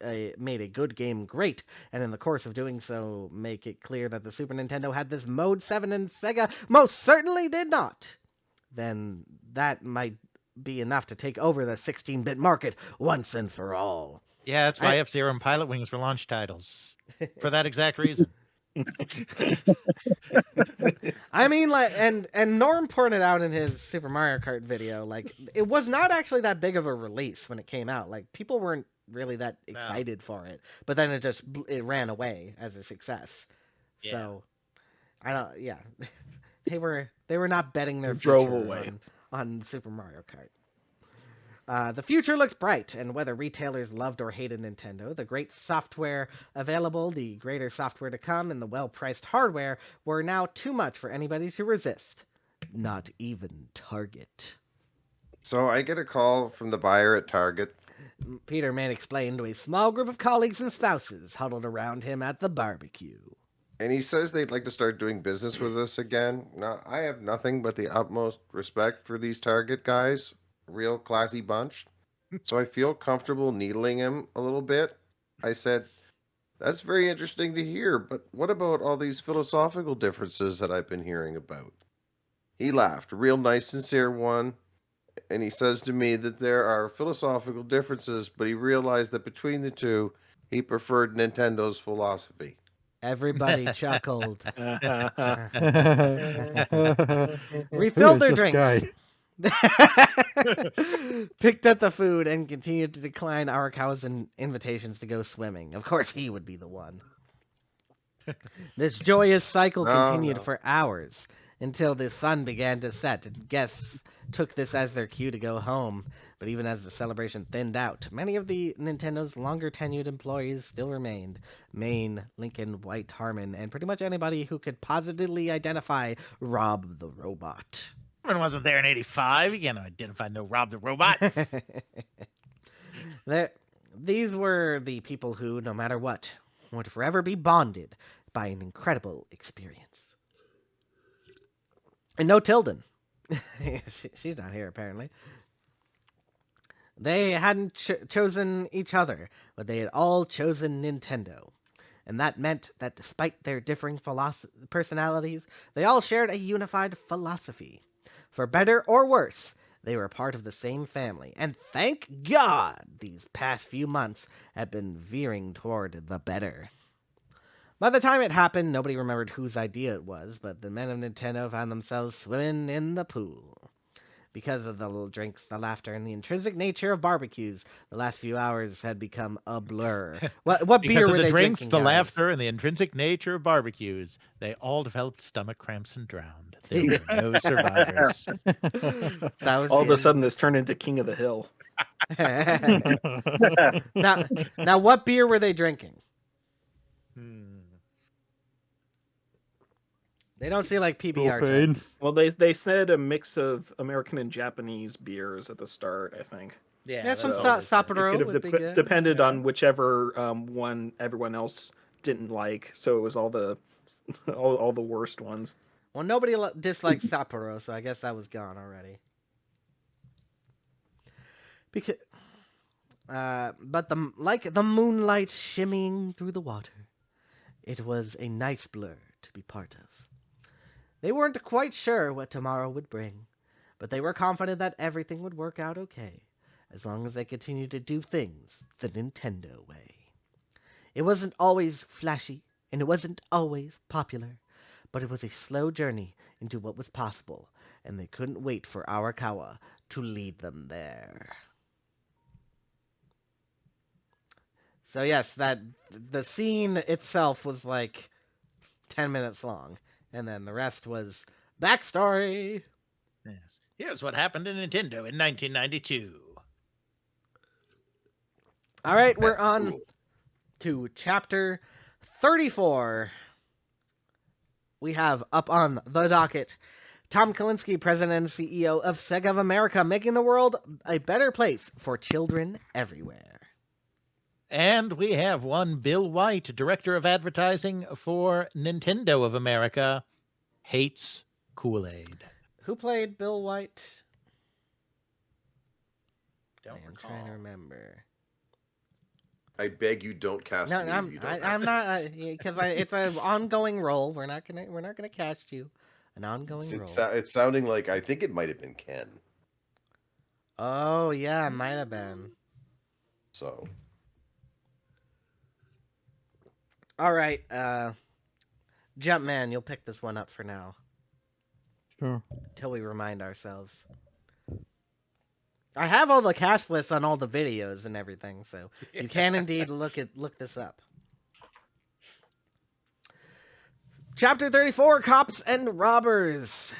a good game great, and in the course of doing so make it clear that the Super Nintendo had this Mode 7 and Sega most certainly did not, then that might be enough to take over the 16-bit market once and for all. Yeah, that's why F-Zero and Pilot Wings were launch titles. For that exact reason. I mean, like, and Norm pointed out in his Super Mario Kart video, like, it was not actually that big of a release when it came out. Like, people weren't really that excited for it, but then it ran away as a success. Yeah. So they were not betting their future on Super Mario Kart. The future looked bright, and whether retailers loved or hated Nintendo, the great software available, the greater software to come, and the well-priced hardware were now too much for anybody to resist. Not even Target. So I get a call from the buyer at Target. Peter Mann explained to a small group of colleagues and spouses huddled around him at the barbecue. And he says they'd like to start doing business with us again. Now, I have nothing but the utmost respect for these Target guys. Real classy bunch. So I feel comfortable needling him a little bit. I said, that's very interesting to hear, but what about all these philosophical differences that I've been hearing about? He laughed, a real nice, sincere one. And he says to me that there are philosophical differences, but he realized that between the two, he preferred Nintendo's philosophy. Everybody chuckled. Refilled their drinks. Picked up the food and continued to decline Arakawa's invitations to go swimming. Of course, he would be the one. This joyous cycle continued for hours until the sun began to set. Guests took this as their cue to go home. But even as the celebration thinned out, many of the Nintendo's longer tenured employees still remained. Maine, Lincoln, White, Harman, and pretty much anybody who could positively identify Rob the Robot. Harman wasn't there in '85. You can't identify no Rob the Robot. These were the people who, no matter what, would forever be bonded by an incredible experience. And no Tilden. She's not here, apparently. They hadn't chosen each other, but they had all chosen Nintendo. And that meant that despite their differing personalities, they all shared a unified philosophy. For better or worse, they were part of the same family. And thank God these past few months had been veering toward the better. By the time it happened, nobody remembered whose idea it was, but the men of Nintendo found themselves swimming in the pool. Because of the little drinks, the laughter, and the intrinsic nature of barbecues, the last few hours had become a blur. What beer were they drinks, drinking, the guys? laughter, and the intrinsic nature of barbecues, they all developed stomach cramps and drowned. There were no survivors. That was All of a sudden, this turned into King of the Hill. now, what beer were they drinking? They don't see like PBR Propane. types. Well, they said a mix of American and Japanese beers at the start, I think. Yeah, some so Sapporo It could would have be good. depended on whichever one everyone else didn't like. So it was all the all the worst ones. Well, nobody dislikes Sapporo, so I guess that was gone already. Because, but like the moonlight shimmying through the water, it was a nice blur to be part of. They weren't quite sure what tomorrow would bring, but they were confident that everything would work out okay, as long as they continued to do things the Nintendo way. It wasn't always flashy, and it wasn't always popular, but it was a slow journey into what was possible, and they couldn't wait for Arakawa to lead them there. So yes, the scene itself was like 10 minutes long, and then the rest was backstory. Yes. Here's what happened to Nintendo in 1992. All right, we're on to chapter 34. We have up on the docket Tom Kalinske, President and CEO of Sega of America, making the world a better place for children everywhere. And we have one Bill White, Director of Advertising for Nintendo of America, hates Kool-Aid. Who played Bill White? I'm recall. trying to remember. I beg you, don't cast No, me. I'm, You don't I'm not because it's an ongoing role. We're not gonna cast you. An ongoing role. It's sounding like I think it might have been Ken. Oh yeah, it might have been. So. All right, Jumpman, you'll pick this one up for now. Sure. Until we remind ourselves. I have all the cast lists on all the videos and everything, so you can indeed look this up. Chapter 34, Cops and Robbers.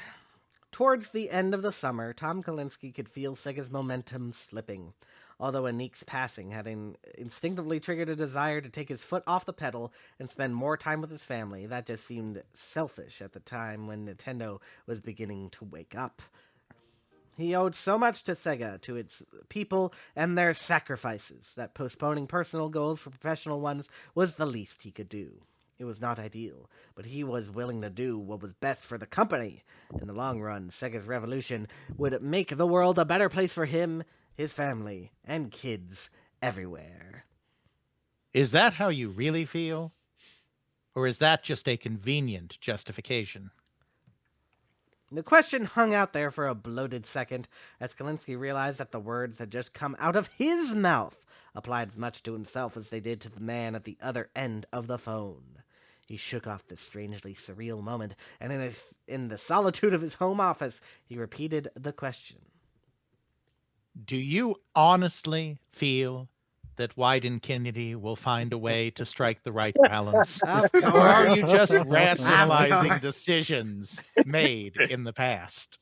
Towards the end of the summer, Tom Kalinske could feel Sega's momentum slipping. Although Anik's passing had instinctively triggered a desire to take his foot off the pedal and spend more time with his family, that just seemed selfish at the time when Nintendo was beginning to wake up. He owed so much to Sega, to its people, and their sacrifices, that postponing personal goals for professional ones was the least he could do. It was not ideal, but he was willing to do what was best for the company. In the long run, Sega's revolution would make the world a better place for him, his family, and kids everywhere. Is that how you really feel? Or is that just a convenient justification? The question hung out there for a bloated second as Kalinske realized that the words that just come out of his mouth applied as much to himself as they did to the man at the other end of the phone. He shook off this strangely surreal moment, and in the solitude of his home office, he repeated the question. Do you honestly feel that Wieden Kennedy will find a way to strike the right balance? Or are you just rationalizing decisions made in the past?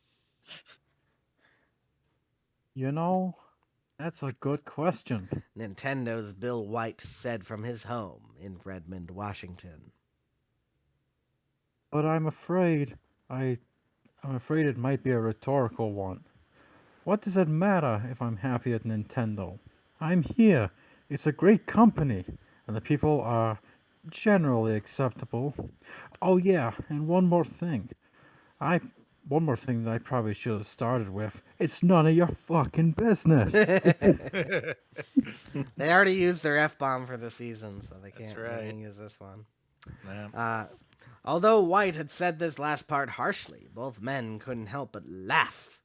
You know, that's a good question. Nintendo's Bill White said from his home in Redmond, Washington. But I'm afraid it might be a rhetorical one. What does it matter if I'm happy at Nintendo? I'm here, It's a great company, and the people are generally acceptable. Oh yeah, and one more thing. One more thing that I probably should have started with. It's none of your fucking business. They already used their F-bomb for the season, so they That's can't right. use this one. Yeah. Although White had said this last part harshly, both men couldn't help but laugh.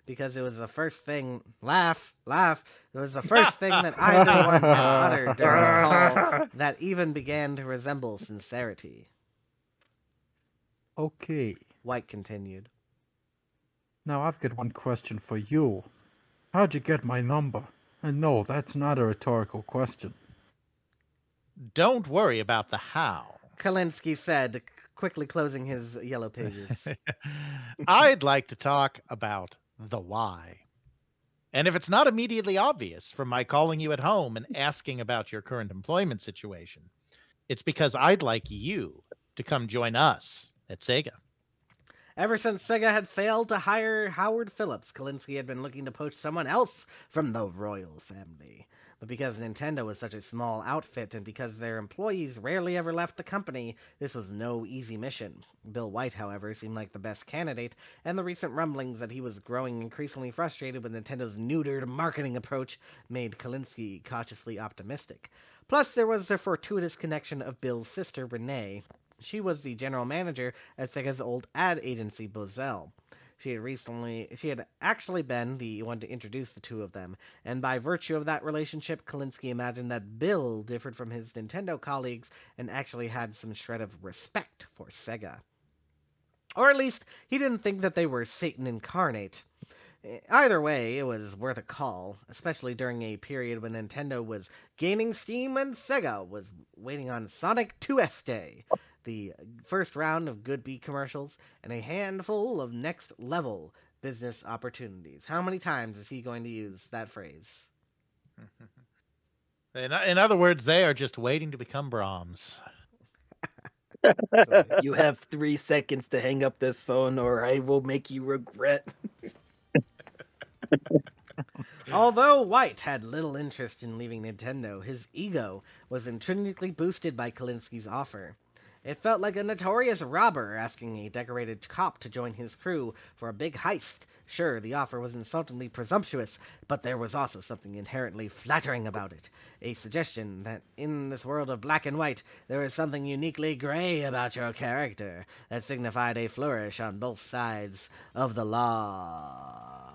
Because it was the first thing... Laugh. It was the first thing that either one had uttered during the call that even began to resemble sincerity. Okay, White continued. now I've got one question for you. How'd you get my number? And no, that's not a rhetorical question. Don't worry about the how. Kalinske said, quickly closing his yellow pages. I'd like to talk about the why. And if it's not immediately obvious from my calling you at home and asking about your current employment situation, it's because I'd like you to come join us at Sega. Ever since Sega had failed to hire Howard Phillips, Kalinske had been looking to poach someone else from the royal family. But because Nintendo was such a small outfit and because their employees rarely ever left the company, this was no easy mission. Bill White, however, seemed like the best candidate, and the recent rumblings that he was growing increasingly frustrated with Nintendo's neutered marketing approach made Kalinske cautiously optimistic. Plus, there was the fortuitous connection of Bill's sister, Renee. She was the general manager at Sega's old ad agency, Bozell. She had actually been the one to introduce the two of them, and by virtue of that relationship, Kalinske imagined that Bill differed from his Nintendo colleagues and actually had some shred of respect for Sega. Or at least, he didn't think that they were Satan incarnate. Either way, it was worth a call, especially during a period when Nintendo was gaining steam and Sega was waiting on Sonic 2S Day, the first round of Goodby commercials, and a handful of next-level business opportunities. How many times is he going to use that phrase? In other words, they are just waiting to become Brahms. You have 3 seconds to hang up this phone or I will make you regret. Although White had little interest in leaving Nintendo, his ego was intrinsically boosted by Kalinske's offer. It felt like a notorious robber asking a decorated cop to join his crew for a big heist. Sure, the offer was insultingly presumptuous, but there was also something inherently flattering about it. A suggestion that in this world of black and white, there was something uniquely gray about your character that signified a flourish on both sides of the law.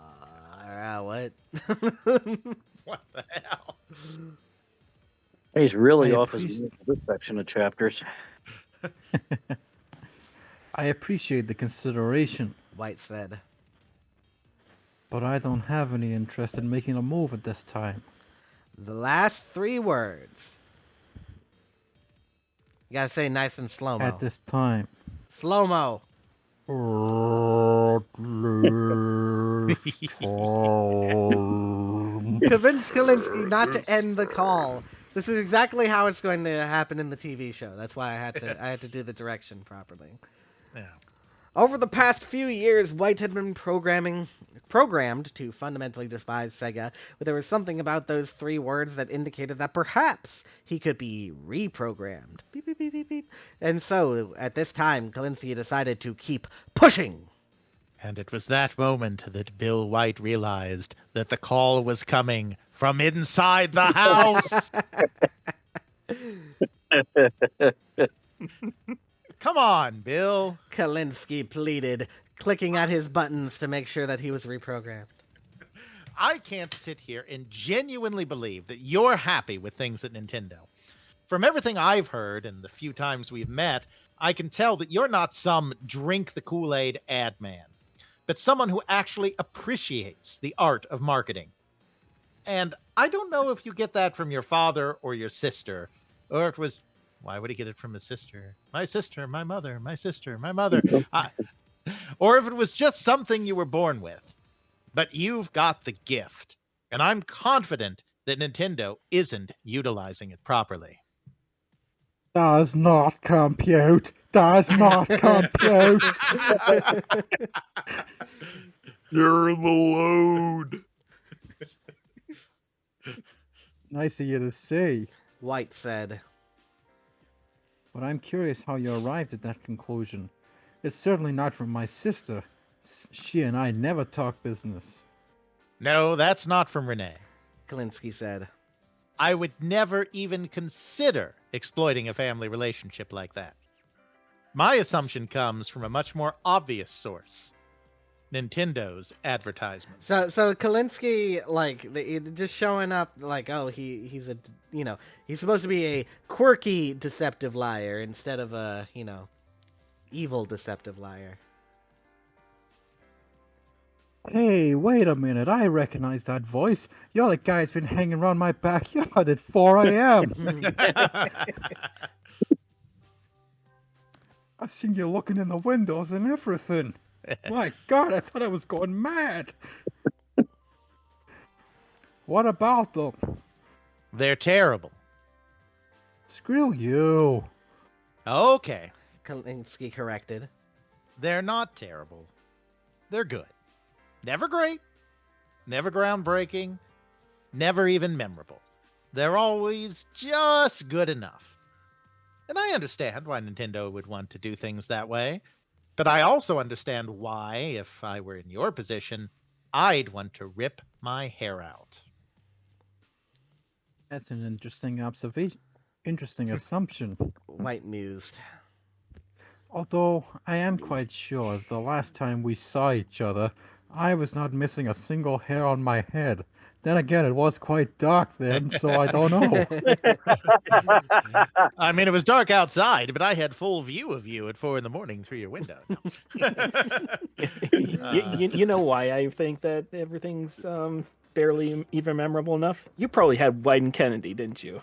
What? What the hell? He's really I off his appreciate- game for this section of chapters. I appreciate the consideration, White said. but I don't have any interest in making a move at this time. The last 3 words. You gotta say nice and slow-mo. At this time. Slow-mo. Convince Kalinske not to end the call. This is exactly how it's going to happen in the TV show. That's why I had to do the direction properly. Yeah. Over the past few years, White had been programmed to fundamentally despise Sega, but there was something about those 3 words that indicated that perhaps he could be reprogrammed. Beep, beep, beep, beep, beep. And so, at this time, Kalinske decided to keep pushing. And it was that moment that Bill White realized that the call was coming from inside the house. Come on, Bill. Kalinske pleaded, clicking at his buttons to make sure that he was reprogrammed. I can't sit here and genuinely believe that you're happy with things at Nintendo. From everything I've heard and the few times we've met, I can tell that you're not some drink the Kool-Aid ad man, but someone who actually appreciates the art of marketing. And I don't know if you get that from your father or your sister, or it was, why would he get it from his sister? My sister, my mother, my sister, my mother. Or if it was just something you were born with. But you've got the gift, and I'm confident that Nintendo isn't utilizing it properly. Does not compute. Does not compute. You're the load. Nice of you to say. White said. But I'm curious how you arrived at that conclusion. It's certainly not from my sister. She and I never talk business. No, that's not from Renee. Kalinske said. I would never even consider exploiting a family relationship like that. My assumption comes from a much more obvious source. Nintendo's advertisements. So Kalinske, like, just showing up, like, oh, he's a, he's supposed to be a quirky, deceptive liar instead of a, evil, deceptive liar. Hey, wait a minute. I recognize that voice. You're the guy that's been hanging around my backyard at 4 a.m. I've seen you looking in the windows and everything. My God, I thought I was going mad. What about them? They're terrible. Screw you. Okay. Kalinske corrected. They're not terrible. They're good. Never great. Never groundbreaking. Never even memorable. They're always just good enough. And I understand why Nintendo would want to do things that way. But I also understand why, if I were in your position, I'd want to rip my hair out. That's an interesting observation. Interesting assumption. White mused. Although I am quite sure the last time we saw each other, I was not missing a single hair on my head. Then again, it was quite dark then, so I don't know. I mean, it was dark outside, but I had full view of you at 4 a.m. through your window. You know why I think that everything's barely even memorable enough? You probably had Wieden Kennedy, didn't you?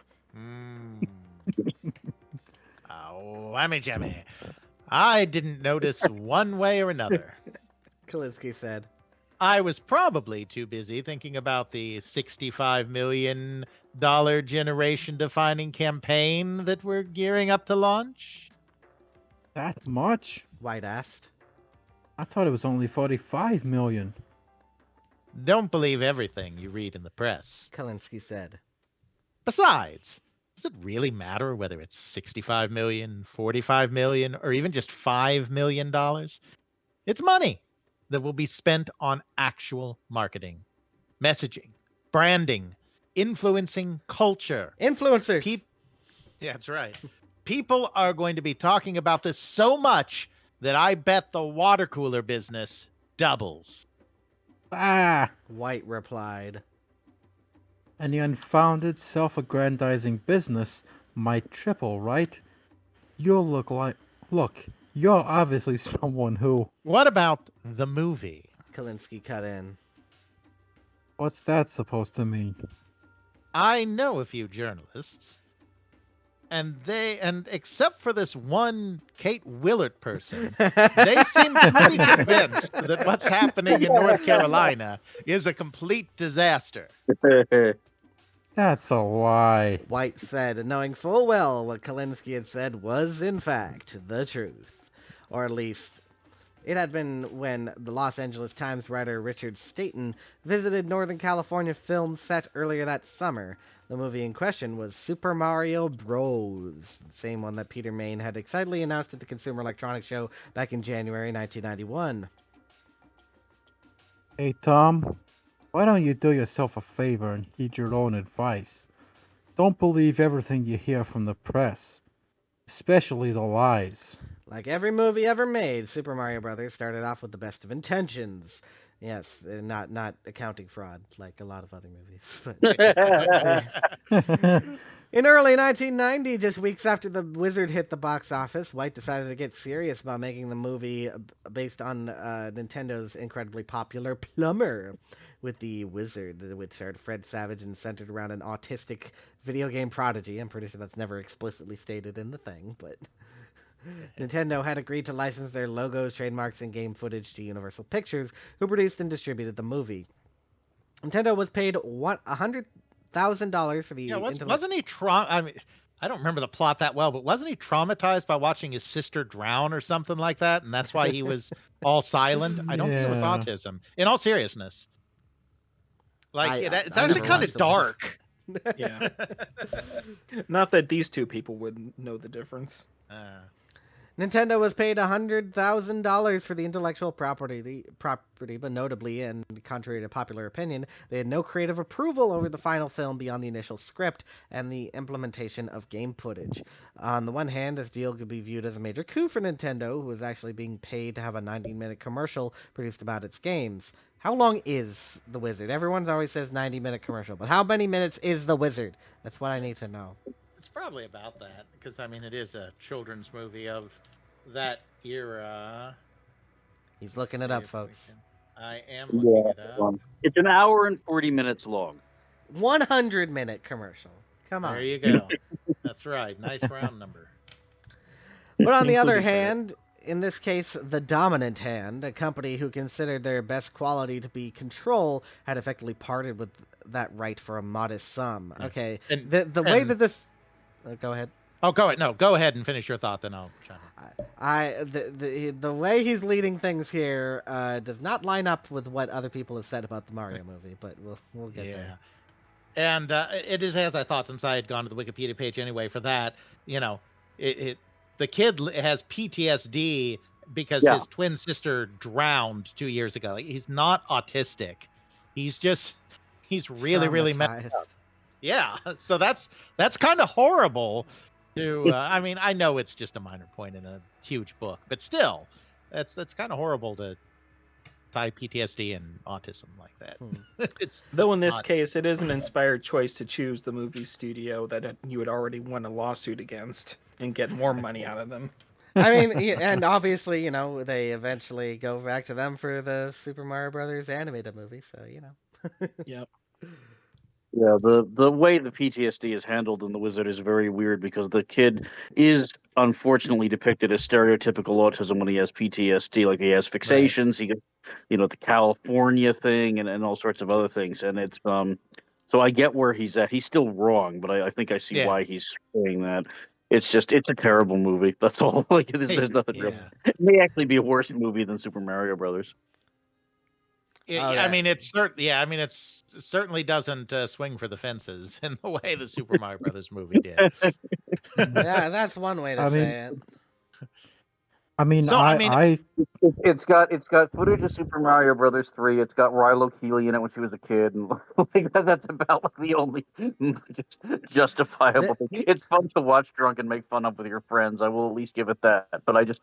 Oh, whammy jammy. I didn't notice one way or another. Kalinske said. I was probably too busy thinking about the $65 million generation-defining campaign that we're gearing up to launch. That much? White asked. I thought it was only 45 million. Don't believe everything you read in the press. Kalinske said. Besides, does it really matter whether it's 65 million, 45 million, or even just $5 million? It's money that will be spent on actual marketing, messaging, branding, influencing culture. Influencers. Yeah, that's right. People are going to be talking about this so much that I bet the water cooler business doubles. Ah! White replied. And the unfounded, self-aggrandizing business might triple, right? Look, you're obviously someone who... What about the movie? Kalinske cut in. What's that supposed to mean? I know a few journalists, and except for this one Kate Willard person, they seem pretty convinced that what's happening in North Carolina is a complete disaster. That's a lie. White said, knowing full well what Kalinske had said was, in fact, the truth. Or at least, it had been when the Los Angeles Times writer Richard Staten visited Northern California film set earlier that summer. The movie in question was Super Mario Bros., the same one that Peter Main had excitedly announced at the Consumer Electronics Show back in January 1991. Hey, Tom, why don't you do yourself a favor and heed your own advice? Don't believe everything you hear from the press, especially the lies. Like every movie ever made, Super Mario Bros. Started off with the best of intentions. Yes, not accounting fraud like a lot of other movies. But in early 1990, just weeks after The Wizard hit the box office, White decided to get serious about making the movie based on Nintendo's incredibly popular Plumber with The Wizard, which starred Fred Savage and centered around an autistic video game prodigy. I'm pretty sure that's never explicitly stated in the thing, but... Nintendo had agreed to license their logos, trademarks, and game footage to Universal Pictures, who produced and distributed the movie. Nintendo was paid $100,000 for the... Yeah, wasn't he... I mean, I don't remember the plot that well, but wasn't he traumatized by watching his sister drown or something like that? And that's why he was all silent? I don't think it was autism. In all seriousness. Like, it's actually kind of dark. Yeah. Not that these two people would know the difference. Nintendo was paid $100,000 for the intellectual property, but notably, and contrary to popular opinion, they had no creative approval over the final film beyond the initial script and the implementation of game footage. On the one hand, this deal could be viewed as a major coup for Nintendo, who was actually being paid to have a 90-minute commercial produced about its games. How long is The Wizard? Everyone always says 90-minute commercial, but how many minutes is The Wizard? That's what I need to know. It's probably about that, because, I mean, it is a children's movie of that era. He's looking it up, folks. I am looking it up. It's an hour and 40 minutes long. 100-minute commercial. Come on. There you go. That's right. Nice round number. But on the other hand, in this case, the dominant hand, a company who considered their best quality to be Control, had effectively parted with that right for a modest sum. Okay, And- the way that this... go ahead. Oh, go ahead. No, go ahead and finish your thought, then I'll chime in. The way he's leading things here does not line up with what other people have said about the Mario movie, but we'll get there. And it is as I thought, since I had gone to the Wikipedia page anyway for that. You know, the kid has PTSD because his twin sister drowned 2 years ago. Like, he's not autistic. He's really messed up. Yeah, so that's kind of horrible. To I mean, I know it's just a minor point in a huge book, but still, that's kind of horrible to tie PTSD and autism like that. Though in this case, it is an inspired choice to choose the movie studio that you had already won a lawsuit against and get more money out of them. I mean, and obviously, you know, they eventually go back to them for the Super Mario Brothers animated movie, so, you know. Yep. Yeah, the way the PTSD is handled in The Wizard is very weird because the kid is unfortunately depicted as stereotypical autism when he has PTSD. Like, he has fixations, he gets, the California thing and all sorts of other things. And it's so I get where he's at. He's still wrong, but I think I see why he's saying that. It's just, it's a terrible movie. That's all. Like, there's nothing real. It may actually be a worse movie than Super Mario Brothers. I mean, it certainly doesn't swing for the fences in the way the Super Mario Brothers movie did. Yeah, that's one way to say it. I mean, it's got footage of Super Mario Brothers 3. It's got Rilo Keeley in it when she was a kid, and like that's about like the only justifiable thing. It's fun to watch drunk and make fun of with your friends. I will at least give it that. But I just.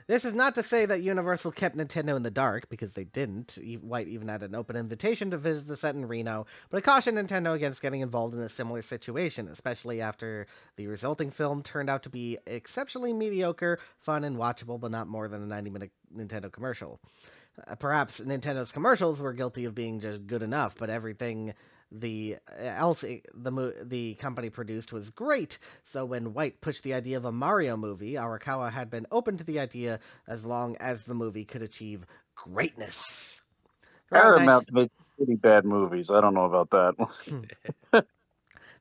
This is not to say that Universal kept Nintendo in the dark, because they didn't. White even had an open invitation to visit the set in Reno, but it cautioned Nintendo against getting involved in a similar situation, especially after the resulting film turned out to be exceptionally mediocre, fun, and watchable, but not more than a 90-minute Nintendo commercial. Perhaps Nintendo's commercials were guilty of being just good enough, but everything the company produced was great. So when White pushed the idea of a Mario movie, Arakawa had been open to the idea as long as the movie could achieve greatness. Paramount makes pretty bad movies. I don't know about that.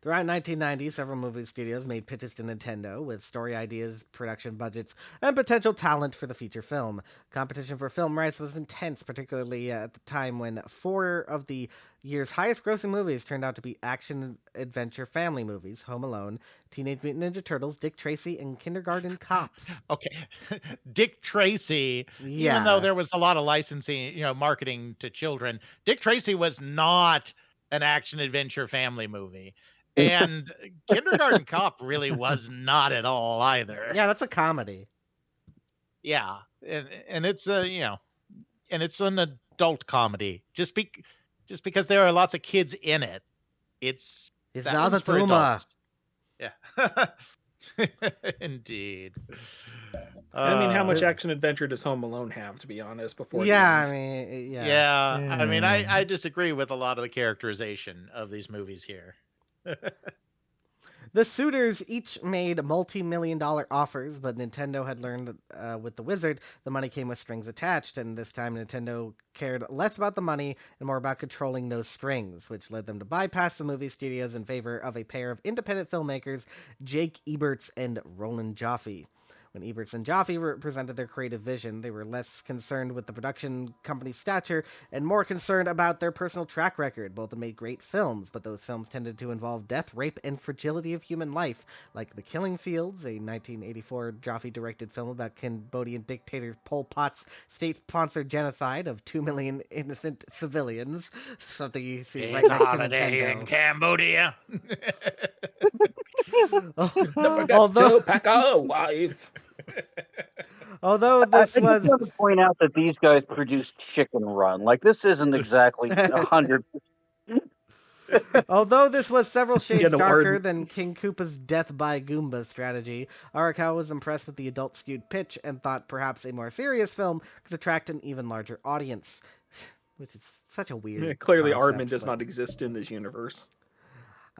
Throughout 1990, several movie studios made pitches to Nintendo with story ideas, production budgets, and potential talent for the feature film. Competition for film rights was intense, particularly at the time when 4 of the year's highest-grossing movies turned out to be action-adventure family movies: Home Alone, Teenage Mutant Ninja Turtles, Dick Tracy, and Kindergarten Cop. Okay, Dick Tracy, even though there was a lot of licensing, marketing to children, Dick Tracy was not an action-adventure family movie. And Kindergarten Cop really was not at all either. Yeah, that's a comedy. Yeah, and it's and it's an adult comedy. Just because there are lots of kids in it, it's not a drama. Yeah, indeed. I mean, how much action adventure does Home Alone have, to be honest? Before I mean, I disagree with a lot of the characterization of these movies here. The suitors each made multi-million-dollar offers, but Nintendo had learned that with The Wizard, the money came with strings attached, and this time Nintendo cared less about the money and more about controlling those strings, which led them to bypass the movie studios in favor of a pair of independent filmmakers, Jake Eberts and Roland Joffe. When Eberts and Jaffe presented their creative vision, they were less concerned with the production company's stature and more concerned about their personal track record. Both had made great films, but those films tended to involve death, rape, and fragility of human life, like The Killing Fields, a 1984 Jaffe-directed film about Cambodian dictator Pol Pot's state-sponsored genocide of 2 million innocent civilians, something you see right It's a next to holiday Nintendo. in Cambodia. Don't forget although, to pack a wife. although I this just was... want to point out that these guys produced Chicken Run. Like, this isn't exactly 100. Although this was several shades Yeah, no, darker than King Koopa's death by Goomba strategy, Arakawa was impressed with the adult-skewed pitch and thought perhaps a more serious film could attract an even larger audience. Which is such a weird Yeah, clearly, concept, Armin does but, not exist in this universe.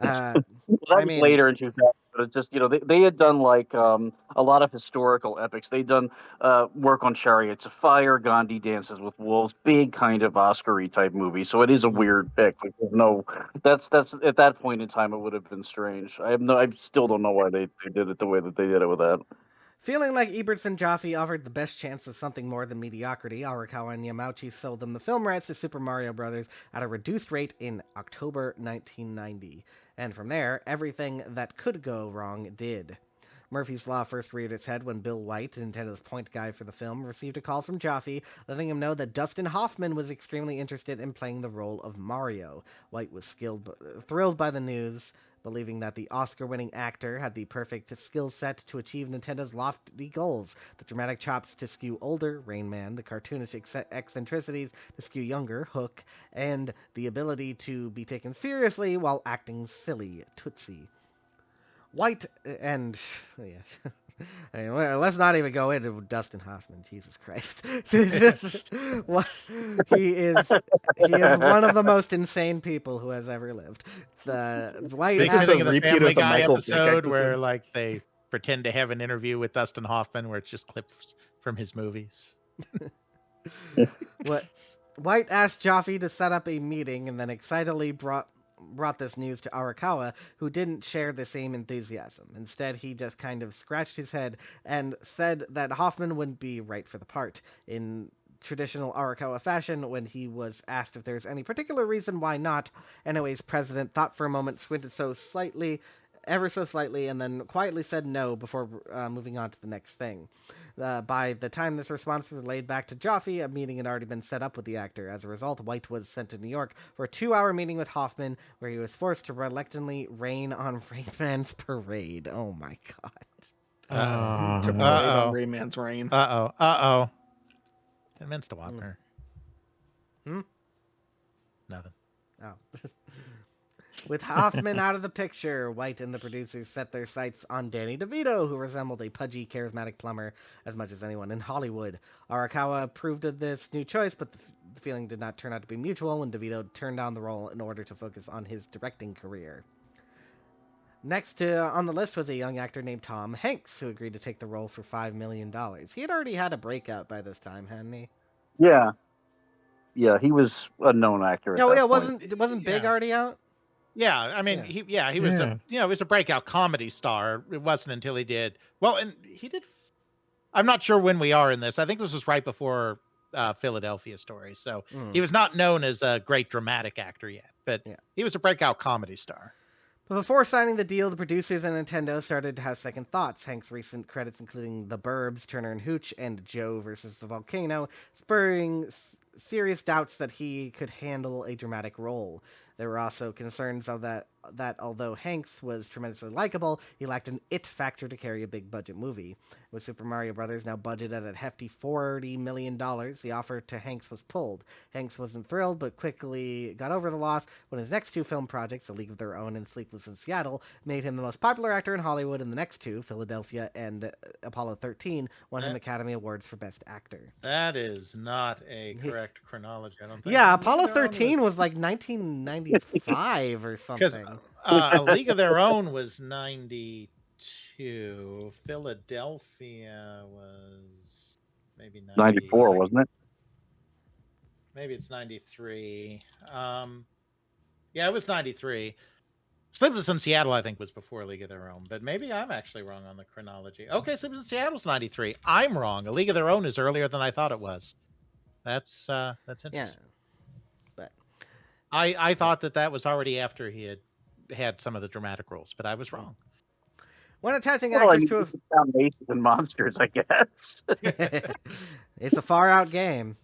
Uh, Well, that I was mean, later in 2000, but it's just, they had done like a lot of historical epics. They'd done work on Chariots of Fire, Gandhi Dances with Wolves, big kind of Oscar-y type movie. So it is a weird pick. Like, that's at that point in time, it would have been strange. I still don't know why they did it the way that they did it with that. feeling like Eberts and Jaffe offered the best chance of something more than mediocrity, Arakawa and Yamauchi sold them the film rights to Super Mario Bros. At a reduced rate in October 1990. And from there, everything that could go wrong did. Murphy's Law first reared its head when Bill White, Nintendo's point guy for the film, received a call from Jaffe, letting him know that Dustin Hoffman was extremely interested in playing the role of Mario. White was thrilled by the news, believing that the Oscar-winning actor had the perfect skill set to achieve Nintendo's lofty goals, the dramatic chops to skew older, Rain Man, the cartoonish eccentricities to skew younger, Hook, and the ability to be taken seriously while acting silly, Tootsie. White and yes. I mean, let's not even go into Dustin Hoffman. Jesus Christ, he is one of the most insane people who has ever lived. The White Makes This me is think a of the repeat Family of the Guy Michael Vick episode where episode. like they pretend to have an interview with Dustin Hoffman where it's just clips from his movies. What White asked Jaffe to set up a meeting and then excitedly brought this news to Arakawa, who didn't share the same enthusiasm. Instead, he just kind of scratched his head and said that Hoffman wouldn't be right for the part. In traditional Arakawa fashion, when he was asked if there's any particular reason why not, NOA's president thought for a moment, squinted ever so slightly, and then quietly said no before moving on to the next thing. By the time this response was relayed back to Jaffe, a meeting had already been set up with the actor. As a result, White was sent to New York for a 2-hour meeting with Hoffman, where he was forced to reluctantly rain on Rayman's parade. Oh my god. To parade on Rayman's reign. Uh-oh. 10 minutes to Wapner. Nothing. Oh. With Hoffman out of the picture, White and the producers set their sights on Danny DeVito, who resembled a pudgy, charismatic plumber as much as anyone in Hollywood. Arakawa approved of this new choice, but the feeling did not turn out to be mutual when DeVito turned down the role in order to focus on his directing career. Next on the list was a young actor named Tom Hanks, who agreed to take the role for $5 million. He had already had a breakout by this time, hadn't he? Yeah, he was a known actor. Wasn't Big already out? Yeah, I mean, he was he was a breakout comedy star. It wasn't until he did and he did. I'm not sure when we are in this. I think this was right before Philadelphia Story, so he was not known as a great dramatic actor yet, but he was a breakout comedy star. But before signing the deal, the producers and Nintendo started to have second thoughts. Hank's recent credits, including The Burbs, Turner and Hooch, and Joe versus the Volcano, spurring serious doubts that he could handle a dramatic role. There were also concerns of that although Hanks was tremendously likable, he lacked an it factor to carry a big budget movie. With Super Mario Bros. Now budgeted at a hefty $40 million, the offer to Hanks was pulled. Hanks wasn't thrilled, but quickly got over the loss when his next two film projects, A League of Their Own and Sleepless in Seattle, made him the most popular actor in Hollywood, and the next two, Philadelphia and Apollo 13, won him Academy Awards for Best Actor. That is not a correct chronology, I don't think. Yeah, Apollo 13 was like 1995 or something. A League of Their Own was 92. Philadelphia was maybe 94, wasn't it? Maybe it's 93. Yeah, it was 93. Sleepless in Seattle, I think, was before League of Their Own, but maybe I'm actually wrong on the chronology. Okay, Sleepless in Seattle's 93. I'm wrong. A League of Their Own is earlier than I thought it was. That's interesting. Yeah, but I thought that was already after he had some of the dramatic roles, but I was wrong. when attaching Well, actors to Foundations and Monsters, I guess. it's a far out game.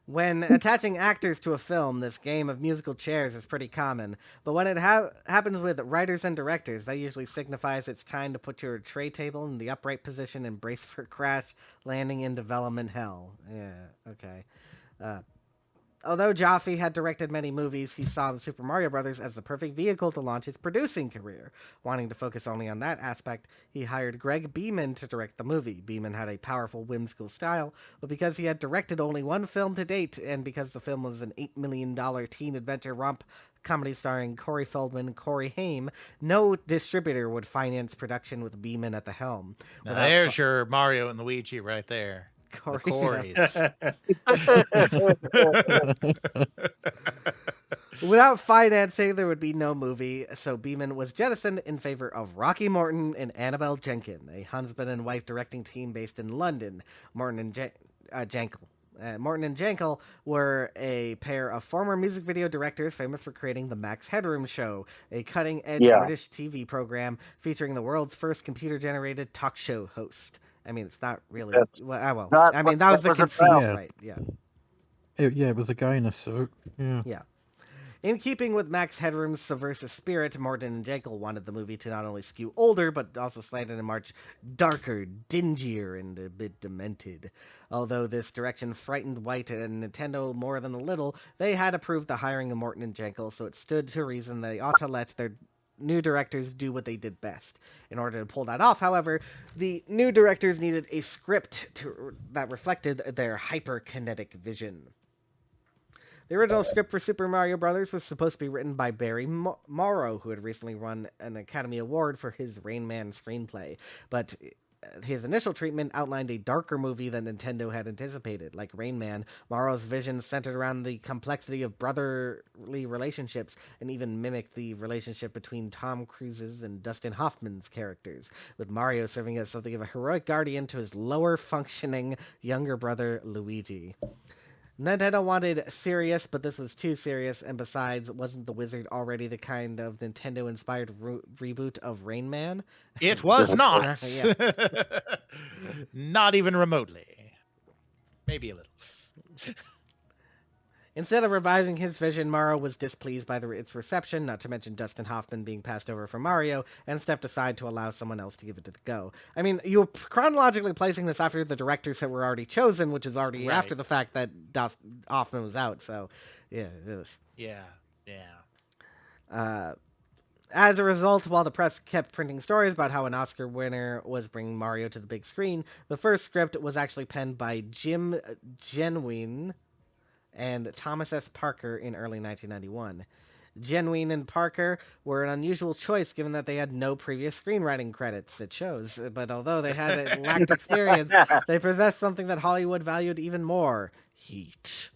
When attaching actors to a film, this game of musical chairs is pretty common. But when it happens with writers and directors, that usually signifies it's time to put your tray table in the upright position and brace for crash landing in development hell. Yeah, okay. Although Jaffe had directed many movies, he saw Super Mario Bros. As the perfect vehicle to launch his producing career. Wanting to focus only on that aspect, he hired Greg Beeman to direct the movie. Beeman had a powerful, whimsical style, but because he had directed only one film to date, and because the film was an $8 million teen adventure romp comedy starring Corey Feldman and Corey Haim, no distributor would finance production with Beeman at the helm. Now there's your Mario and Luigi right there. Corey. The Corys. Without financing, there would be no movie, so Beeman was jettisoned in favor of Rocky Morton and Annabelle Jenkin, a husband and wife directing team based in London. Morton and Jankel. Morton and Jankel were a pair of former music video directors famous for creating The Max Headroom Show, a cutting-edge British TV program featuring the world's first computer-generated talk show host. I mean, it's not really... Well, I mean, that was the conceit, right? Yeah. It was a guy in a suit. Yeah. In keeping with Max Headroom's subversive spirit, Morton and Jankel wanted the movie to not only skew older, but also slanted and march darker, dingier, and a bit demented. Although this direction frightened White and Nintendo more than a little, they had approved the hiring of Morton and Jankel, so it stood to reason they ought to let their new directors do what they did best. In order to pull that off, however, the new directors needed a script that reflected their hyperkinetic vision. The original script for Super Mario Bros. Was supposed to be written by Barry Morrow, who had recently won an Academy Award for his Rain Man screenplay, but his initial treatment outlined a darker movie than Nintendo had anticipated. Like Rain Man, Morrow's vision centered around the complexity of brotherly relationships and even mimicked the relationship between Tom Cruise's and Dustin Hoffman's characters, with Mario serving as something of a heroic guardian to his lower-functioning younger brother, Luigi. Nintendo wanted serious, but this was too serious, and besides, wasn't The Wizard already the kind of Nintendo-inspired reboot of Rain Man? It was not. Not even remotely. Maybe a little. Instead of revising his vision, Morrow was displeased by its reception, not to mention Dustin Hoffman being passed over for Mario, and stepped aside to allow someone else to give it a go. I mean, you were chronologically placing this after the directors that were already chosen, which is already after the fact that Hoffman was out, so, yeah. As a result, while the press kept printing stories about how an Oscar winner was bringing Mario to the big screen, the first script was actually penned by Jim Genuine and Thomas S. Parker in early 1991. Genuine and Parker were an unusual choice given that they had no previous screenwriting credits, it shows. But although they had lacked experience, they possessed something that Hollywood valued even more: heat.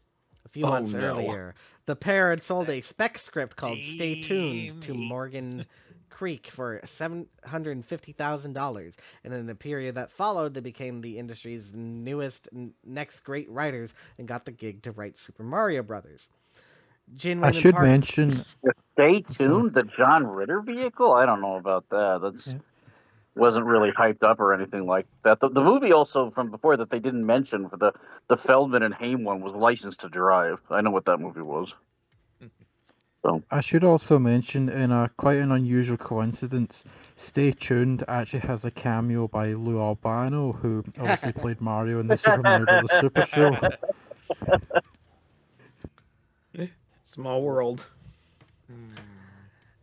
A few months earlier, the pair had sold a spec script called Stay Tuned to Morgan Creek for $750,000, and in the period that followed, they became the industry's newest, next great writers and got the gig to write Super Mario Brothers. I should mention... Stay Tuned, the John Ritter vehicle? I don't know about that. That's wasn't really hyped up or anything like that. The movie also from before that they didn't mention for the Feldman and Haim one was Licensed to Drive. I know what that movie was. So. I should also mention, in quite an unusual coincidence, Stay Tuned actually has a cameo by Lou Albano, who obviously played Mario in the Super Mario Bros. Super Show. Small world.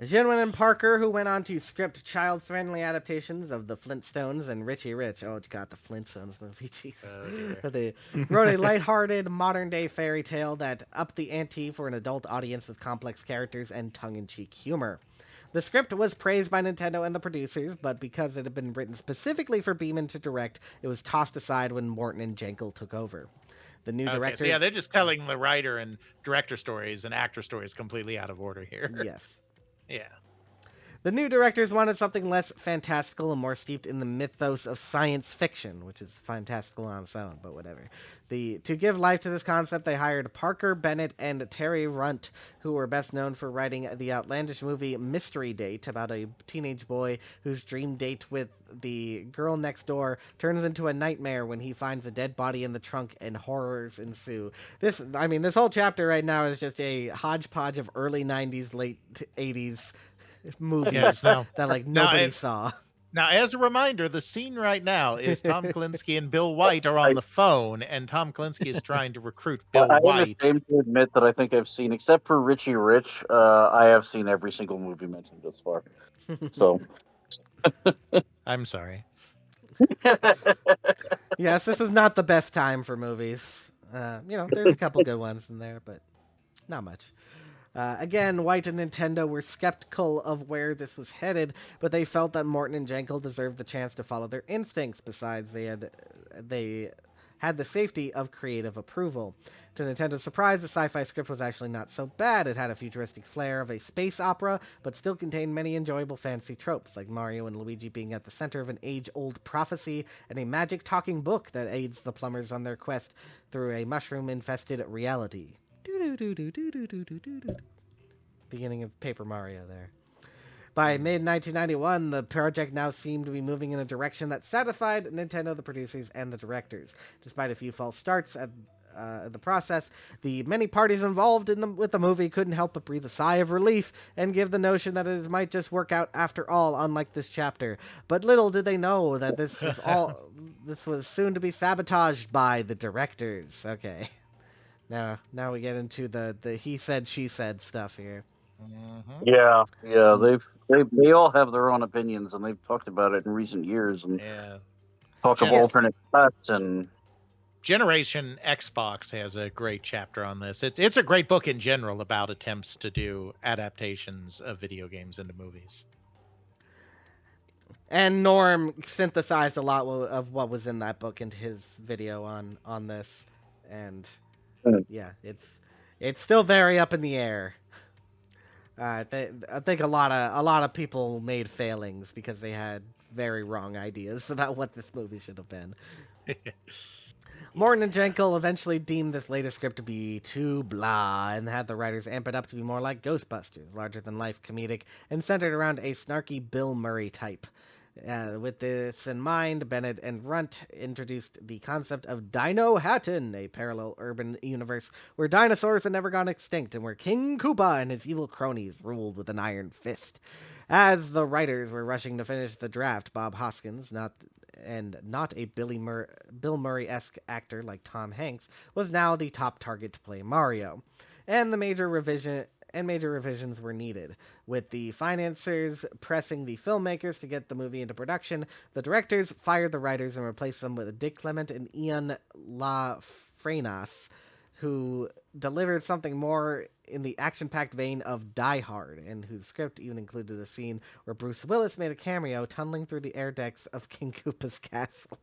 Genuine and Parker, who went on to script child-friendly adaptations of The Flintstones and Richie Rich. Oh, God, The Flintstones movie, jeez. Oh, they wrote a lighthearted, modern-day fairy tale that upped the ante for an adult audience with complex characters and tongue-in-cheek humor. The script was praised by Nintendo and the producers, but because it had been written specifically for Beeman to direct, it was tossed aside when Morton and Jankel took over. The new directors... So they're just telling the writer and director stories and actor stories completely out of order here. Yes. Yeah. The new directors wanted something less fantastical and more steeped in the mythos of science fiction, which is fantastical on its own, but whatever. To give life to this concept, they hired Parker Bennett and Terry Runt, who were best known for writing the outlandish movie Mystery Date, about a teenage boy whose dream date with the girl next door turns into a nightmare when he finds a dead body in the trunk and horrors ensue. This whole chapter right now is just a hodgepodge of early 90s, late 80s movies Yes, that like nobody and- saw. Now, as a reminder, the scene right now is Tom Kalinske and Bill White are on the phone, and Tom Kalinske is trying to recruit Bill I am White. ashamed to admit that I think I've seen, except for Richie Rich, I have seen every single movie mentioned thus far. So, I'm sorry. Yes, this is not the best time for movies. There's a couple good ones in there, but not much. Again, White and Nintendo were skeptical of where this was headed, but they felt that Morton and Jankel deserved the chance to follow their instincts. Besides, they had the safety of creative approval. To Nintendo's surprise, the sci-fi script was actually not so bad. It had a futuristic flair of a space opera, but still contained many enjoyable fantasy tropes, like Mario and Luigi being at the center of an age-old prophecy and a magic talking book that aids the plumbers on their quest through a mushroom-infested reality. Beginning of Paper Mario there. By mid-1991, the project now seemed to be moving in a direction that satisfied Nintendo, the producers, and the directors. Despite a few false starts at the process, the many parties involved with the movie couldn't help but breathe a sigh of relief and give the notion that it might just work out after all, unlike this chapter. But little did they know that this was soon to be sabotaged by the directors. Okay. Now we get into the he said, she said stuff here. Mhm. yeah, they all have their own opinions, and they've talked about it in recent years, and Yeah. talk of Yeah. alternate cuts and. Generation Xbox has a great chapter on this. It's a great book in general about attempts to do adaptations of video games into movies. And Norm synthesized a lot of what was in that book into his video on this, and yeah, it's still very up in the air. I think a lot of people made failings because they had very wrong ideas about what this movie should have been. Morton and Jankel eventually deemed this latest script to be too blah and had the writers amp it up to be more like Ghostbusters, larger-than-life comedic, and centered around a snarky Bill Murray type. With this in mind, Bennett and Runt introduced the concept of Dino Hatton, a parallel urban universe where dinosaurs had never gone extinct and where King Koopa and his evil cronies ruled with an iron fist. As the writers were rushing to finish the draft, Bob Hoskins, not a Bill Murray-esque actor like Tom Hanks, was now the top target to play Mario. And major revisions were needed. With the financiers pressing the filmmakers to get the movie into production, the directors fired the writers and replaced them with Dick Clement and Ian LaFrenas, who delivered something more in the action-packed vein of Die Hard, and whose script even included a scene where Bruce Willis made a cameo tunneling through the air decks of King Koopa's castle.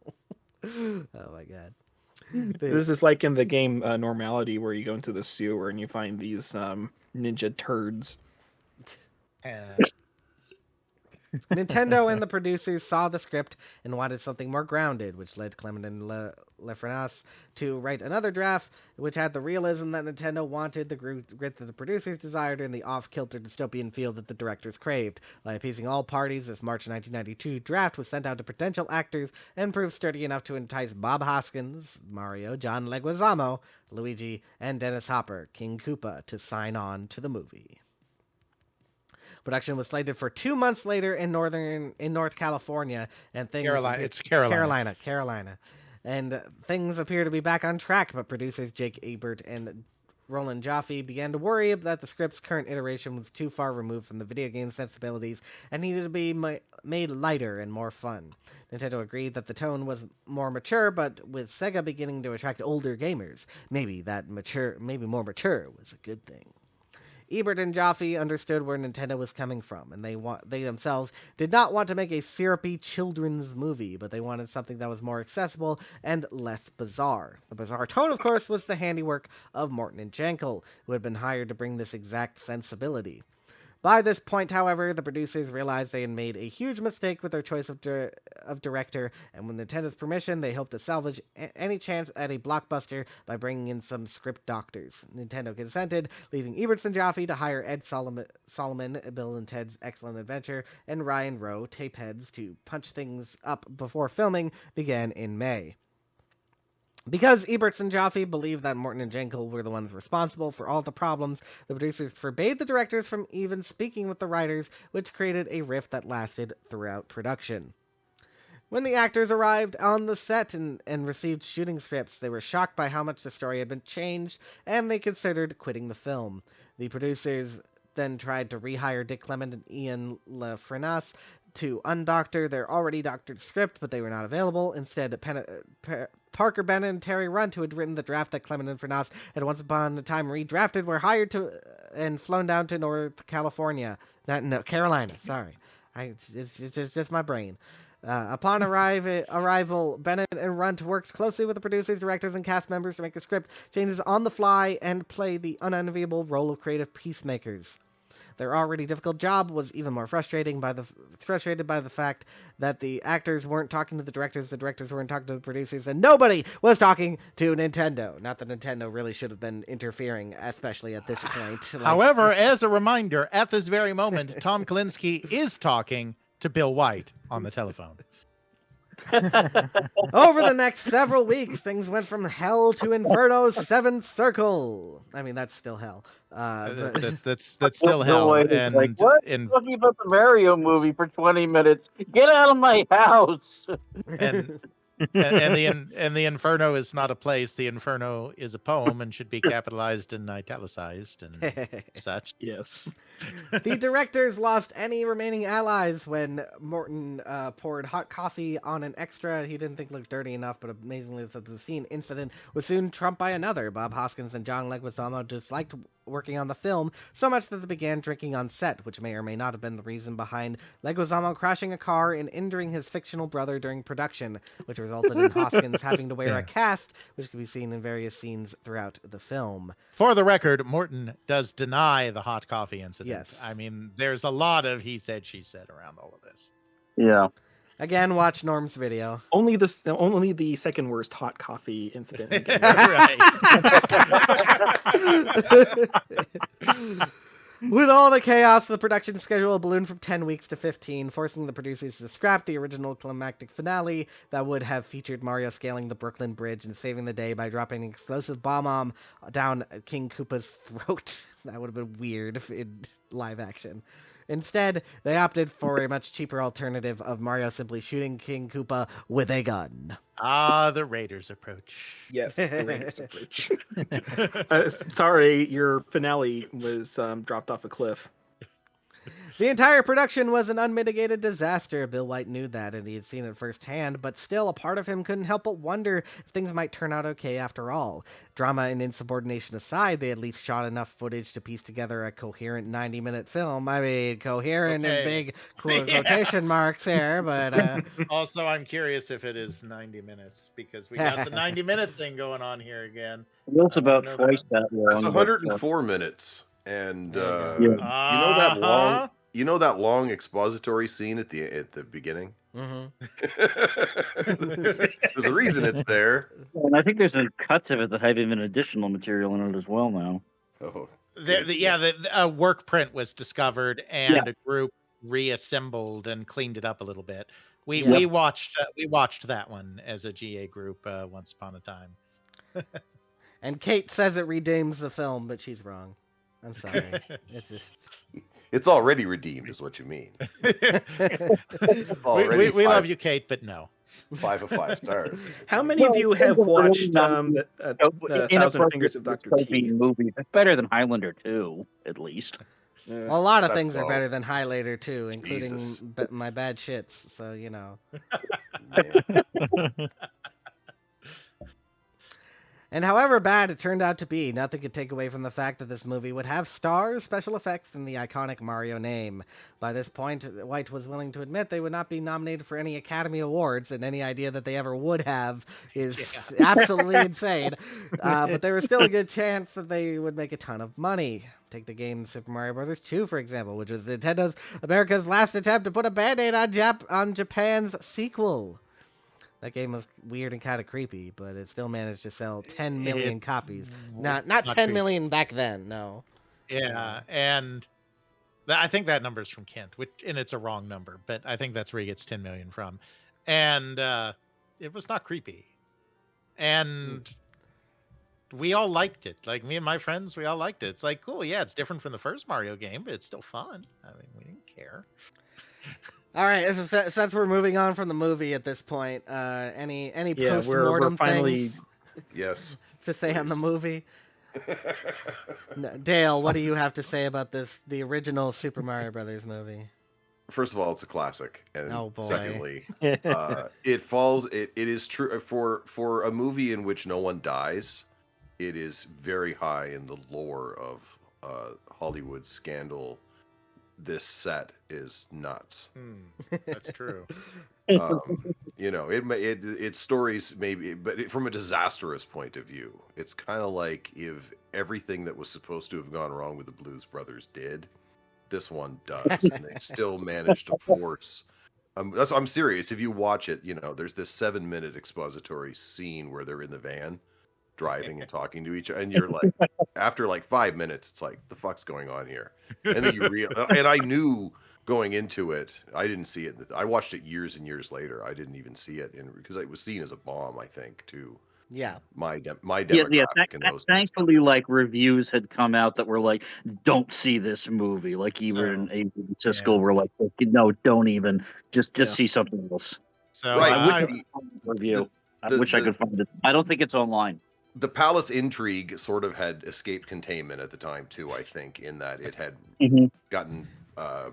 Oh my god. This is like in the game Normality, where you go into the sewer and you find these ninja turds. Nintendo and the producers saw the script and wanted something more grounded, which led Clement and Lefrenas to write another draft, which had the realism that Nintendo wanted, the grit that the producers desired, and the off-kilter dystopian feel that the directors craved. By appeasing all parties, this March 1992 draft was sent out to potential actors and proved sturdy enough to entice Bob Hoskins, Mario, John Leguizamo, Luigi, and Dennis Hopper, King Koopa, to sign on to the movie. Production was slated for 2 months later in North California, and Carolina. And things appear to be back on track, but producers Jake Ebert and Roland Jaffe began to worry that the script's current iteration was too far removed from the video game sensibilities and needed to be made lighter and more fun. Nintendo agreed that the tone was more mature, but with Sega beginning to attract older gamers, maybe more mature was a good thing. Ebert and Jaffe understood where Nintendo was coming from, and they themselves did not want to make a syrupy children's movie, but they wanted something that was more accessible and less bizarre. The bizarre tone, of course, was the handiwork of Morton and Jankel, who had been hired to bring this exact sensibility. By this point, however, the producers realized they had made a huge mistake with their choice of director, and with Nintendo's permission, they hoped to salvage any chance at a blockbuster by bringing in some script doctors. Nintendo consented, leaving Ebertson Jaffe to hire Ed Solomon, Bill and Ted's Excellent Adventure, and Ryan Rowe, tapeheads, to punch things up before filming began in May. Because Eberts and Jaffe believed that Morton and Jankel were the ones responsible for all the problems, the producers forbade the directors from even speaking with the writers, which created a rift that lasted throughout production. When the actors arrived on the set and received shooting scripts, they were shocked by how much the story had been changed, and they considered quitting the film. The producers then tried to rehire Dick Clement and Ian LaFrenas to undoctor their already doctored script, but they were not available. Instead, Parker Bennett and Terry Runt, who had written the draft that Clement and Frenas had once upon a time redrafted, were hired to and flown down to North California. Carolina, sorry. It's just my brain. Upon arrival, Bennett and Runt worked closely with the producers, directors, and cast members to make the script changes on the fly and play the unenviable role of creative peacemakers. Their already difficult job was even more frustrated by the fact that the actors weren't talking to the directors weren't talking to the producers, and nobody was talking to Nintendo. Not that Nintendo really should have been interfering, especially at this point. However, as a reminder, at this very moment, Tom Kalinske is talking to Bill White on the telephone. Over the next several weeks, things went from hell to Inferno's seventh circle. I mean, that's still hell. That's still hell. And like, what? Talking about the Mario movie for 20 minutes. Get out of my house. And the Inferno is not a place. The Inferno is a poem and should be capitalized and italicized and such. Yes. The directors lost any remaining allies when Morton poured hot coffee on an extra he didn't think looked dirty enough, but amazingly the scene incident was soon trumped by another. Bob Hoskins and John Leguizamo disliked working on the film so much that they began drinking on set, which may or may not have been the reason behind Leguizamo crashing a car and injuring his fictional brother during production, which resulted in Hoskins having to wear a cast, which can be seen in various scenes throughout the film. For the record, Morton does deny the hot coffee incident. Yes. I mean, there's a lot of he said, she said around all of this. Yeah. Again, watch Norm's video. Only the second worst hot coffee incident. Right. With all the chaos, the production schedule ballooned from 10 weeks to 15, forcing the producers to scrap the original climactic finale that would have featured Mario scaling the Brooklyn Bridge and saving the day by dropping an explosive bomb down King Koopa's throat. That would have been weird in live action. Instead, they opted for a much cheaper alternative of Mario simply shooting King Koopa with a gun. Ah, the Raiders approach. Yes, the Raiders approach. Sorry, your finale was dropped off a cliff. The entire production was an unmitigated disaster. Bill White knew that, and he had seen it firsthand, but still, a part of him couldn't help but wonder if things might turn out okay after all. Drama and insubordination aside, they at least shot enough footage to piece together a coherent 90-minute film. I mean, coherent in big quotation marks here, but... Also, I'm curious if it is 90 minutes, because we got the 90-minute thing going on here again. It's about twice that long. It's 104 minutes. And you know that long expository scene at the beginning? Mm-hmm. There's a reason it's there. And I think there's a cut of it that have even additional material in it as well now. Oh, the work print was discovered, and a group reassembled and cleaned it up a little bit. We watched that one as a GA group once upon a time. And Kate says it redeems the film, but she's wrong. I'm sorry. It's just... It's already redeemed, is what you mean. We love you, Kate, but no. 5 of 5 stars. How many of you have watched the Thousand Fingers of Dr. T? Movie? It's better than Highlander 2, at least. A lot of things are better than Highlander 2, including my bad shits, so, you know. And however bad it turned out to be, nothing could take away from the fact that this movie would have stars, special effects, and the iconic Mario name. By this point, White was willing to admit they would not be nominated for any Academy Awards, and any idea that they ever would have is absolutely insane. But there was still a good chance that they would make a ton of money. Take the game Super Mario Brothers 2, for example, which was Nintendo's America's last attempt to put a Band-Aid on Japan's sequel. That game was weird and kind of creepy, but it still managed to sell 10 million copies. Not 10 million back then, no. Yeah, and I think that number's from Kent, and it's a wrong number, but I think that's where he gets 10 million from. And it was not creepy. And we all liked it. Like, me and my friends, we all liked it. It's like, cool, yeah, it's different from the first Mario game, but it's still fun. I mean, we didn't care. All right, since we're moving on from the movie at this point, any post-mortem things Yes. to say on the movie? No, Dale, what do you have to say about the original Super Mario Brothers movie? First of all, it's a classic, and Oh, boy. secondly, it is true for a movie in which no one dies. It is very high in the lore of Hollywood scandal. This set is nuts. That's true. It's stories maybe, but from a disastrous point of view, it's kind of like if everything that was supposed to have gone wrong with the Blues Brothers did, this one does, and they still managed to force. I'm serious. If you watch it, there's this 7-minute expository scene where they're in the van, driving and talking to each other, and you're like, after like 5 minutes, it's like, the fuck's going on here? And then and I knew going into it, I didn't see it. I watched it years and years later. I didn't even see it because it was seen as a bomb, I think, to my demographic in those days. Thankfully, like, reviews had come out that were like, don't see this movie. Like, even in Cisco were like, no, don't even. Just see something else. So right, review. I wish I could find it. I don't think it's online. The palace intrigue sort of had escaped containment at the time too, I think, in that it had gotten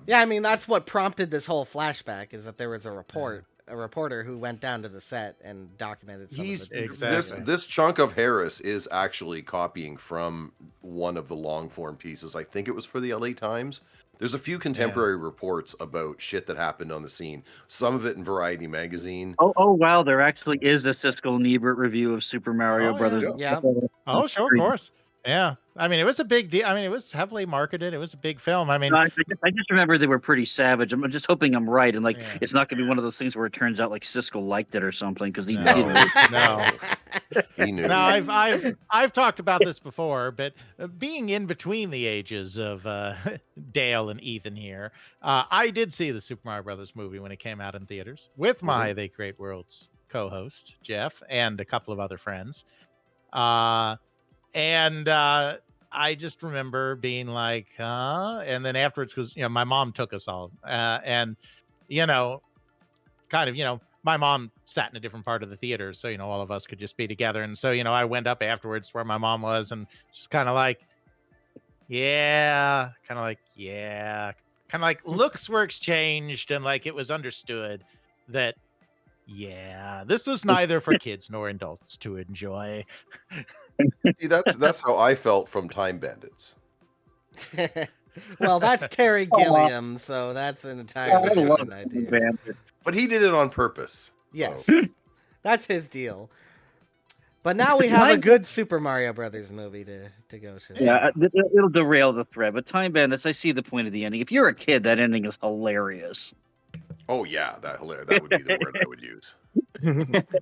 yeah, I mean, that's what prompted this whole flashback, is that there was a reporter who went down to the set and documented some of the exactly. This chunk of Harris is actually copying from one of the long form pieces. I think it was for the LA Times. There's a few contemporary reports about shit that happened on the scene. Some of it in Variety magazine. Oh wow, there actually is a Siskel and Ebert review of Super Mario Brothers. Yeah. Oh, sure, of course. Yeah. I mean, it was a big deal. I mean, it was heavily marketed. It was a big film. I mean, No, I just remember they were pretty savage. I'm just hoping I'm right, and it's not going to be one of those things where it turns out like Siskel liked it or something, because he didn't. No. He knew. Now, I've talked about this before, but being in between the ages of Dale and Ethan here, I did see the Super Mario Brothers movie when it came out in theaters with my They Create Worlds co-host Jeff and a couple of other friends. And I just remember being like, and then afterwards, because, my mom took us all, and, my mom sat in a different part of the theater. So, all of us could just be together. And so, I went up afterwards where my mom was and just kind of like, looks were exchanged. And like, it was understood that, this was neither for kids nor adults to enjoy. See, that's how I felt from Time Bandits. Well, that's Terry Gilliam, so that's an entirely different idea. But he did it on purpose. Yes, that's his deal. But now we have a good Super Mario Brothers movie to go to. Yeah, it'll derail the thread. But Time Bandits, I see the point of the ending. If you're a kid, that ending is hilarious. Oh yeah, that would be the word I would use.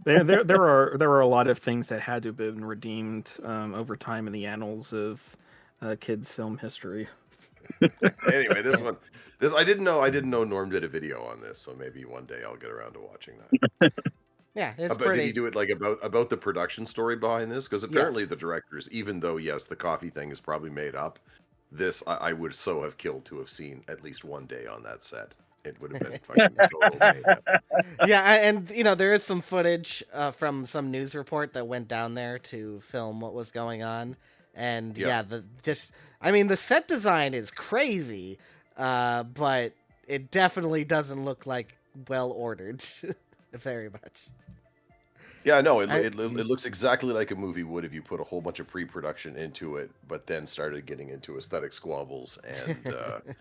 there are a lot of things that had to have been redeemed over time in the annals of kids film history. Anyway, this I didn't know Norm did a video on this, so maybe one day I'll get around to watching that. Yeah, it's pretty. Did he do it like about the production story behind this? Because apparently the directors, even though yes, the coffee thing is probably made up, this I would so have killed to have seen at least one day on that set. It would have been fucking total made up. Yeah, and there is some footage from some news report that went down there to film what was going on, and the set design is crazy, but it definitely doesn't look like well ordered, very much. Yeah, no, it looks exactly like a movie would if you put a whole bunch of pre-production into it, but then started getting into aesthetic squabbles and.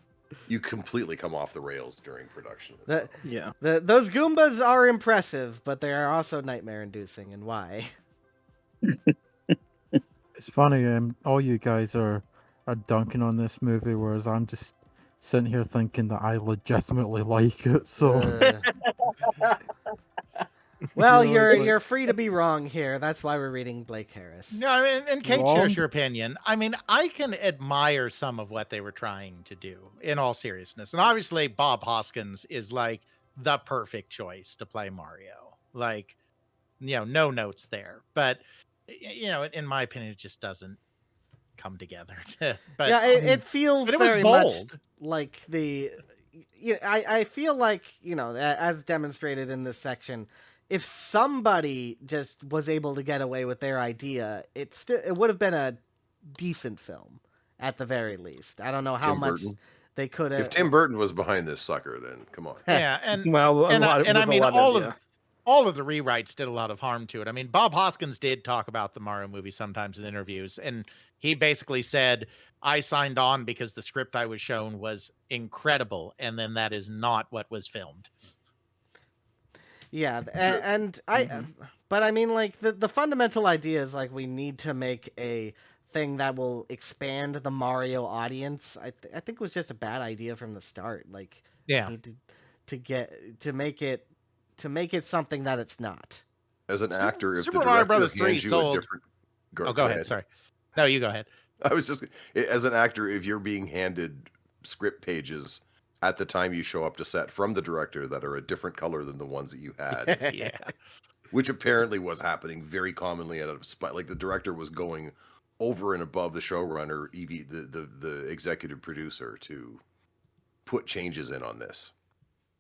You completely come off the rails during production. Those Goombas are impressive, but they are also nightmare-inducing, and why? It's funny, all you guys are dunking on this movie, whereas I'm just sitting here thinking that I legitimately like it. So Well, You know, it's like- you're free to be wrong here. That's why we're reading Blake Harris. No, I mean, and Kate Wrong? shares your opinion. I mean, I can admire some of what they were trying to do, in all seriousness. And obviously, Bob Hoskins is like the perfect choice to play Mario. Like, no notes there. But, in my opinion, it just doesn't come together. But yeah, it feels but it was very much bold. like the. I feel like, as demonstrated in this section, if somebody just was able to get away with their idea, it would have been a decent film at the very least. I don't know how Tim much Burton. they could have. If Tim Burton was behind this sucker, then come on. Yeah, and Well, and I mean, all of the yeah. rewrites did a lot of harm to it. I mean, Bob Hoskins did talk about the Mario movie sometimes in interviews, and he basically said, I signed on because the script I was shown was incredible, and then that is not what was filmed. Yeah, and but I mean, like, the fundamental idea is, like, we need to make a thing that will expand the Mario audience. I think it was just a bad idea from the start. Like, Yeah. need to make it something that it's not. As an actor, if Super the Mario director Brothers 3 hands you a sold. different... Go ahead. Sorry. No, you go ahead. I was just, as an actor, if you're being handed script pages at the time you show up to set from the director that are a different color than the ones that you had, Yeah. which apparently was happening very commonly out of spite. Like the director was going over and above the showrunner, the executive producer, to put changes in on this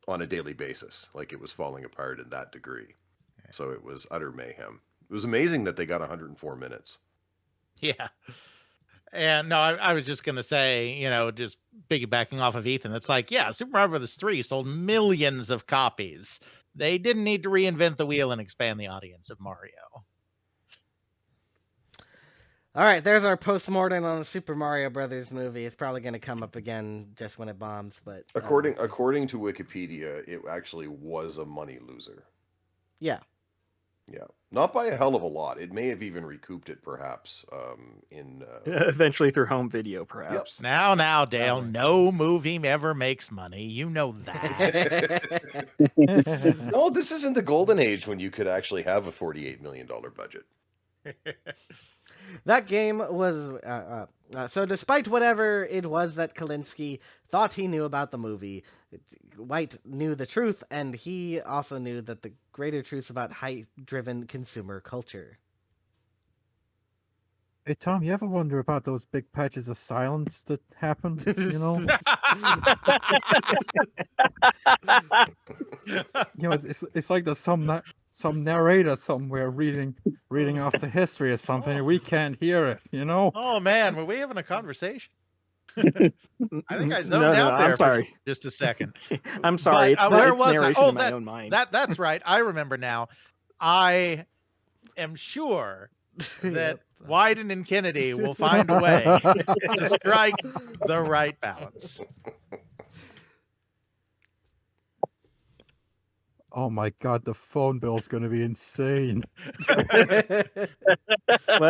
on a daily basis. Like it was falling apart in that degree. So it was utter mayhem. It was amazing that they got 104 minutes. Yeah. And no, I was just going to say, just piggybacking off of Ethan, it's like, yeah, Super Mario Brothers 3 sold millions of copies. They didn't need to reinvent the wheel and expand the audience of Mario. All right, there's our postmortem on the Super Mario Brothers movie. It's probably going to come up again just when it bombs, but According to Wikipedia, it actually was a money loser. yeah. Yeah, not by a hell of a lot. It may have even recouped it, perhaps. Eventually through home video, perhaps. Now, Dale, no movie ever makes money. You know that. No, this isn't the golden age when you could actually have a $48 million budget. That game was so. Despite whatever it was that Kalinske thought he knew about the movie, White knew the truth, and he also knew that the greater truths about hype-driven consumer culture. Hey Tom, you ever wonder about those big patches of silence that happened? It's like there's some narrator somewhere reading off the history or something, and we can't hear it. Oh man, were we having a conversation? I think I zoned out there. I'm sorry. For just a second. I'm sorry. But, It's where it's was I? narration Oh, in my own mind. That's right. I remember now. I am sure that Wieden and Kennedy will find a way to strike the right balance. Oh my god, the phone bill's going to be insane. Well,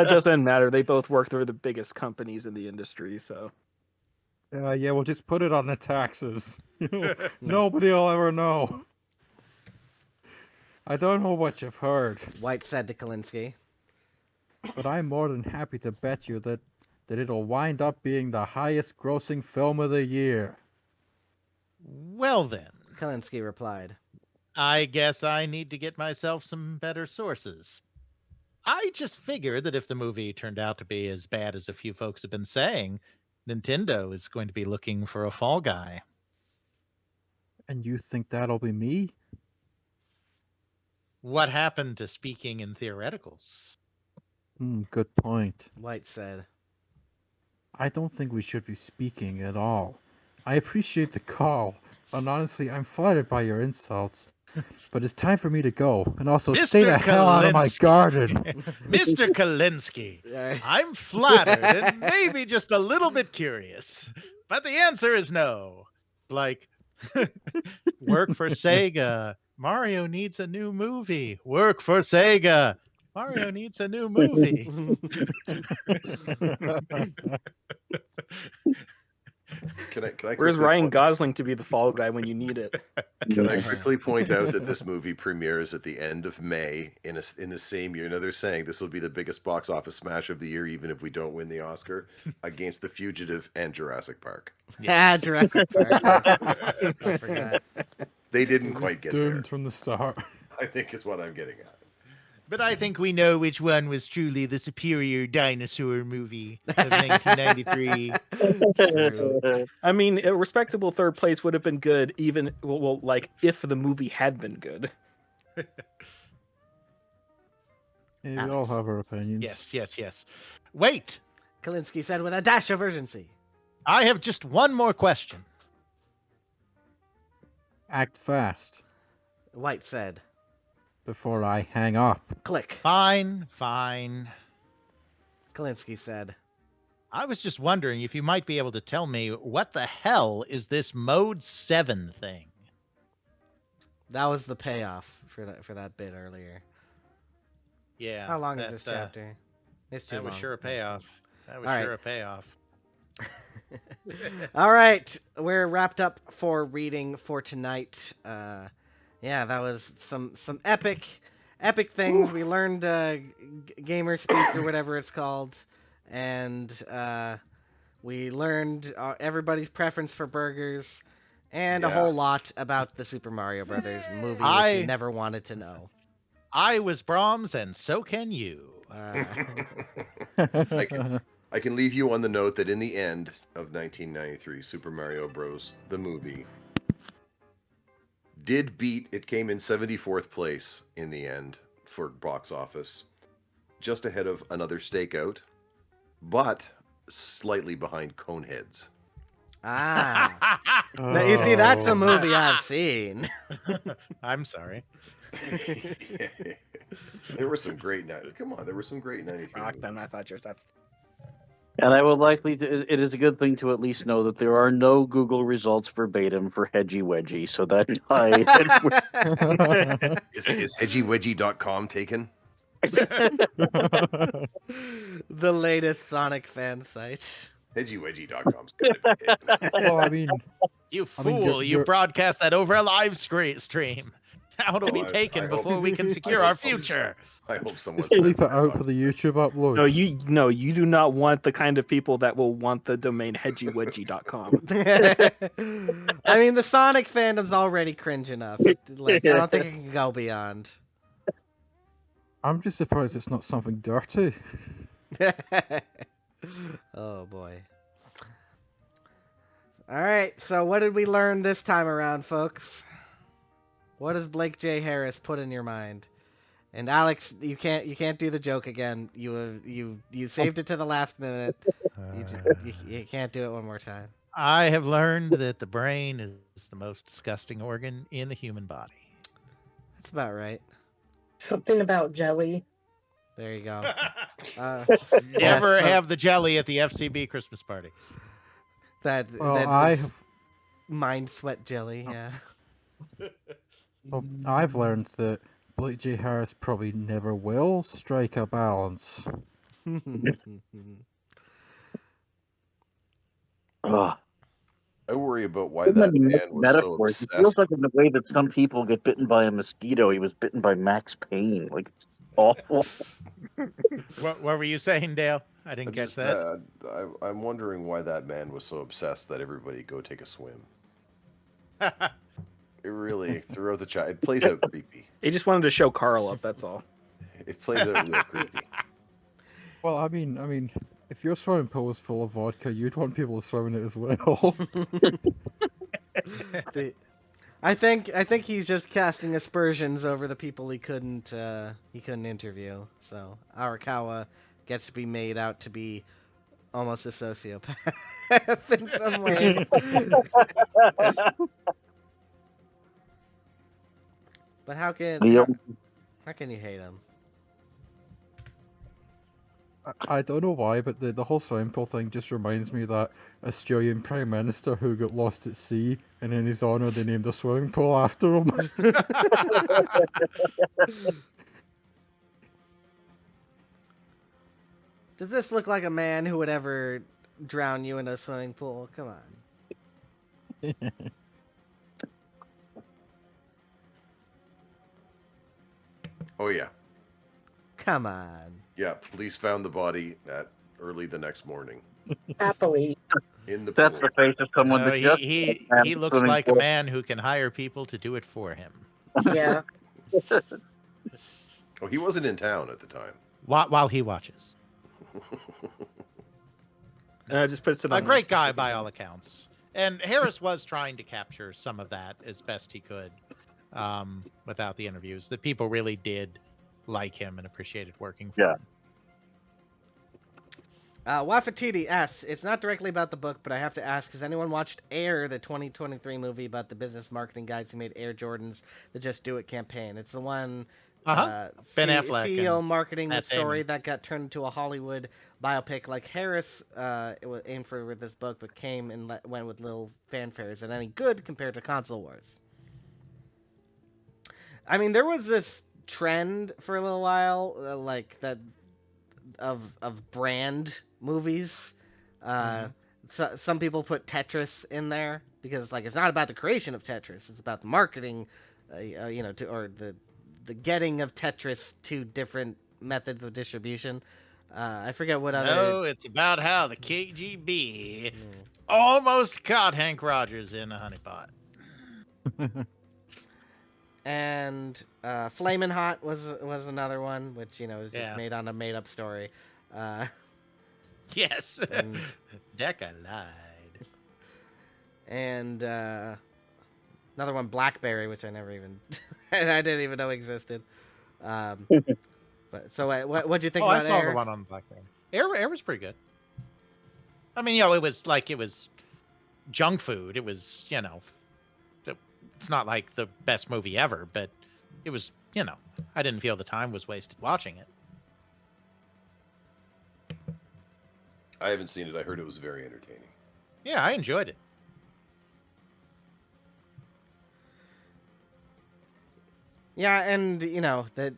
it doesn't matter. They both work through the biggest companies in the industry, so. Yeah, we'll just put it on the taxes. Nobody will ever know. I don't know what you've heard, White said to Kalinske. but I'm more than happy to bet you that it'll wind up being the highest grossing film of the year. Well then, Kalinske replied. I guess I need to get myself some better sources. I just figured that if the movie turned out to be as bad as a few folks have been saying, Nintendo is going to be looking for a fall guy. And you think that'll be me? What happened to speaking in theoreticals? Good point. White said. I don't think we should be speaking at all. I appreciate the call, and honestly, I'm flattered by your insults. But it's time for me to go, and also stay the hell out of my garden. Mr. Kalinske, I'm flattered and maybe just a little bit curious, but the answer is no. Like, work for Sega. Mario needs a new movie. Work for Sega. Mario needs a new movie. Can I Where's quickly Ryan point- Gosling to be the fall guy when you need it? Can I quickly point out that this movie premieres at the end of May in the same year? Now they're saying this will be the biggest box office smash of the year, even if we don't win the Oscar, against The Fugitive and Jurassic Park. Yeah, Jurassic Park. I forgot. They didn't It was quite get doomed there, from the start. I think is what I'm getting at. But I think we know which one was truly the superior dinosaur movie of 1993. True. I mean, a respectable third place would have been good, even like if the movie had been good. Yeah, we all Alex. have our opinions. Yes. Wait, Kalinske said with a dash of urgency. I have just one more question. Act fast White said. before I hang up. Click. Fine. Kalinske said. I was just wondering if you might be able to tell me what the hell is this Mode 7 thing? That was the payoff for that bit earlier. Yeah. How long is this chapter? It's too That was long. sure a payoff. That was All sure right. a payoff. All right, we're wrapped up for reading for tonight. Yeah, that was some epic things. We learned gamer speak or whatever it's called, and we learned everybody's preference for burgers, and a Yeah. whole lot about the Super Mario Brothers movie, which you never wanted to know. I was Brahms, and so can you. I can leave you on the note that in the end of 1993, Super Mario Bros. The movie did beat. It came in 74th place in the end for box office, just ahead of Another Stakeout, but slightly behind Coneheads. Now, you see, that's a movie I've seen. I'm sorry. There were some great Come on, there were some great 93 Rock them. movies. I thought that's And I would likely to, it is a good thing to at least know that there are no Google results verbatim for Hedgy Wedgie, so that's why. Is hedgywedgie.com taken? The latest Sonic fan site. Hedgywedgie.com's gotta be taken. Well, I mean, You I mean, fool, you you're- broadcast that over a live stream. Now it'll be Well, I taken hope- before we can secure I our hope so. future. I hope someone sleep spends it out for the YouTube upload. no, you do not want the kind of people that will want the domain hedgywedgie.com. I mean, the Sonic fandom's already cringe enough. Like, I don't think it can go beyond. I'm just surprised it's not something dirty. Oh boy. All right, so what did we learn this time around, folks? What does Blake J. Harris put in your mind? And Alex, you can't do the joke again. You saved it to the last minute. You can't do it one more time. I have learned that the brain is the most disgusting organ in the human body. That's about right. Something about jelly. There you go. Never yes, have the jelly at the FCB Christmas party. that Well, that I was have, mind sweat jelly. Yeah. well, I've learned that Blake J. Harris probably never will strike a balance. Ugh. I worry about why that man was so Metaphors. It feels obsessed. like in the way that some people get bitten by a mosquito, he was bitten by Max Payne. Like, it's awful. What were you saying, Dale? I didn't catch Just, that. I'm wondering why that man was so obsessed that everybody go take a swim. It really, throughout the chat, it plays out creepy. He just wanted to show Carl up. That's all. It plays out real creepy. Well, I mean, if your swimming pool was full of vodka, you'd want people to swim in it as well. I think he's just casting aspersions over the people he couldn't interview. So Arakawa gets to be made out to be almost a sociopath in some ways. But how can you hate him? I don't know why, but the whole swimming pool thing just reminds me of that Australian Prime Minister who got lost at sea, and in his honour they named a swimming pool after him. Does this look like a man who would ever drown you in a swimming pool. Come on. Oh yeah. Come on. Yeah, police found the body at early the next morning Happily. in the That's pool. the face of someone No, that just he looks like a man who can hire people to do it for him. Yeah. Oh, he wasn't in town at the time. While he watches. Just puts it A on great guy by all accounts. And Harris was trying to capture some of that as best he could without the interviews. That people really did like him and appreciated working for him. Wafatiti asks, it's not directly about the book, but I have to ask, has anyone watched Air, the 2023 movie about the business marketing guys who made Air Jordans, the Just Do It campaign? It's the one Ben Affleck CEO and marketing the Matt story Damon. that got turned into a Hollywood biopic. Like Harris, it was aimed for with this book, but came and went with little fanfare. Is it any good compared to Console Wars? I mean, there was this trend for a little while, like that of brand movies. So, some people put Tetris in there because like it's not about the creation of Tetris, it's about the marketing, or the getting of Tetris to different methods of distribution. I forget what other. No, it's about how the KGB almost caught Hank Rogers in a honeypot. And Flamin' Hot was another one, which is just made on a made up story. Yes, and, Decca lied. And another one, Blackberry, which I never even, I didn't even know existed. But so what'd you think about I saw Air? the one on Blackberry. Air was pretty good. I mean, it was junk food. It was, it's not like the best movie ever, but it was, I didn't feel the time was wasted watching it. I haven't seen it. I heard it was very entertaining. Yeah, I enjoyed it. Yeah, and that.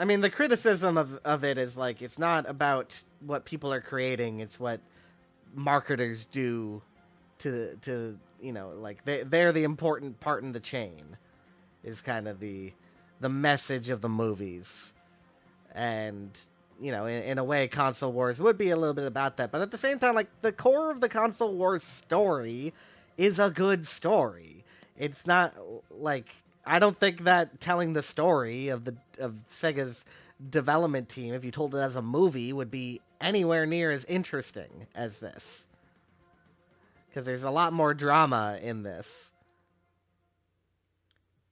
I mean, the criticism of it is like it's not about what people are creating; it's what marketers do to like they're the important part in the chain. Is kind of the message of the movies, and in a way, Console Wars would be a little bit about that, but at the same time, like the core of the Console Wars story is a good story. It's not like. I don't think that telling the story of Sega's development team, if you told it as a movie, would be anywhere near as interesting as this. Because there's a lot more drama in this.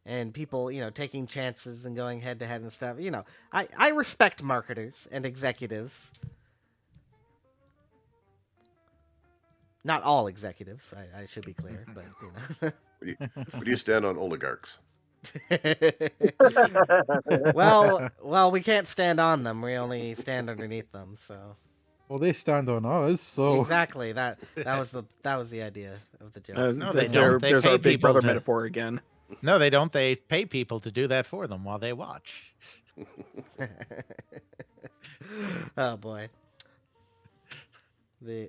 And people, taking chances and going head to head and stuff. I respect marketers and executives. Not all executives, I should be clear, but Where do you stand on oligarchs? well, we can't stand on them. We only stand underneath them. So. Well, they stand on us, so exactly that was the idea of the joke. No, they don't. There's our Big Brother metaphor again. No, they don't. They pay people to do that for them while they watch. Oh boy. The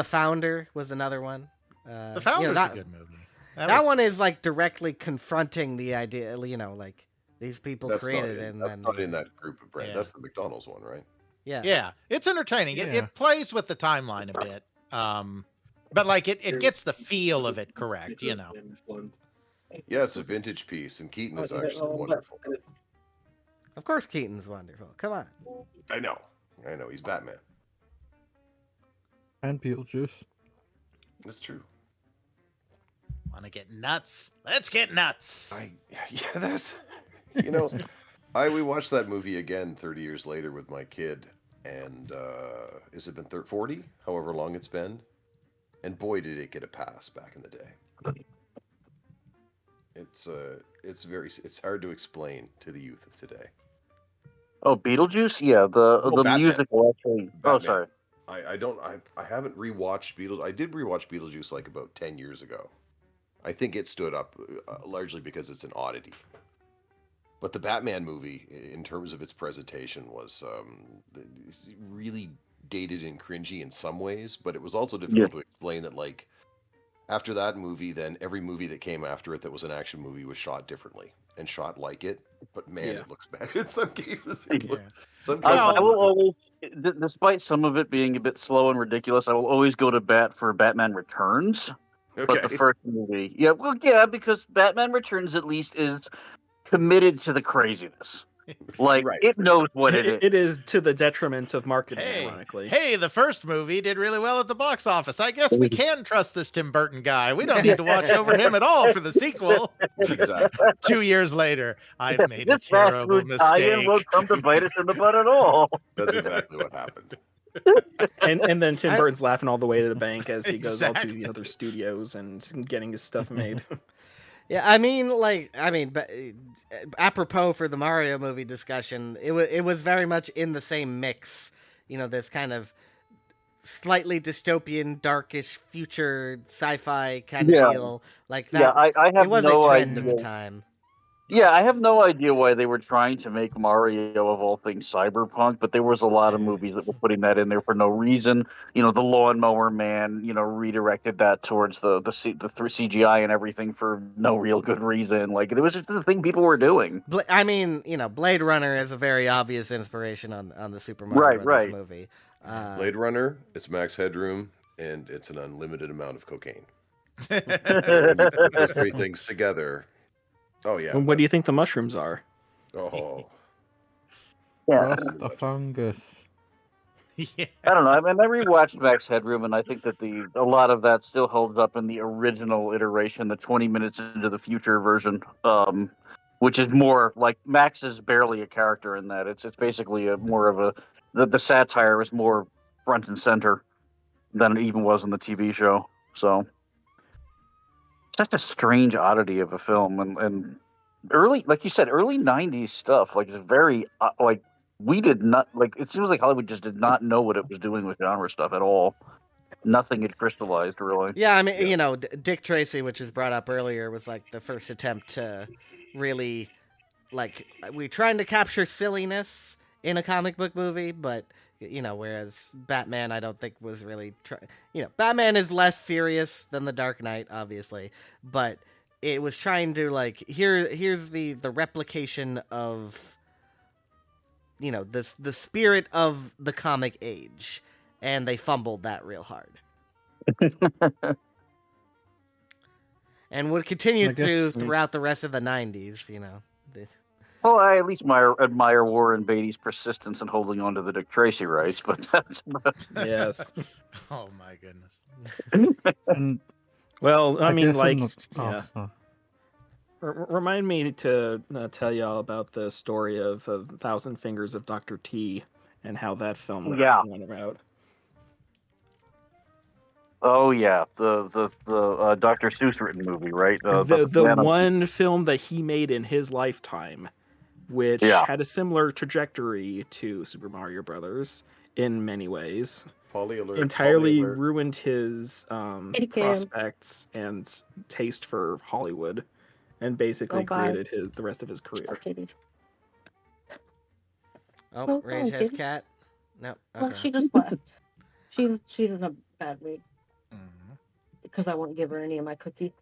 Founder was another one. The Founder's a good movie. That one is like directly confronting the idea, like these people created it. That's not in that group of brands. Yeah. That's the McDonald's one, right? Yeah. Yeah, it's entertaining. Yeah. It plays with the timeline a bit, but like it gets the feel of it correct, Yeah, it's a vintage piece, and Keaton is actually wonderful. Of course, Keaton's wonderful. Come on. I know. He's Batman. And Beetlejuice. That's true. Want to get nuts? Let's get nuts. That's we watched that movie again 30 years later with my kid, and has it been 40? However long it's been, and boy did it get a pass back in the day. It's hard to explain to the youth of today. Oh, Beetlejuice? Yeah, the musical actually. Batman. Oh, sorry. I haven't rewatched Beetlejuice. I did rewatch Beetlejuice like about 10 years ago. I think it stood up largely because it's an oddity. But the Batman movie, in terms of its presentation, was really dated and cringy in some ways, but it was also Yeah. difficult to explain that, like, after that movie, then every movie that came after it that was an action movie was shot differently and shot like it. But man, Yeah. it looks bad in some cases. Yeah. Some I, cases, I will it looks- always, despite some of it being a bit slow and ridiculous, I will always go to bat for Batman Returns. But the okay. first movie, yeah, because Batman Returns at least is committed to the craziness. Like Right. it knows what it is. It is to the detriment of marketing, Hey, ironically. hey, the first movie did really well at the box office. I guess we can trust this Tim Burton guy. We don't need to watch over him at all for the sequel. Exactly. 2 years later, I've made a This fast terrible food tie-in mistake. won't come to bite us in the butt at all. That's exactly what happened. And then Tim I- Burton's laughing all the way to the bank as he goes out to Exactly. the other studios and getting his stuff made. Yeah, but apropos for the Mario movie discussion, it was very much in the same mix. You know, this kind of slightly dystopian, darkish future sci-fi kind of Yeah. deal like Yeah, that. I have It was no a trend idea. of the time. Yeah, I have no idea why they were trying to make Mario of all things cyberpunk, but there was a lot of movies that were putting that in there for no reason. You know, the Lawnmower Man, redirected that towards the CGI and everything for no real good reason. Like it was just the thing people were doing. Blade Runner is a very obvious inspiration on the Super Mario Right, Brothers right. movie. Blade Runner, it's Max Headroom, and it's an unlimited amount of cocaine. Yeah. When you put those three things together, oh yeah. And what do you think the mushrooms are? Oh, Yeah. Just a fungus. I don't know. I mean, I rewatched Max Headroom, and I think that a lot of that still holds up in the original iteration, the 20 minutes into the future version, which is more like Max is barely a character in that. It's basically more of the satire is more front and center than it even was in the TV show. So such a strange oddity of a film, and early, like you said, early 90s stuff. Like it's very like. We did not it seems like Hollywood just did not know what it was doing with genre stuff at all. Nothing had crystallized really. Yeah, I mean, Dick Tracy, which was brought up earlier, was like the first attempt to really, like, we're trying to capture silliness in a comic book movie, but, whereas Batman, I don't think was really Batman is less serious than The Dark Knight, obviously, but it was trying to, like, here's the replication of, the spirit of the comic age, and they fumbled that real hard. And would continue I guess- throughout the rest of the 90s, Well, I at least admire Warren Beatty's persistence in holding on to the Dick Tracy rights, but that's Yes. Oh my goodness. And Well, I mean, guess like, I'm not- yeah. oh, Remind me to tell y'all about the story of A Thousand Fingers of Dr. T and how that film Yeah. went about. oh yeah, the Dr. Seuss written movie, right? The Banana- one film that he made in his lifetime, which Yeah. had a similar trajectory to Super Mario Brothers in many ways, Polly alert. entirely Polly alert. ruined his Kitty cam. prospects and taste for Hollywood, and basically Oh, bye. created the rest of his career. Okay. Oh, Oh, Rage has okay. cat. No, Well, okay. she just left. She's in a bad mood Mhm. because I won't give her any of my cookies.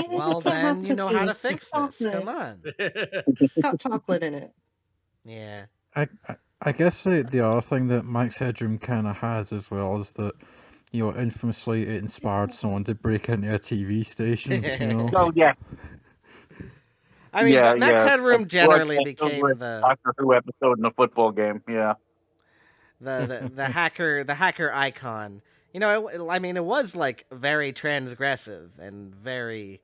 Well, then you know how to fix this. Come on. It's got chocolate in it. Yeah. I guess the other thing that Max Headroom kind of has as well is that, infamously it inspired someone to break into a TV station, Oh yeah, I mean, Yeah, Max yeah. Headroom generally Like, became like the Doctor Who episode in a football game. Yeah. the hacker icon. It was like very transgressive and very,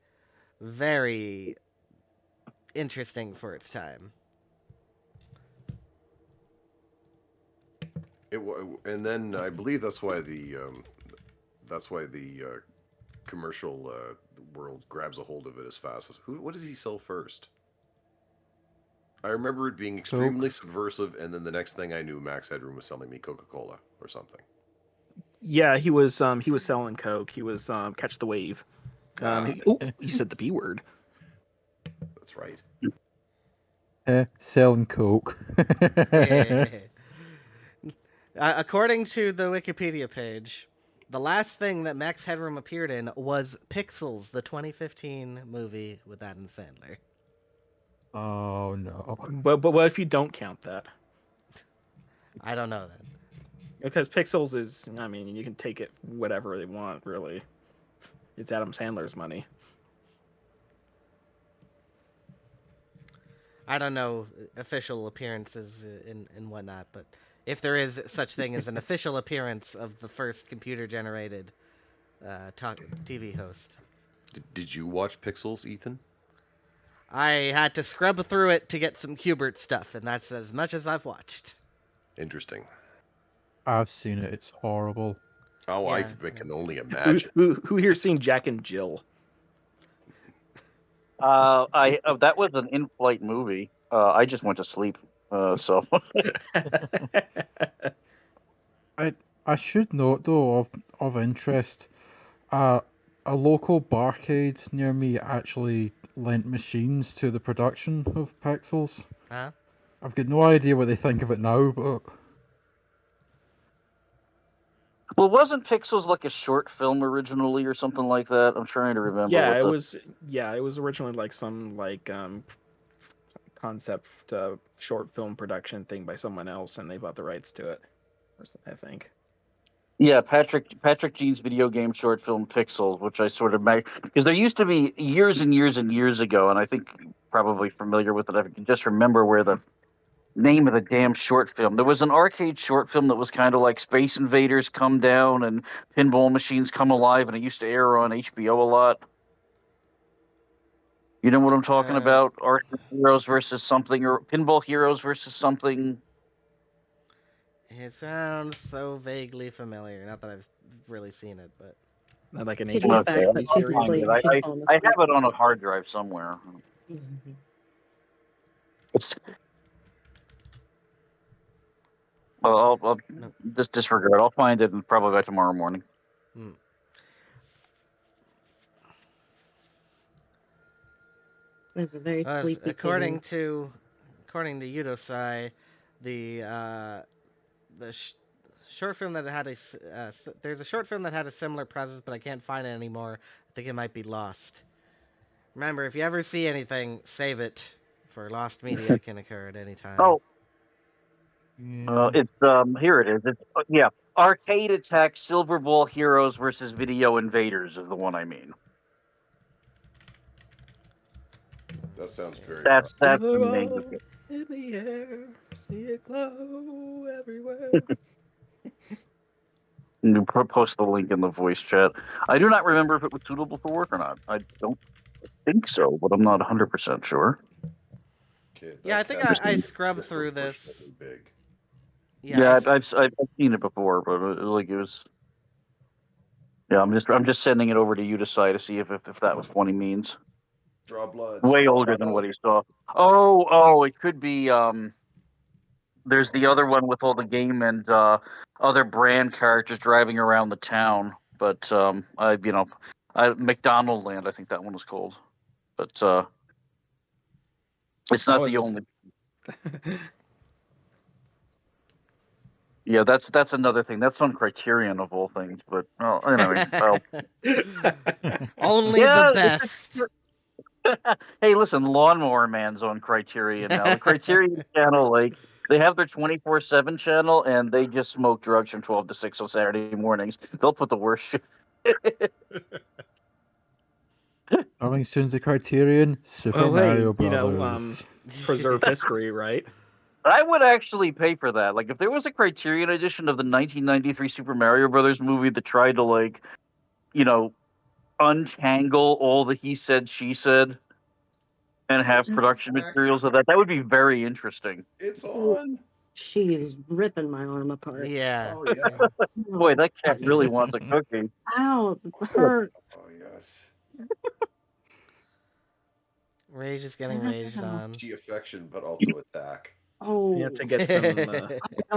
very interesting for its time. And then I believe that's why the commercial world grabs a hold of it as fast as what does he sell first? I remember it being extremely subversive, and then the next thing I knew, Max Headroom was selling me Coca-Cola or something. Yeah, he was selling Coke. He was Catch the Wave. He said the B word. That's right. Selling coke. According to the Wikipedia page, the last thing that Max Headroom appeared in was Pixels, the 2015 movie with Adam Sandler. Oh no. But what if you don't count that? I don't know then. Because Pixels is, I mean, you can take it whatever they want, really. It's Adam Sandler's money. I don't know official appearances and whatnot, but if there is such thing as an official appearance of the first computer-generated TV host. Did you watch Pixels, Ethan? I had to scrub through it to get some Kubert stuff, and that's as much as I've watched. Interesting. I've seen it. It's horrible. Oh, Yeah. I can only imagine. Who here's seen Jack and Jill? That was an in-flight movie. I just went to sleep. So I should note though of interest, a local barcade near me actually lent machines to the production of Pixels. Huh? I've got no idea what they think of it now, but well, wasn't Pixels like a short film originally or something like that? I'm trying to remember. Yeah, what it the- was. Yeah, it was originally like some concept short film production thing by someone else, and they bought the rights to it. I think. Yeah, Patrick Gene's video game short film Pixels, which I sort of made because there used to be years and years and years ago, and I think you're probably familiar with it. I can just remember where the name of the damn short film. There was an arcade short film that was kind of like Space Invaders come down and pinball machines come alive, and it used to air on HBO a lot. You know what I'm talking about? Arcade Heroes versus something, or Pinball Heroes versus something. It sounds so vaguely familiar. Not that I've really seen it, but Not like an Take HBO it back, TV but I'll series. find it. she's falling I asleep. have it on a hard drive somewhere. Mhm. It's. I'll No. just disregard. I'll find it probably by tomorrow morning. There's a very sleepy according kitten. to Yudosai, the short film that had there's a short film that had a similar presence, but I can't find it anymore. I think it might be lost. Remember, if you ever see anything, save it, for lost media can occur at any time. Oh, yeah. it's here it is. It's yeah, Arcade Attack Silver Ball Heroes versus Video Invaders is the one I mean. That sounds very. That's the Silver name ball of it. in the air, see it glow everywhere. You post the link in the voice chat. I do not remember if it was suitable for work or not. I don't think so, but I'm not 100% sure. Okay, Yeah, I that think caption I is scrubbed through this. disproportionately Big. Yeah, I've seen it before, but like it was. Yeah, I'm just sending it over to you to decide to see if that was what he means. Draw blood. Way Draw older blood. than what he saw. Oh, it could be. There's the other one with all the game and other brand characters driving around the town. But McDonald Land, I think that one was called. But it's not the only. Yeah, that's another thing. That's on Criterion of all things. But anyway, Only Yeah, the it's best. hey, listen, Lawnmower Man's on Criterion now. The Criterion channel, like, they have their 24/7 channel, and they just smoke drugs from 12 to 6 on Saturday mornings. They'll put the worst shit. Coming soon to Criterion, Super Well, hey, Mario you know, Brothers. Preserve history, right? I would actually pay for that. Like, if there was a Criterion edition of the 1993 Super Mario Brothers movie that tried to, like, untangle all the he said, she said, and have production materials of that would be very interesting. It's on. She's ripping my arm apart. Yeah. Oh yeah. Boy, that cat really wants a cookie. Ow, it hurt. Oh yes. Rage is getting raged on. She affection, but also attack. Oh, You have to get some.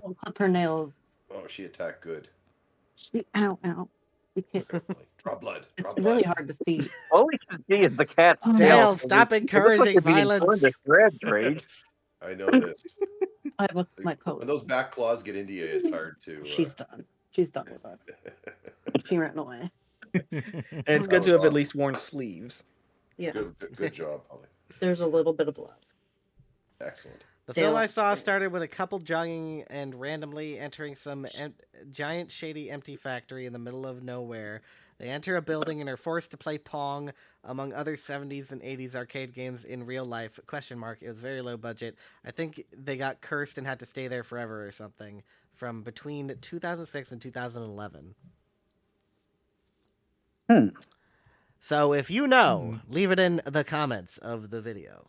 don't clip her nails. Oh, she attacked good. Ow. You can't. Draw blood. It's Draw blood. really hard to see. All we can see is the cat's Dale, tail. stop It looks encouraging like they're being violence. torn to shreds, Rage. I know this. I have my When coat. those back claws get into you, it's hard to. She's done. She's done with us. She ran away. And it's That good to was have at awesome. least worn sleeves. Yeah. Good job, Holly. There's a little bit of blood. Excellent. The film I saw started with a couple jogging and randomly entering some giant, shady, empty factory in the middle of nowhere. They enter a building and are forced to play Pong, among other 70s and 80s arcade games in real life. ? It was very low budget. I think they got cursed and had to stay there forever or something. From between 2006 and 2011. So if you know, leave it in the comments of the video.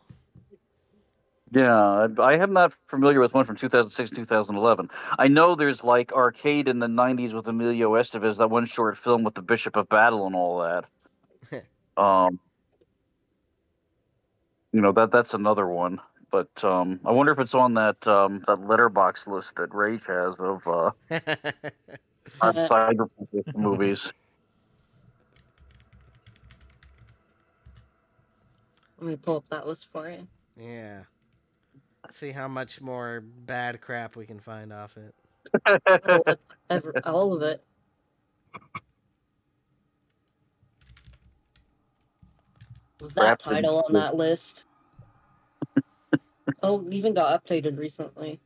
Yeah, I am not familiar with one from 2006 2011. I know there's like Arcade in the 90s with Emilio Estevez, that one short film with the Bishop of Battle and all that. That's another one. But I wonder if it's on that letterbox list that Rage has of cyberpunk movies. Let me pull up that list for you. Yeah. See how much more bad crap we can find off it. All of it. Was that title on that list? Oh, even got updated recently.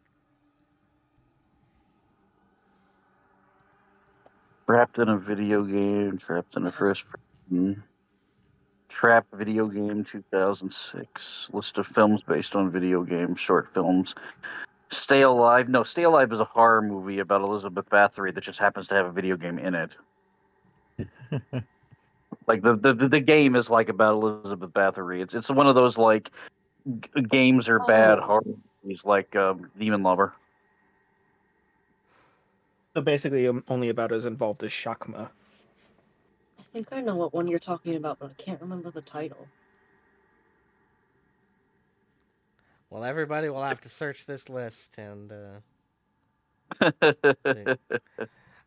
Trapped in a video game, trapped in a first person. Trapped video game 2006. List of films based on video games, short films. Stay Alive. No, Stay Alive is a horror movie about Elizabeth Bathory that just happens to have a video game in it. Like the game is like about Elizabeth Bathory. It's one of those like games are bad horror movies, like Demon Lover. So basically, only about as involved as Shakma. I think I know what one you're talking about, but I can't remember the title. Well, everybody will have to search this list, and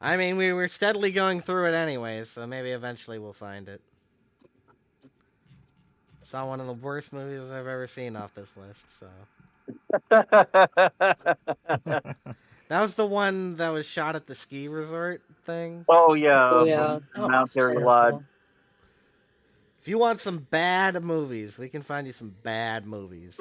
I mean, we were steadily going through it anyways, so maybe eventually we'll find it. Saw one of the worst movies I've ever seen off this list, so. That was the one that was shot at the ski resort thing. Oh yeah, Oh, yeah. Mount Terry Lodge. If you want some bad movies, we can find you some bad movies.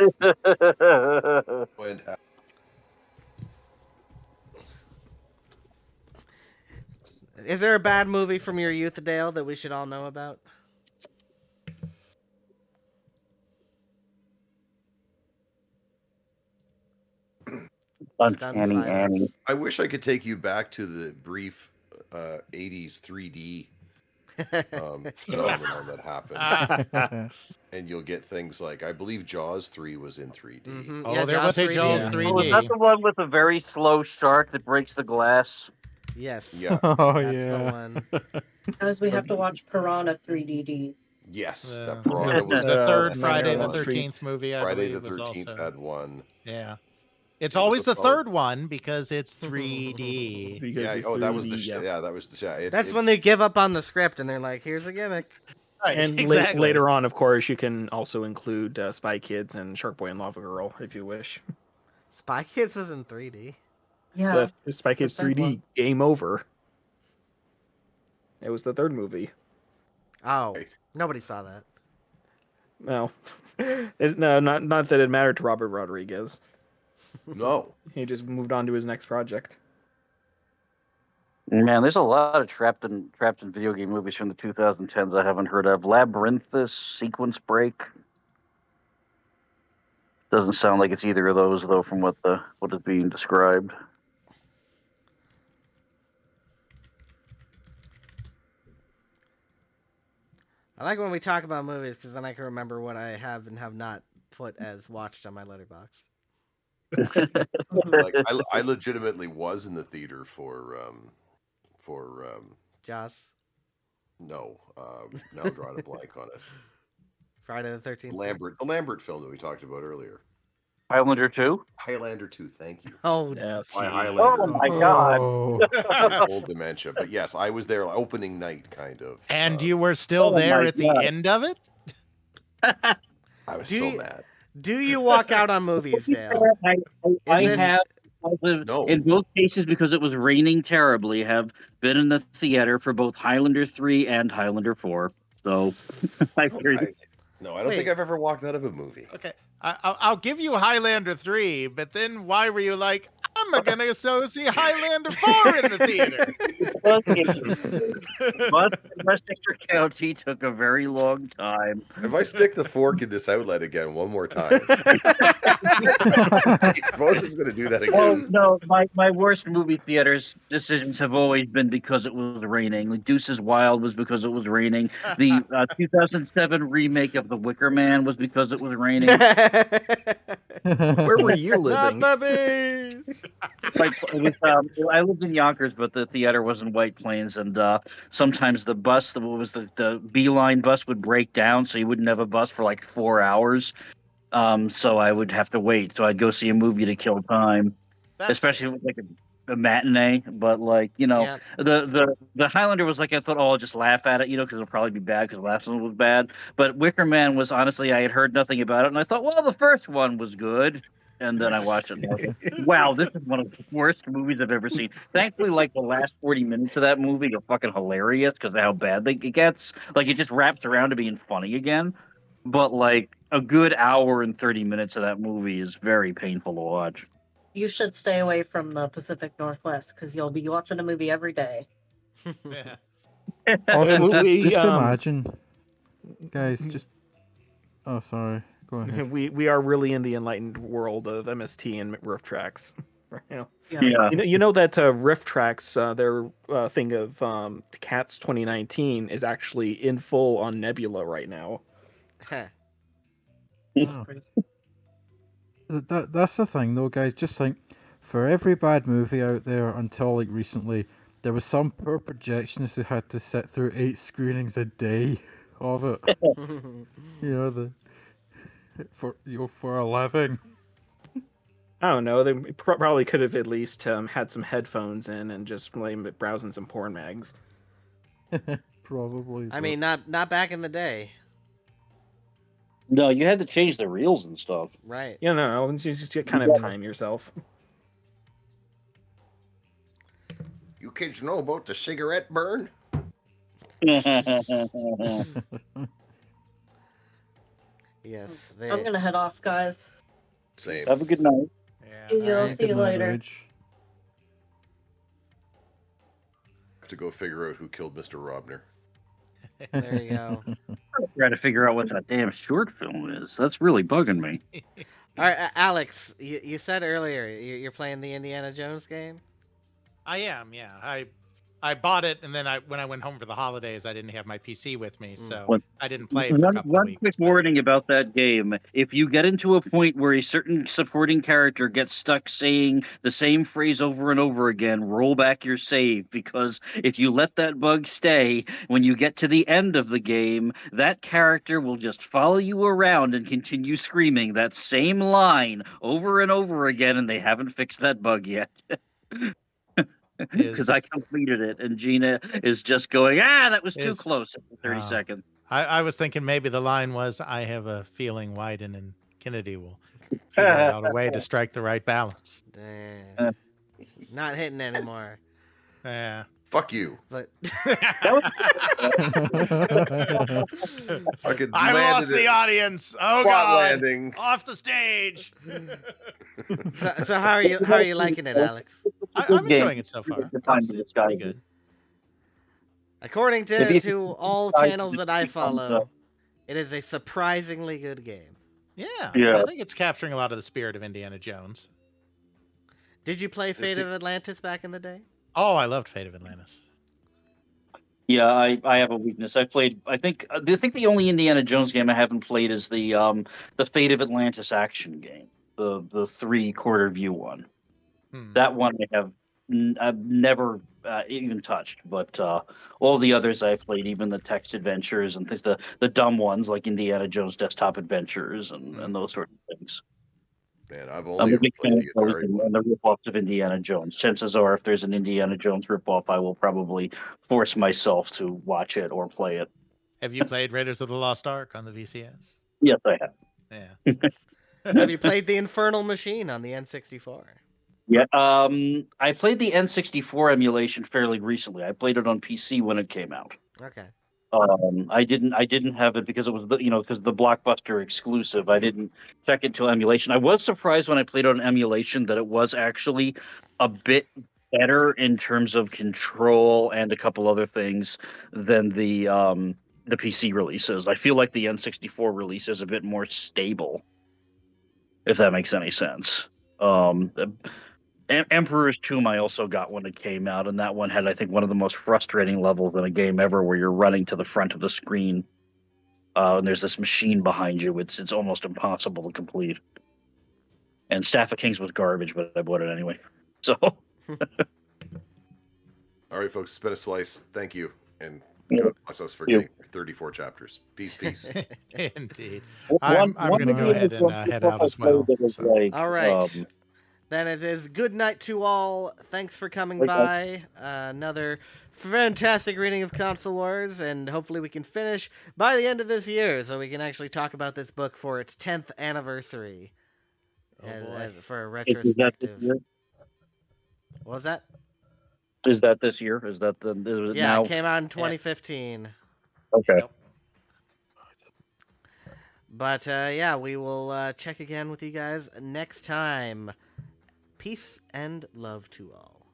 Is there a bad movie from your youth, Dale, that we should all know about? Uncanny Annie. I wish I could take you back to the brief 80s 3D phenomenon that happened. And you'll get things like, I believe Jaws 3 was in 3D. Mm-hmm. Oh, yeah, there was a Jaws 3D. Oh, is that the one with the very slow shark that breaks the glass? Yes. Yeah. Oh, That's yeah. the one. As we have to watch Piranha 3D. Yes, Yeah. that Piranha was The third and Friday the Street. 13th movie, I Friday the believe, was 13th also... had one. Yeah. It's It was always a the third one because it's 3D. Because Yeah, it's that was 3D, the yeah. that was the That's when they give up on the script and they're like, here's a gimmick. Right, And exactly. later on, of course, you can also include Spy Kids and Shark Boy and Lava Girl if you wish. Spy Kids was in 3D. Yeah. The Spy Kids the third 3D, one. Game Over. It was the third movie. Oh, Right. nobody saw that. No, no, not that it mattered to Robert Rodriguez. No. He just moved on to his next project. Man, there's a lot of trapped in video game movies from the 2010s I haven't heard of. Labyrinthus, Sequence Break. Doesn't sound like it's either of those though, from what is being described. I like when we talk about movies because then I can remember what I have and have not put as watched on my letterbox. Like I legitimately was in the theater for Jaws, no, now I'm drawing a blank on it. Friday the 13th. The Lambert film that we talked about earlier. Highlander 2? Highlander 2, thank you. Oh, Yes. My gee. Highlander. Oh my god. Oh. It's old dementia, but yes, I was there opening night, kind of. And you were still Oh there my at God. the end of it? I was Do so you- mad. Do you walk out on movies, Dale? I this- have, No. in both cases, because it was raining terribly, have been in the theater for both Highlander 3 and Highlander 4. So, I figured No, I don't think Wait. I've ever walked out of a movie. Okay, I'll give you Highlander 3, but then why were you like, I'm gonna go see Highlander 4 in the theater? but Westchester County took a very long time. If I stick the fork in this outlet again one more time, suppose it's going to do that Well, again. no, my worst movie theaters decisions have always been because it was raining. Like Deuces Wild was because it was raining. The 2007 remake of The Wicker Man was because it was raining. Where were you Not living? the bees. Like it was, I lived in Yonkers, but the theater was in White Plains, and sometimes the bus, the Beeline bus, would break down, so you wouldn't have a bus for like 4 hours. So I would have to wait. So I'd go see a movie to kill time, especially with like a matinee. But like Yeah. the Highlander was like I thought, oh, I'll just laugh at it, because it'll probably be bad because the last one was bad. But Wicker Man was honestly, I had heard nothing about it, and I thought, well, the first one was good. And then I watched it. And I was like, wow, this is one of the worst movies I've ever seen. Thankfully, like the last 40 minutes of that movie are fucking hilarious because of how bad it gets. Like it just wraps around to being funny again. But like a good hour and 30 minutes of that movie is very painful to watch. You should stay away from the Pacific Northwest because you'll be watching a movie every day. Yeah. Also, We, just um, imagine, guys. Just oh, sorry. Go ahead. We are really in the enlightened world of MST and riff tracks right now. Yeah. You know that riff tracks, their thing of Cats 2019 is actually in full on Nebula right now. Oh. That's the thing, though, guys. Just think, for every bad movie out there until like recently, there was some poor projectionist who had to sit through 8 screenings a day of it. For a living. I don't know. They probably could have at least had some headphones in and just like browsing some porn mags. Probably. I mean, not back in the day, No, you had to change the reels and stuff. right? You know, you just kind of time yourself. You kids know about the cigarette burn? Yes. I'm gonna head off, guys. Same. Have a good night. Yeah. Yeah, I'll see you later. Have to go figure out who killed Mr. Robner. There you go. Try to figure out what that damn short film is. That's really bugging me. All right, Alex, you said earlier you're playing the Indiana Jones game. I am, yeah. I bought it, and then when I went home for the holidays, I didn't have my PC with me, so I didn't play it for a couple of One weeks. quick warning about that game. If you get into a point where a certain supporting character gets stuck saying the same phrase over and over again, roll back your save, because if you let that bug stay, when you get to the end of the game, that character will just follow you around and continue screaming that same line over and over again, and they haven't fixed that bug yet. Because I completed it, and Gina is just going, that was too close after 30 seconds. I was thinking maybe the line was, I have a feeling Wieden and Kennedy will figure out a way to strike the right balance. Damn. Not hitting anymore. Yeah. Fuck you. But Fucking I lost landed the it. audience. Oh Spot god. landing. Off the stage. so how are you liking it, Alex? I'm enjoying it so far. It's pretty good. According to all channels that I follow, it is a surprisingly good game. Yeah. Yeah. I think it's capturing a lot of the spirit of Indiana Jones. Did you play Fate of Atlantis back in the day? Oh, I loved Fate of Atlantis. Yeah, I have a weakness. I think the only Indiana Jones game I haven't played is the Fate of Atlantis action game, the 3-quarter view one. That one I've never even touched, but all the others I've played, even the text adventures and things, the dumb ones like Indiana Jones Desktop Adventures and those sort of things. Man, I've I'm only a ever big fan played of the Atari those one. and the rip-offs of Indiana Jones. Chances are, if there's an Indiana Jones rip-off, I will probably force myself to watch it or play it. Have you played Raiders of the Lost Ark on the VCS? Yes, I have. Yeah. Have you played the Infernal Machine on the N64? Yeah, I played the N64 emulation fairly recently. I played it on PC when it came out. Okay. I didn't have it because it was because the Blockbuster exclusive. I didn't check it till emulation. I was surprised when I played on emulation that it was actually a bit better in terms of control and a couple other things than the PC releases. I feel like the N64 release is a bit more stable, if that makes any sense. Emperor's Tomb I also got when it came out, and that one had, I think, one of the most frustrating levels in a game ever, where you're running to the front of the screen, and there's this machine behind you. It's almost impossible to complete. And Staff of Kings was garbage, but I bought it anyway. So, All right, folks, spin a slice. Thank you, and God bless us for getting 34 chapters. Peace, peace. Indeed. I'm going to go ahead and head out as well. So. All right. Then it is good night to all. Thanks for coming by. Another fantastic reading of Console Wars, and hopefully we can finish by the end of this year so we can actually talk about this book for its 10th anniversary for a retrospective. What was that? Is that this year? Is that it came out in 2015. Okay. Yep. But we will check again with you guys next time. Peace and love to all.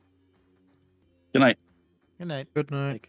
Good night. Good night. Good night.